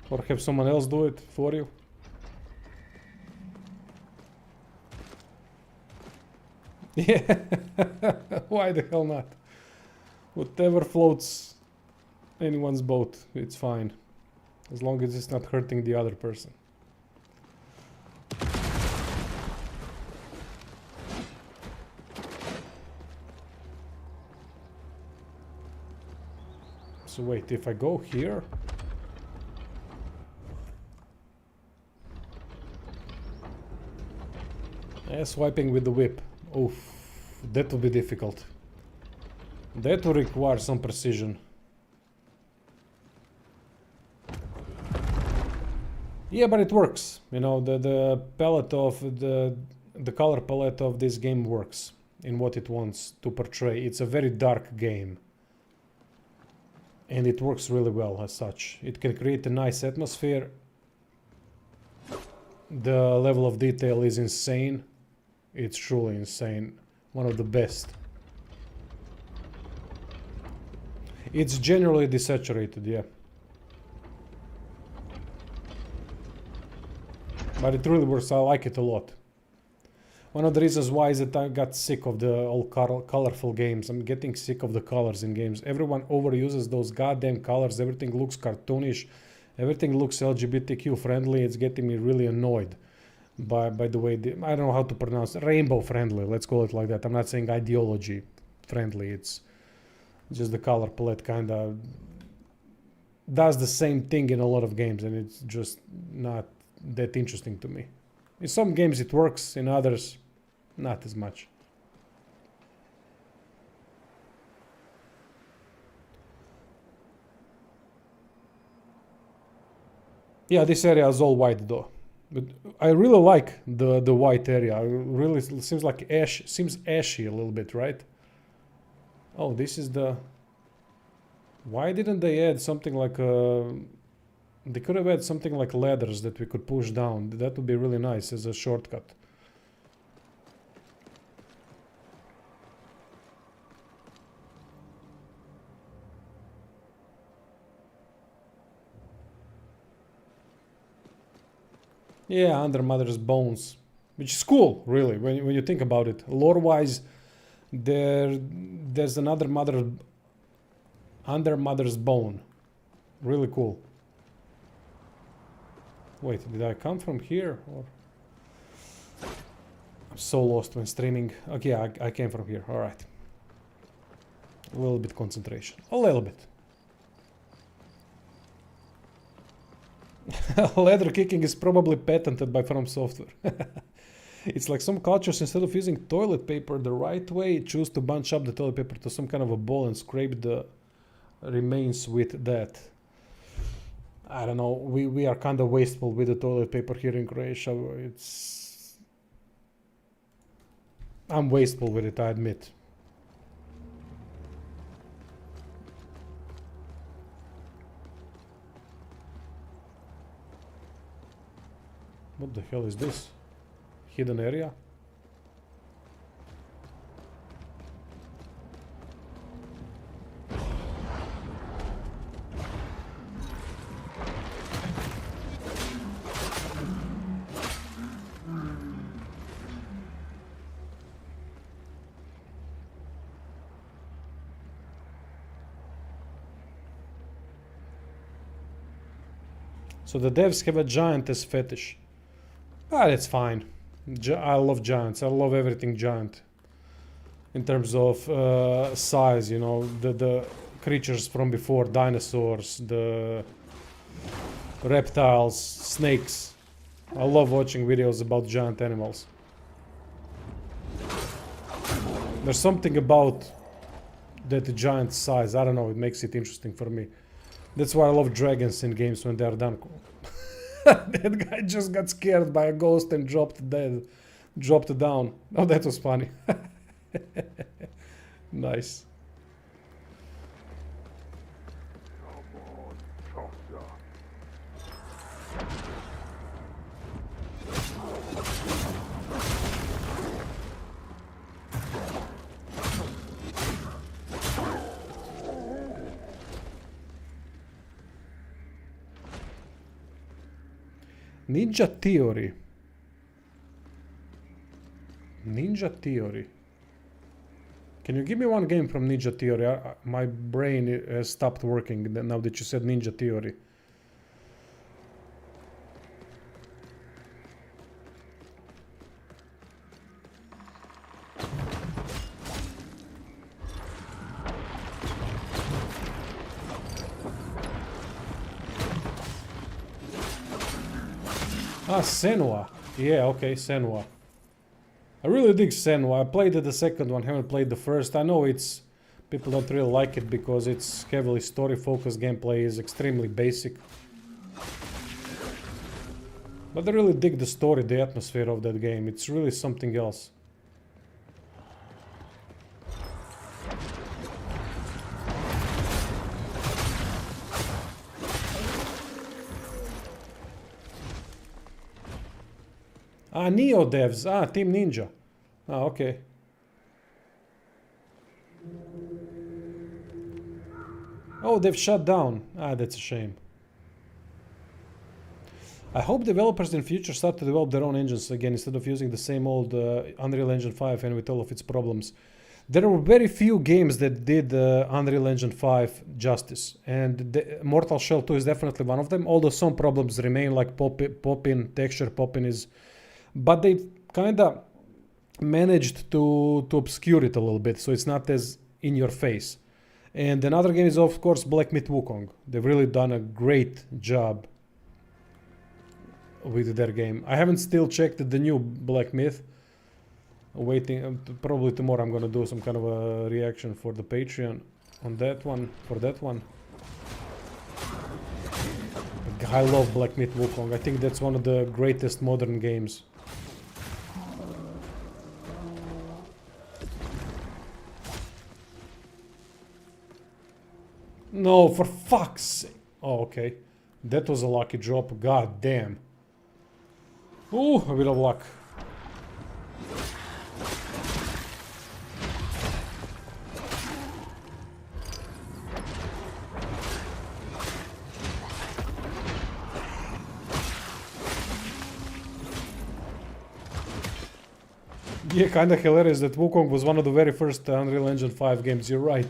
Or have someone else do it for you. Yeah. Why the hell not? Whatever floats anyone's boat, it's fine. As long as it's not hurting the other person. So wait, if I go here... swiping with the whip. Oof, that will be difficult. That will require some precision. Yeah, but it works. You know, the palette of the color palette of this game works in what it wants to portray. It's a very dark game. And it works really well as such. It can create a nice atmosphere. The level of detail is insane. It's truly insane. One of the best. It's generally desaturated, yeah. But it really works. I like it a lot. One of the reasons why is that I got sick of the all colorful games. I'm getting sick of the colors in games. Everyone overuses those goddamn colors. Everything looks cartoonish. Everything looks LGBTQ friendly. It's getting me really annoyed by the way I don't know how to pronounce it. Rainbow friendly. Let's call it like that. I'm not saying ideology friendly. It's just the color palette kind of does the same thing in a lot of games, and it's just not that interesting to me. In some games it works, in others not as much. Yeah, this area is all white though. But I really like the white area. It really seems like seems ashy a little bit, right? Oh, this is the... Why didn't they add something like they could have had something like ladders that we could push down. That would be really nice as a shortcut. Yeah, under Mother's Bones. Which is cool, really, when you think about it. Lore-wise, there's another under Mother's Bone. Really cool. Wait, did I come from here? Or I'm so lost when streaming. Okay, I came from here. Alright. A little bit concentration. A little bit. Leather kicking is probably patented by From Software. It's like some cultures, instead of using toilet paper the right way, choose to bunch up the toilet paper to some kind of a ball and scrape the remains with that. I don't know, we are kind of wasteful with the toilet paper here in Croatia. I'm wasteful with it, I admit. What the hell is this? Hidden area? So the devs have a giantess fetish. Ah, that's fine. I love giants. I love everything giant. In terms of size, you know, the creatures from before, dinosaurs, the reptiles, snakes. I love watching videos about giant animals. There's something about that giant size. I don't know, it makes it interesting for me. That's why I love dragons in games when they are done. That guy just got scared by a ghost and dropped down. Oh, that was funny. Nice. Ninja Theory. Ninja Theory. Can you give me one game from Ninja Theory? My brain has stopped working now that you said Ninja Theory. Ah, Senua. Yeah, okay, Senua. I really dig Senua. I played the second one, haven't played the first. I know people don't really like it because it's heavily story-focused. Gameplay is extremely basic. But I really dig the story, the atmosphere of that game. It's really something else. Ah, Neo devs. Ah, Team Ninja. Ah, okay. Oh, they've shut down. Ah, that's a shame. I hope developers in future start to develop their own engines again instead of using the same old Unreal Engine 5 and with all of its problems. There were very few games that did Unreal Engine 5 justice, and Mortal Shell 2 is definitely one of them, although some problems remain, like pop-in, texture pop-in is... But they kinda managed to obscure it a little bit, so it's not as in your face. And another game is, of course, Black Myth Wukong. They've really done a great job with their game. I haven't still checked the new Black Myth. Waiting, probably tomorrow I'm gonna do some kind of a reaction for the Patreon on that one, for that one. I love Black Myth Wukong. I think that's one of the greatest modern games. No, for fuck's sake. Oh, okay. That was a lucky drop. God damn. Ooh, a bit of luck. Yeah, kinda hilarious that Wukong was one of the very first Unreal Engine 5 games, you're right.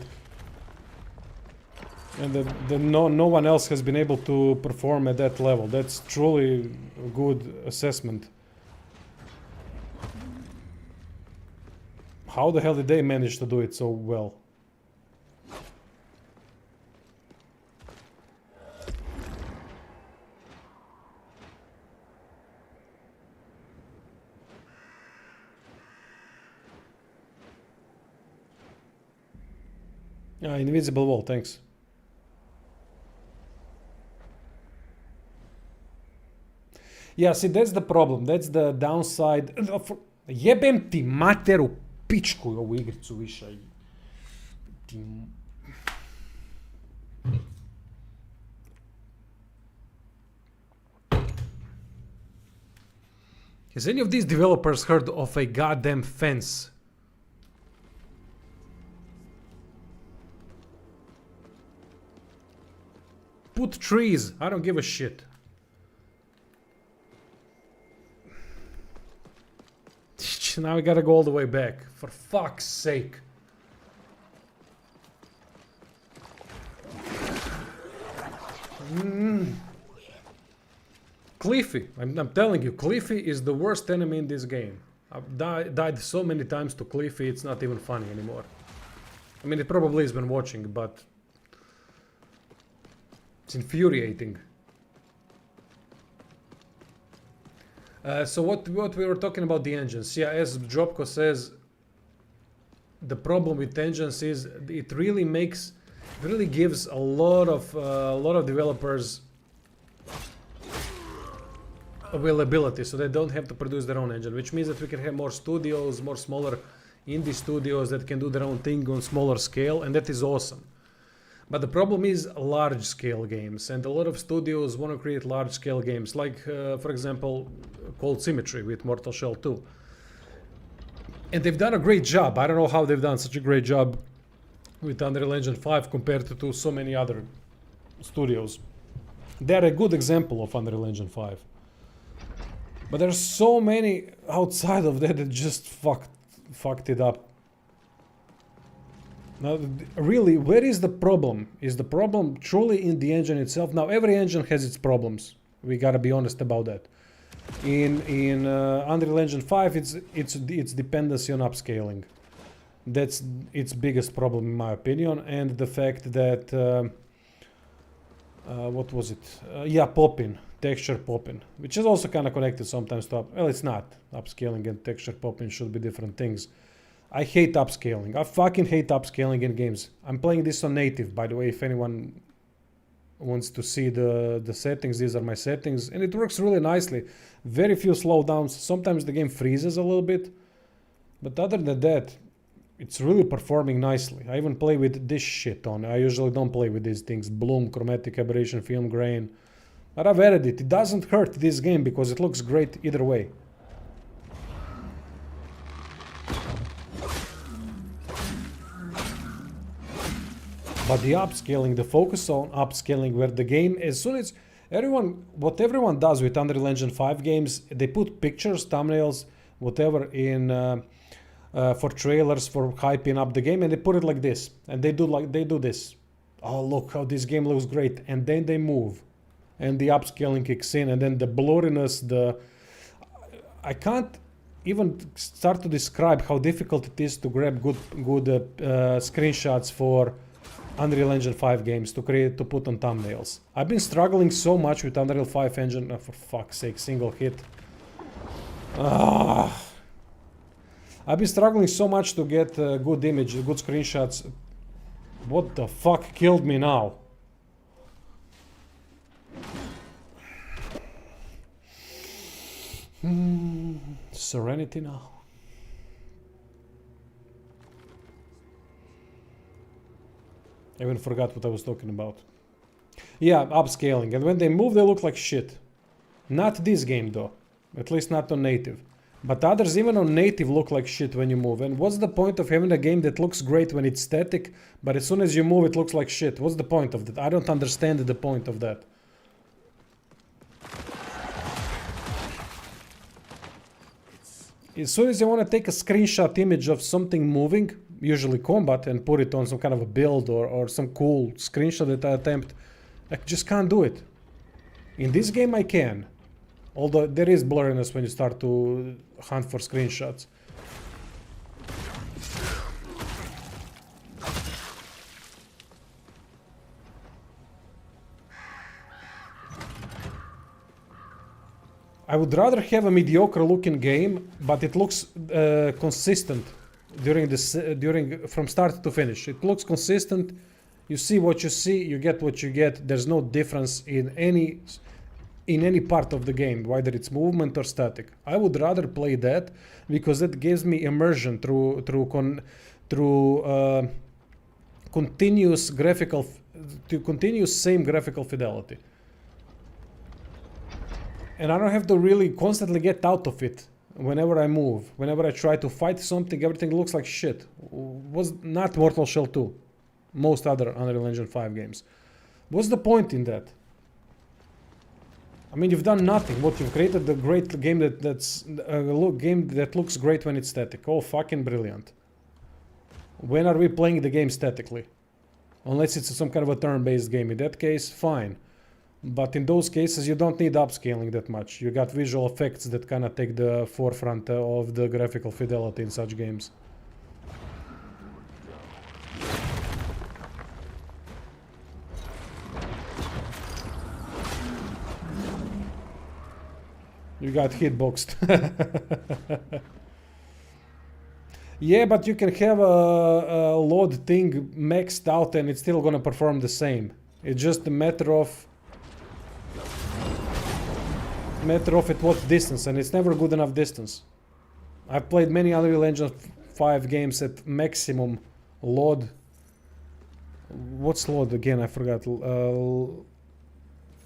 And no one else has been able to perform at that level. That's truly a good assessment. How the hell did they manage to do it so well? Invisible wall, thanks. Yeah, see, that's the problem. That's the downside. Jebem ti materu pičku ovu igricu više. Has any of these developers heard of a goddamn fence? Put trees. I don't give a shit. Now we gotta go all the way back. For fuck's sake. Cliffy. I'm telling you, Cliffy is the worst enemy in this game. I've died so many times to Cliffy, it's not even funny anymore. I mean, it probably has been watching, but... it's infuriating. So what we were talking about the engines. Yeah, as Jobko says, the problem with engines is it really gives a lot of developers availability, so they don't have to produce their own engine, which means that we can have more studios, more smaller indie studios that can do their own thing on smaller scale, and that is awesome. But the problem is large scale games, and a lot of studios want to create large scale games, like for example Cold Symmetry with Mortal Shell 2. And they've done a great job. I don't know how they've done such a great job with Unreal Engine 5 compared to so many other studios. They're a good example of Unreal Engine 5. But there's so many outside of that just fucked it up. Now, really, where is the problem? Is the problem truly in the engine itself? Now, every engine has its problems. We gotta be honest about that. In Unreal Engine 5, it's dependency on upscaling. That's its biggest problem, in my opinion, and the fact that what was it? Yeah, pop-in, texture pop-in, which is also kind of connected sometimes to well, it's not. Upscaling and texture pop-in should be different things. I hate upscaling. I fucking hate upscaling in games. I'm playing this on native, by the way, if anyone wants to see the settings. These are my settings, and it works really nicely. Very few slowdowns. Sometimes the game freezes a little bit, but other than that, it's really performing nicely. I even play with this shit on. I usually don't play with these things. Bloom, chromatic aberration, film grain. But I've added it. It doesn't hurt this game because it looks great either way. But the upscaling, the focus on upscaling, where the game, as soon as what everyone does with Unreal Engine 5 games, they put pictures, thumbnails, whatever in for trailers, for hyping up the game, and they put it like this, and they do this. Oh, look how this game looks great, and then they move, and the upscaling kicks in, and then the blurriness, I can't even start to describe how difficult it is to grab good screenshots for Unreal Engine 5 games to put on thumbnails. I've been struggling so much with Unreal 5 engine, for fuck's sake, single hit. I've been struggling so much to get good image, good screenshots. What the fuck killed me now? Serenity now. I even forgot what I was talking about. Yeah, upscaling. And when they move, they look like shit. Not this game, though. At least not on native. But others, even on native, look like shit when you move. And what's the point of having a game that looks great when it's static, but as soon as you move, it looks like shit? What's the point of that? I don't understand the point of that. As soon as you want to take a screenshot image of something moving, usually combat, and put it on some kind of a build or some cool screenshot that I attempt, I just can't do it. In this game I can. Although there is blurriness when you start to hunt for screenshots. I would rather have a mediocre looking game, but it looks consistent from start to finish. It looks consistent. You see what you see, you get what you get. There's no difference in any part of the game, whether it's movement or static. I would rather play that because it gives me immersion through continuous same graphical fidelity. And I don't have to really constantly get out of it whenever I move. Whenever I try to fight something, everything looks like shit. Was not Mortal Shell 2. Most other Unreal Engine 5 games. What's the point in that? I mean, you've done nothing. What, you've created a great game that's a game that looks great when it's static. Oh, fucking brilliant. When are we playing the game statically? Unless it's some kind of a turn-based game. In that case, fine. But in those cases, you don't need upscaling that much. You got visual effects that kind of take the forefront of the graphical fidelity in such games. You got hitboxed. Yeah, but you can have a load thing maxed out and it's still gonna perform the same. It's just a matter of at what distance, and it's never good enough distance. I've played many Unreal Engine 5 games at maximum load. What's load again? I forgot.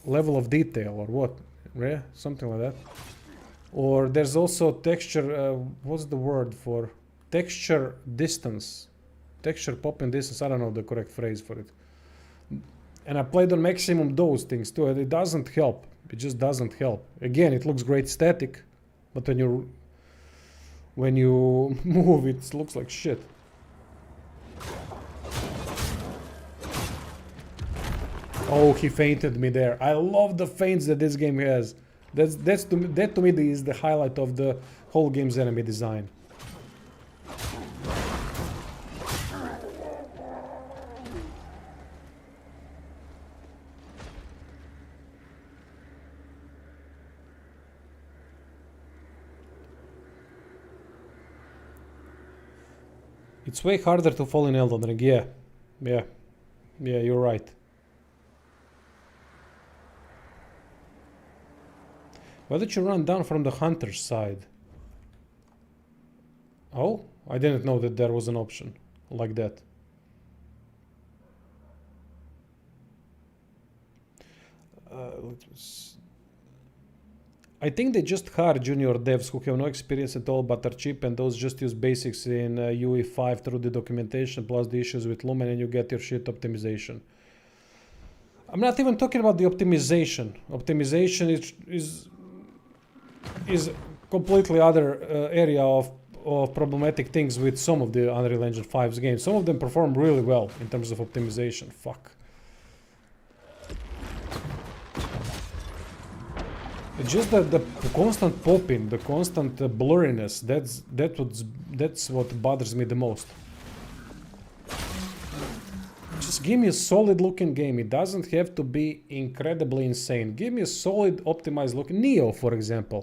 Level of detail or what? Yeah, something like that. Or there's also texture. What's the word for texture distance? Texture popping distance. I don't know the correct phrase for it. And I played on maximum those things too, and it doesn't help. It just doesn't help. Again, it looks great static, but when you move, it looks like shit. Oh, he fainted me there. I love the feints that this game has. That to me is the highlight of the whole game's enemy design. It's way harder to fall in Elden Ring. Yeah, you're right. Why did you run down from the hunter's side? Oh, I didn't know that there was an option like that. I think they just hire junior devs who have no experience at all but are cheap, and those just use basics in UE5 through the documentation plus the issues with Lumen, and you get your shit optimization. I'm not even talking about the optimization. Optimization is completely other area of problematic things with some of the Unreal Engine 5's games. Some of them perform really well in terms of optimization. Fuck. It's just that the constant popping, the constant blurriness, that's what bothers me the most. Just give me a solid looking game. It doesn't have to be incredibly insane. Give me a solid optimized look. Neo, for example.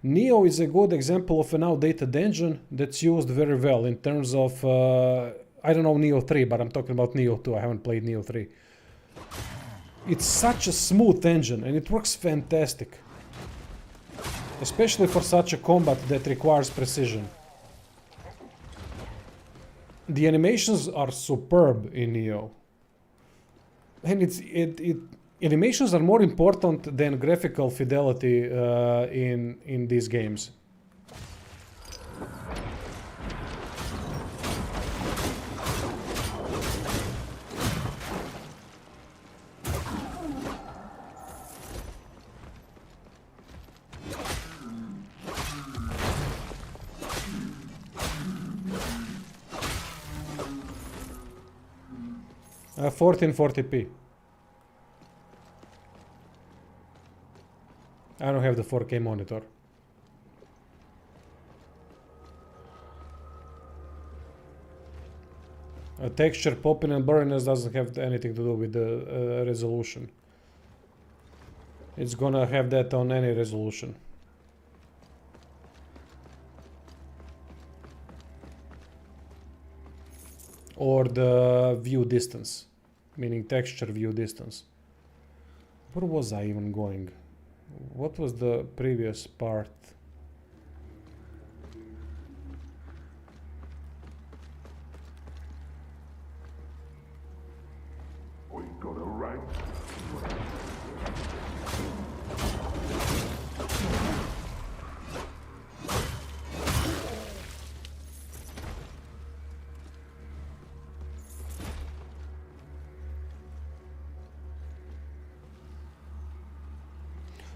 Neo is a good example of an outdated engine that's used very well in terms of, I don't know Neo 3, but I'm talking about Neo 2. I haven't played Neo 3. It's such a smooth engine and it works fantastic. Especially for such a combat that requires precision. The animations are superb in Neo. And animations are more important than graphical fidelity in these games. Uh, 1440p. I don't have the 4K monitor. Texture popping and blurriness doesn't have anything to do with the resolution. It's gonna have that on any resolution. Or the view distance, meaning texture view distance. Where was I even going? What was the previous part? We got a rank.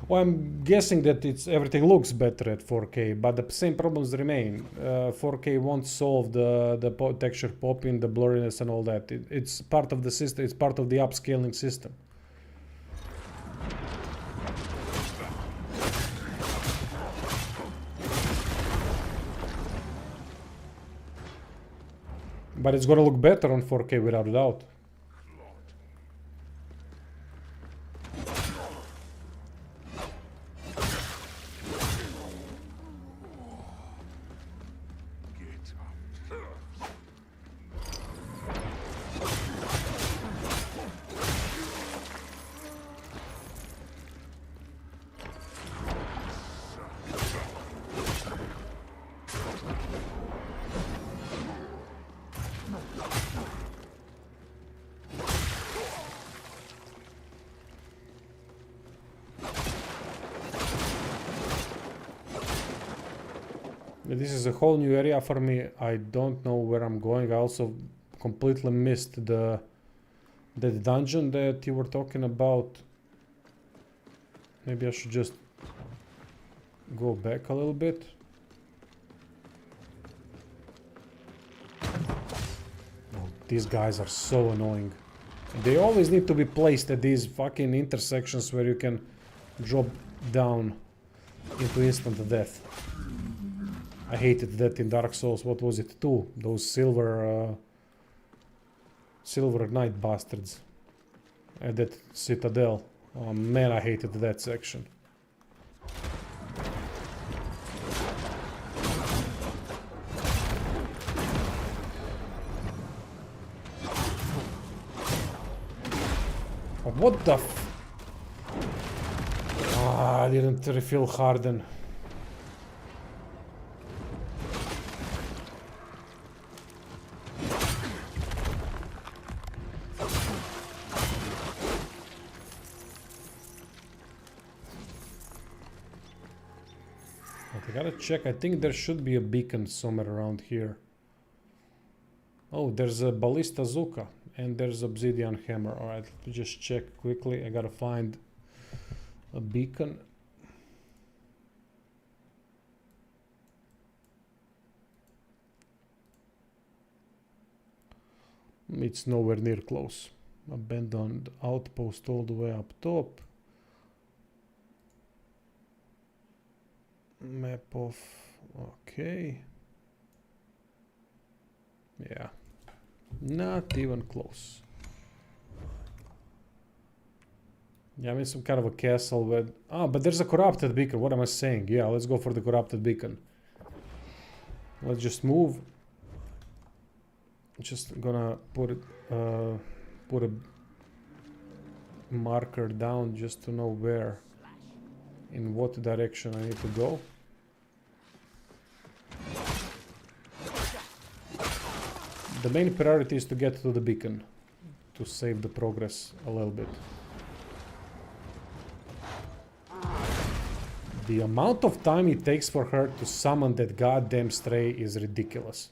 Well, I'm guessing that everything looks better at 4K, but the same problems remain. 4K won't solve the texture popping, the blurriness and all that. It's part of the system, it's part of the upscaling system. But it's gonna look better on 4K without a doubt. This is a whole new area for me. I don't know where I'm going. I also completely missed the dungeon that you were talking about. Maybe I should just go back a little bit. Oh, these guys are so annoying. They always need to be placed at these fucking intersections where you can drop down into instant death. I hated that in Dark Souls. What was it? 2? Those silver knight bastards at that citadel. Oh man, I hated that section. What the f... I didn't refill Harden. gotta check. I think there should be a beacon somewhere around here. Oh, there's a ballista zuka and there's obsidian hammer. Alright, let me just check quickly. I gotta find a beacon. It's nowhere near close. Abandoned outpost all the way up top. Map of... okay. Yeah. Not even close. Yeah, I mean some kind of a castle where... ah, but there's a corrupted beacon. What am I saying? Yeah, let's go for the corrupted beacon. Let's just move. Just gonna put a marker down just to know where, in what direction I need to go. The main priority is to get to the beacon to save the progress a little bit. The amount of time it takes for her to summon that goddamn stray is ridiculous.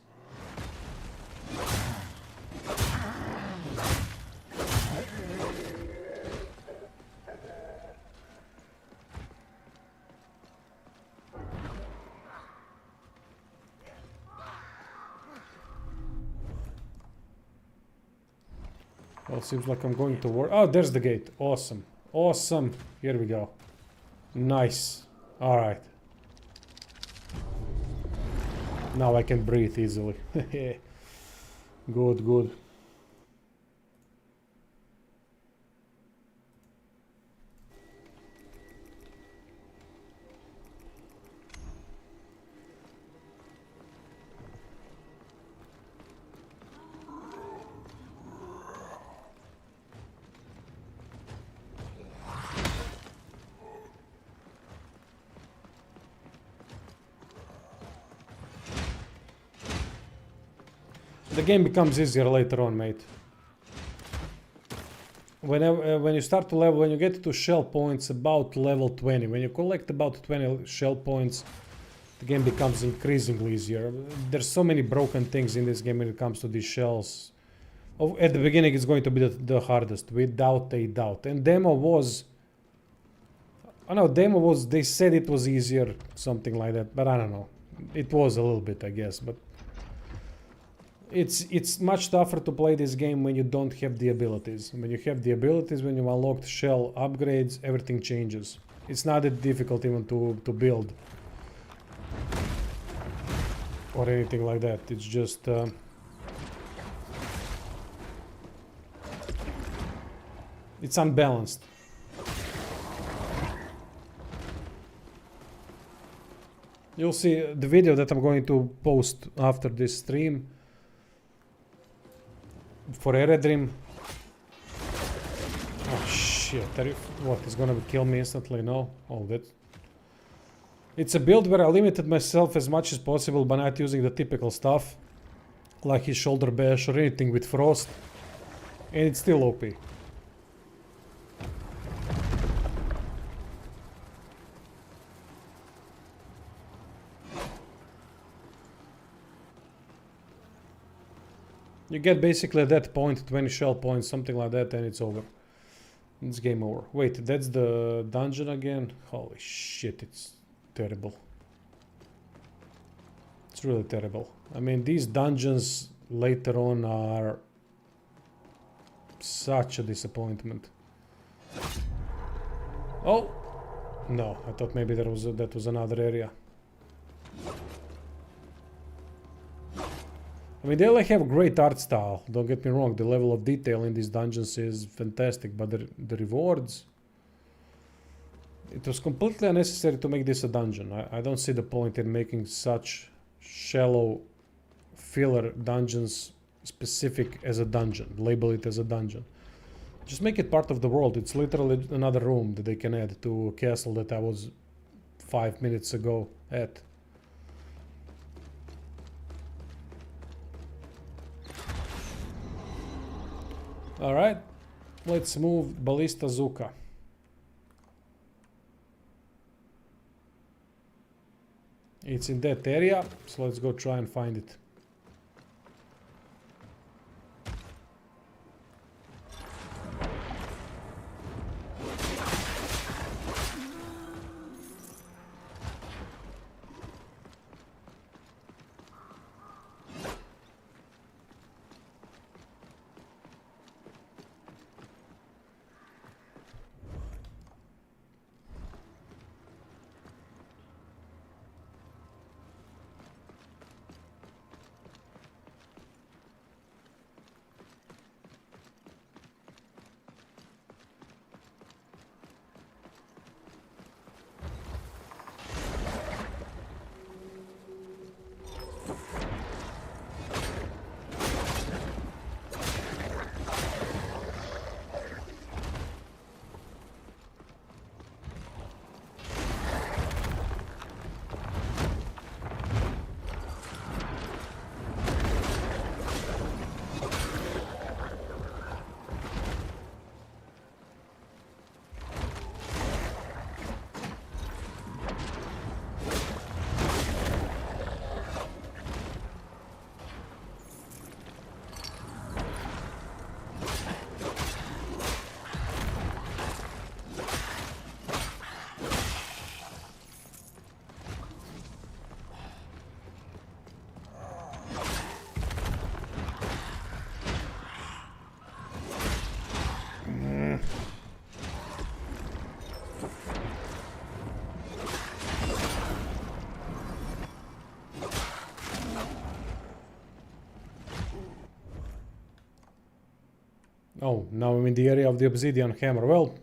Well, seems like I'm going to work. Oh, there's the gate. Awesome. Awesome. Here we go. Nice. Alright. Now I can breathe easily. Good, good. The game becomes easier later on, mate. When you start to level, when you get to shell points about level 20, when you collect about 20 shell points, the game becomes increasingly easier. There's so many broken things in this game when it comes to these shells. Oh, at the beginning it's going to be the hardest, without a doubt. And demo was... I know, demo was... they said it was easier, something like that, but I don't know. It was a little bit, I guess, but... It's much tougher to play this game when you don't have the abilities. When you have the abilities, when you unlock shell upgrades, everything changes. It's not that difficult even to build. Or anything like that. It's just... it's unbalanced. You'll see the video that I'm going to post after this stream. For Eredrim. Oh shit, what, is gonna kill me instantly? No? Oh, that... it's a build where I limited myself as much as possible by not using the typical stuff. Like his shoulder bash or anything with frost. And it's still OP. You get basically at that point 20 shell points, something like that, and it's over. It's game over. Wait, that's the dungeon again? Holy shit, it's terrible. It's really terrible. I mean, these dungeons later on are such a disappointment. Oh! No, I thought maybe that was another area. I mean, they like have a great art style, don't get me wrong, the level of detail in these dungeons is fantastic, but the rewards... it was completely unnecessary to make this a dungeon. I don't see the point in making such shallow filler dungeons specific as a dungeon, label it as a dungeon. Just make it part of the world. It's literally another room that they can add to a castle that I was 5 minutes ago at. Alright, let's move Ballista Zuka. It's in that area, so let's go try and find it. Oh, now I'm in the area of the obsidian hammer. Well,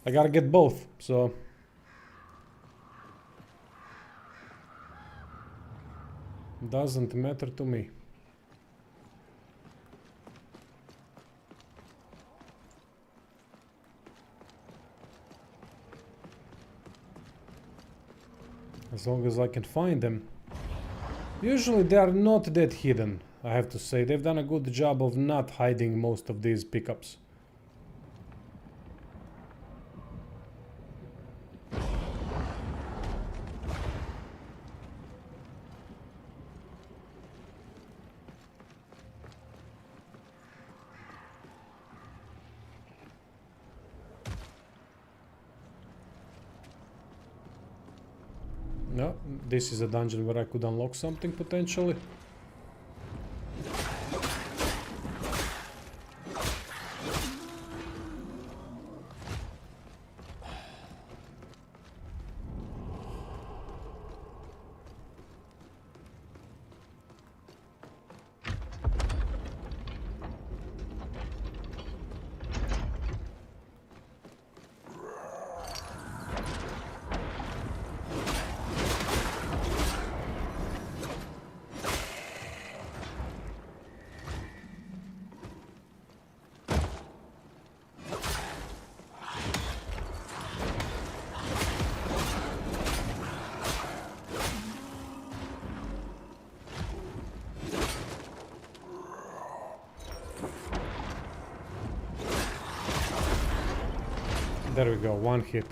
I gotta get both, so... Doesn't matter to me. As long as I can find them. Usually they are not that hidden, I have to say. They've done a good job of not hiding most of these pickups. No, this is a dungeon where I could unlock something potentially. There we go, one hit.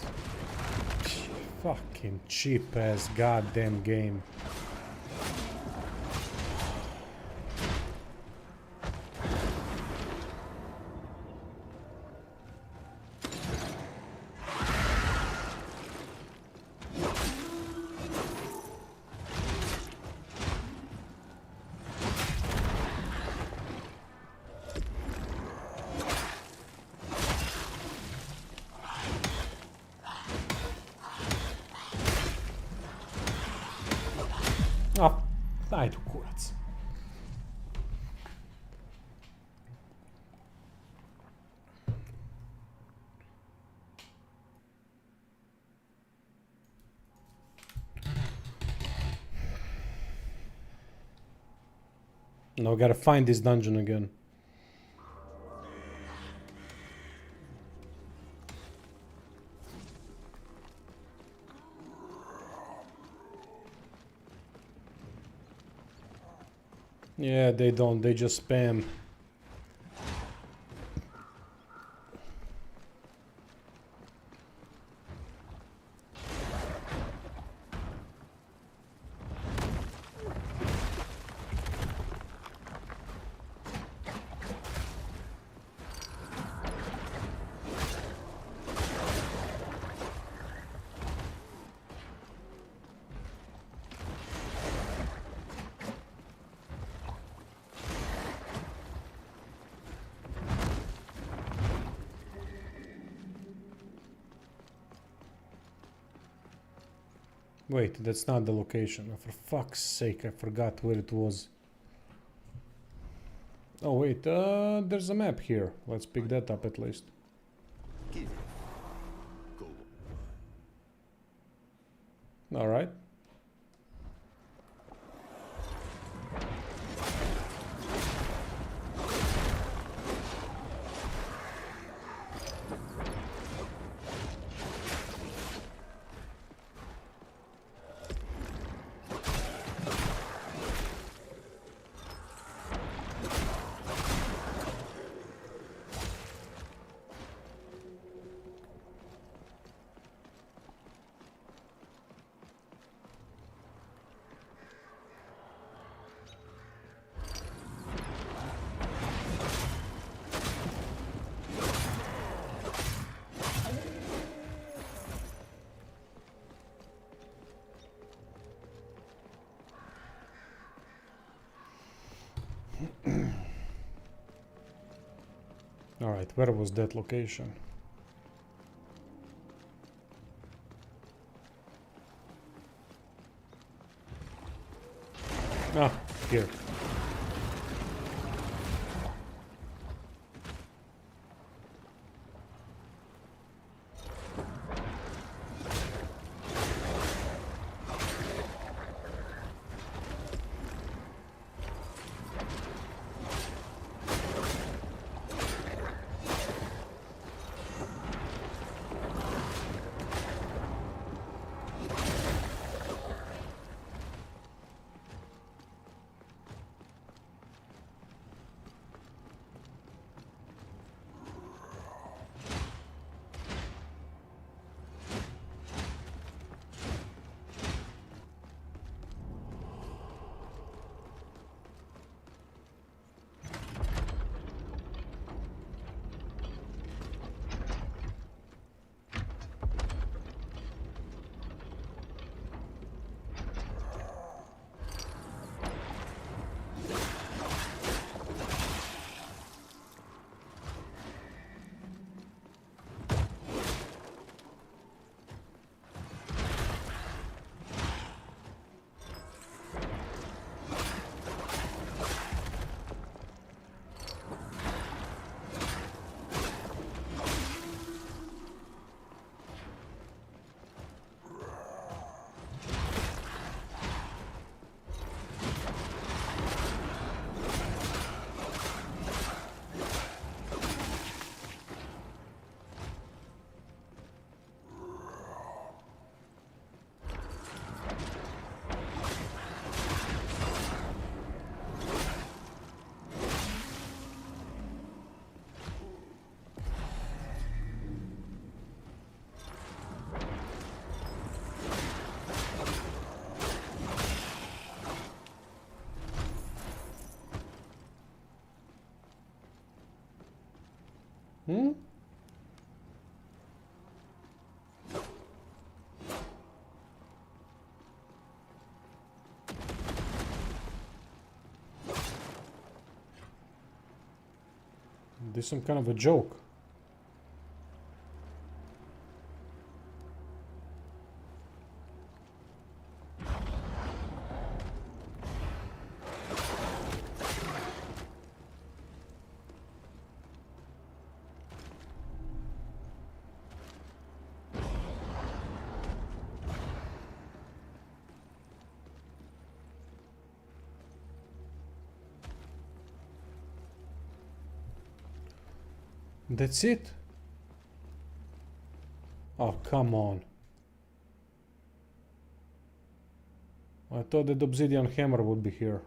Fucking cheap ass goddamn game. Ah, ajde u kurac. Now I gotta find this dungeon again. Yeah, they don't, they just spam. Wait, that's not the location. Oh, for fuck's sake, I forgot where it was. Oh wait, there's a map here. Let's pick that up at least. Alright. Alright, where was that location? Ah, here. Hmm? This is some kind of a joke. That's it? Oh, come on. I thought that obsidian hammer would be here.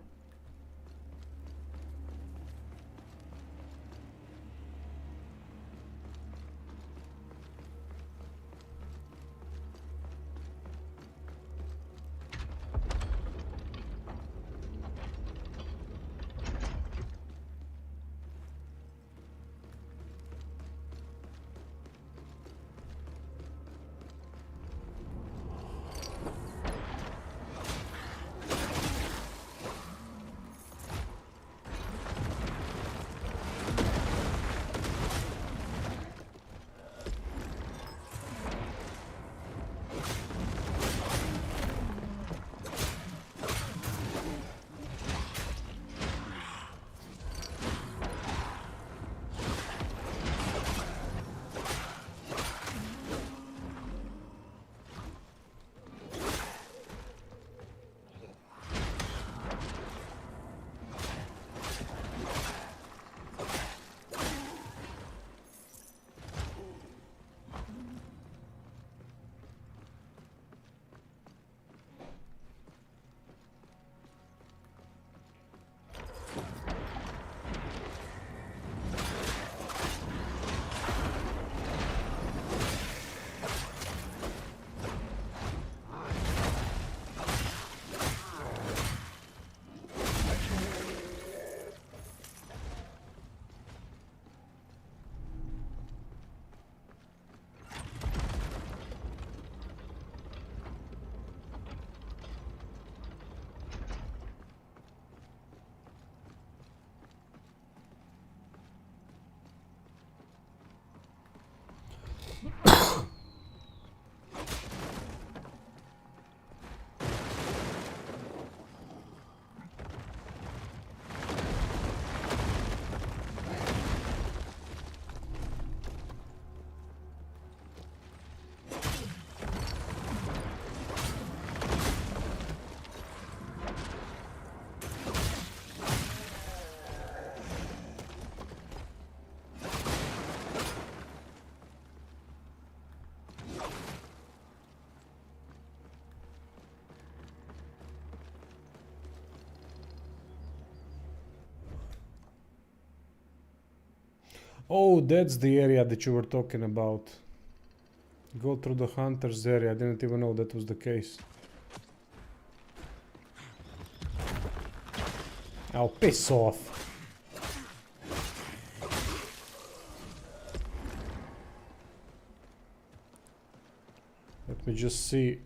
Oh, that's the area that you were talking about. Go through the hunter's area. I didn't even know that was the case. Oh, piss off. Let me just see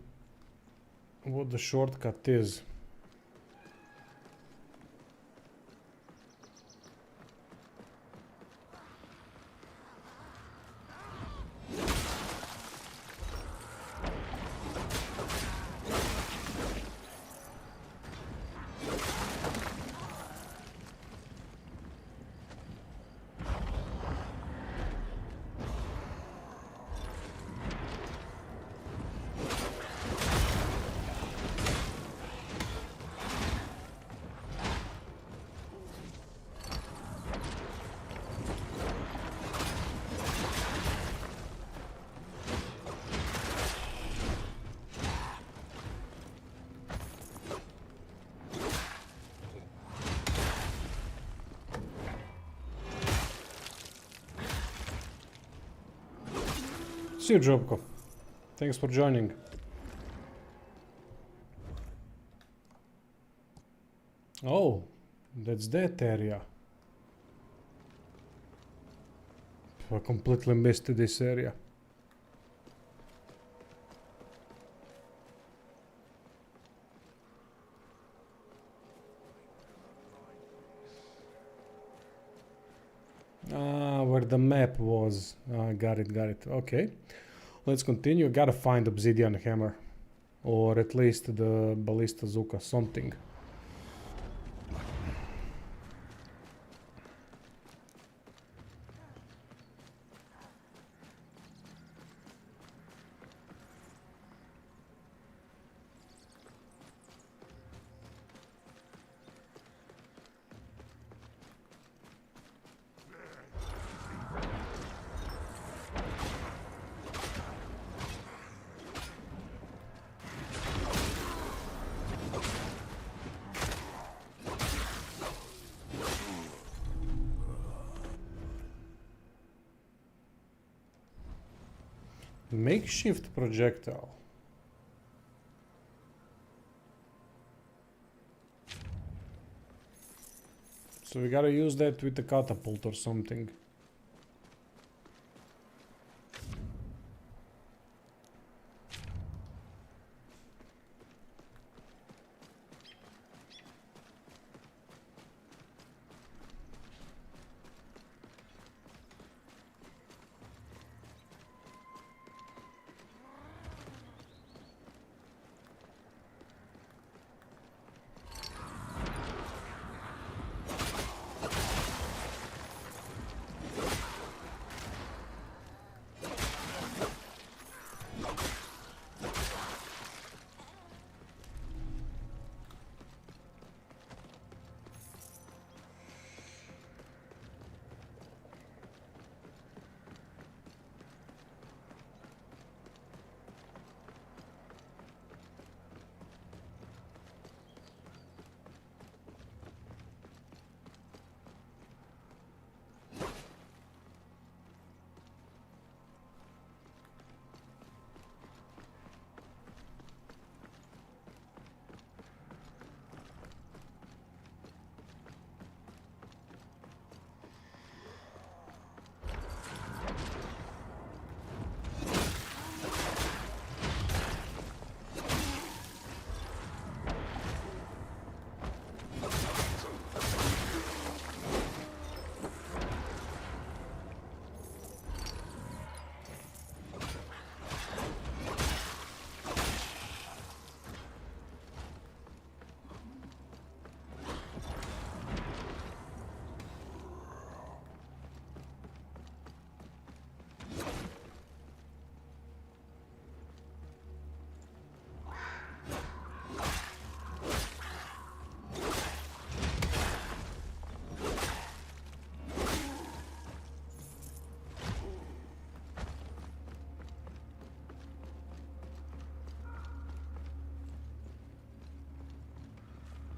what the shortcut is. See you, Jobko. Thanks for joining. Oh, that's that area. I completely missed this area. Ah, where the map was. Ah, got it, got it. Okay. Let's continue. Gotta find obsidian hammer. Or at least the ballista zuka, something. Makeshift projectile. So we gotta use that with the catapult or something.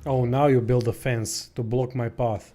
Oh, now you build a fence to block my path.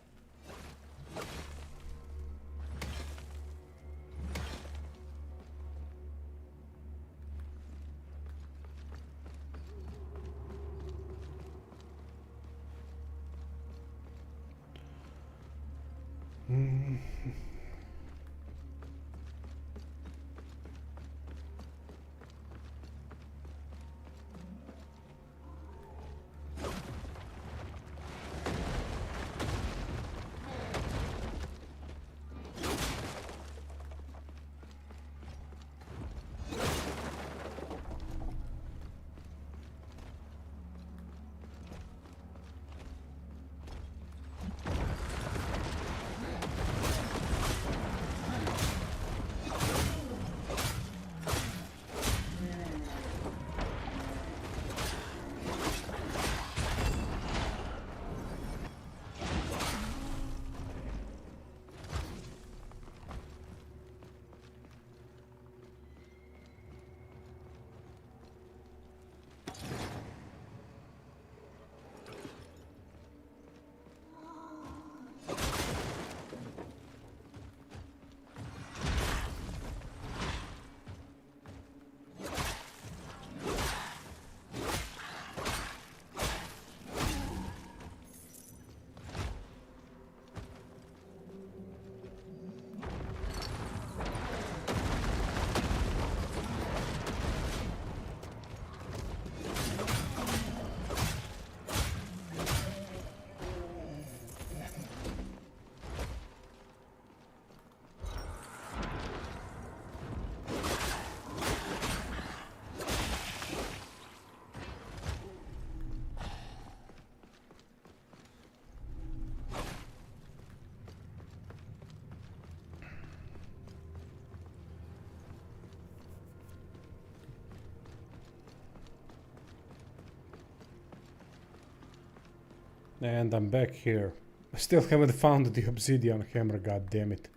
And I'm back here. I still haven't found the obsidian hammer, god damn it.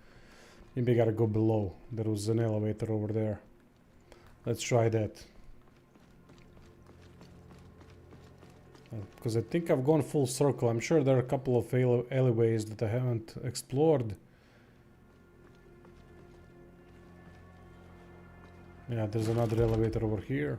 Maybe I gotta go below. There was an elevator over there. Let's try that. Because I think I've gone full circle. I'm sure there are a couple of alleyways that I haven't explored. Yeah, there's another elevator over here.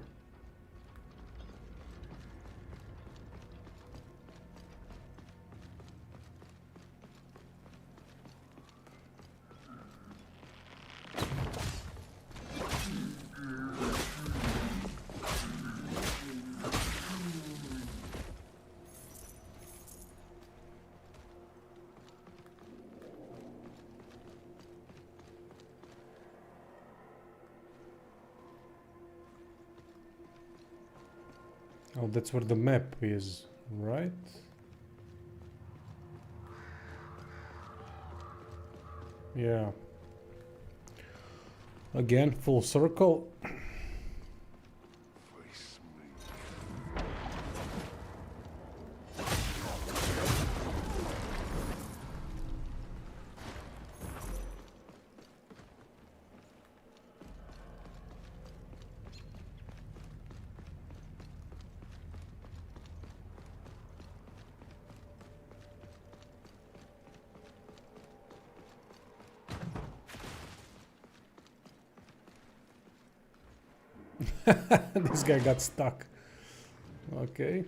Oh, that's where the map is, right? Yeah. Again, full circle. Face me. This guy got stuck. Okay.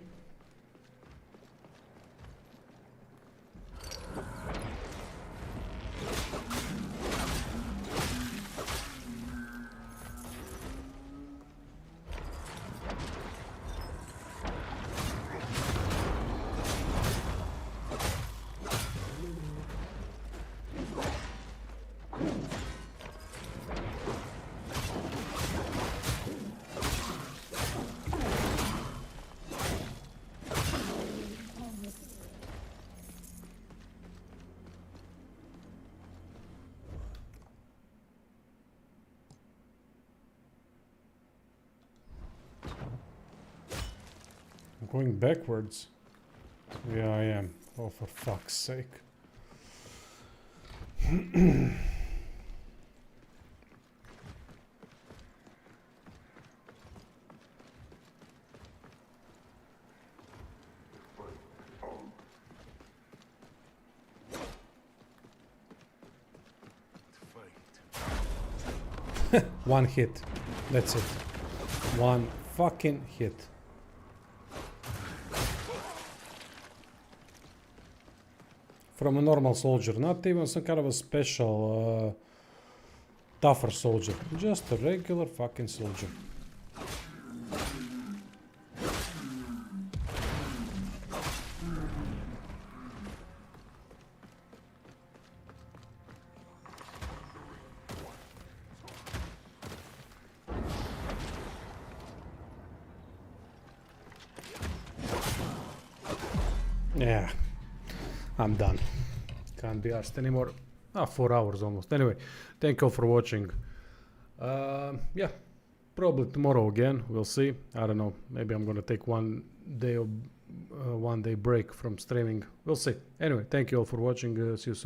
I'm going backwards. Yeah, I am. Oh, for fuck's sake. One hit. That's it. One fucking hit. from a normal soldier, not even some kind of a special tougher soldier, just a regular fucking soldier. Yeah, I'm done. Can't be asked anymore. 4 hours almost. Anyway, thank you all for watching. Yeah, probably tomorrow again. We'll see. I don't know. Maybe I'm gonna take one day break from streaming. We'll see. Anyway, thank you all for watching. See you soon.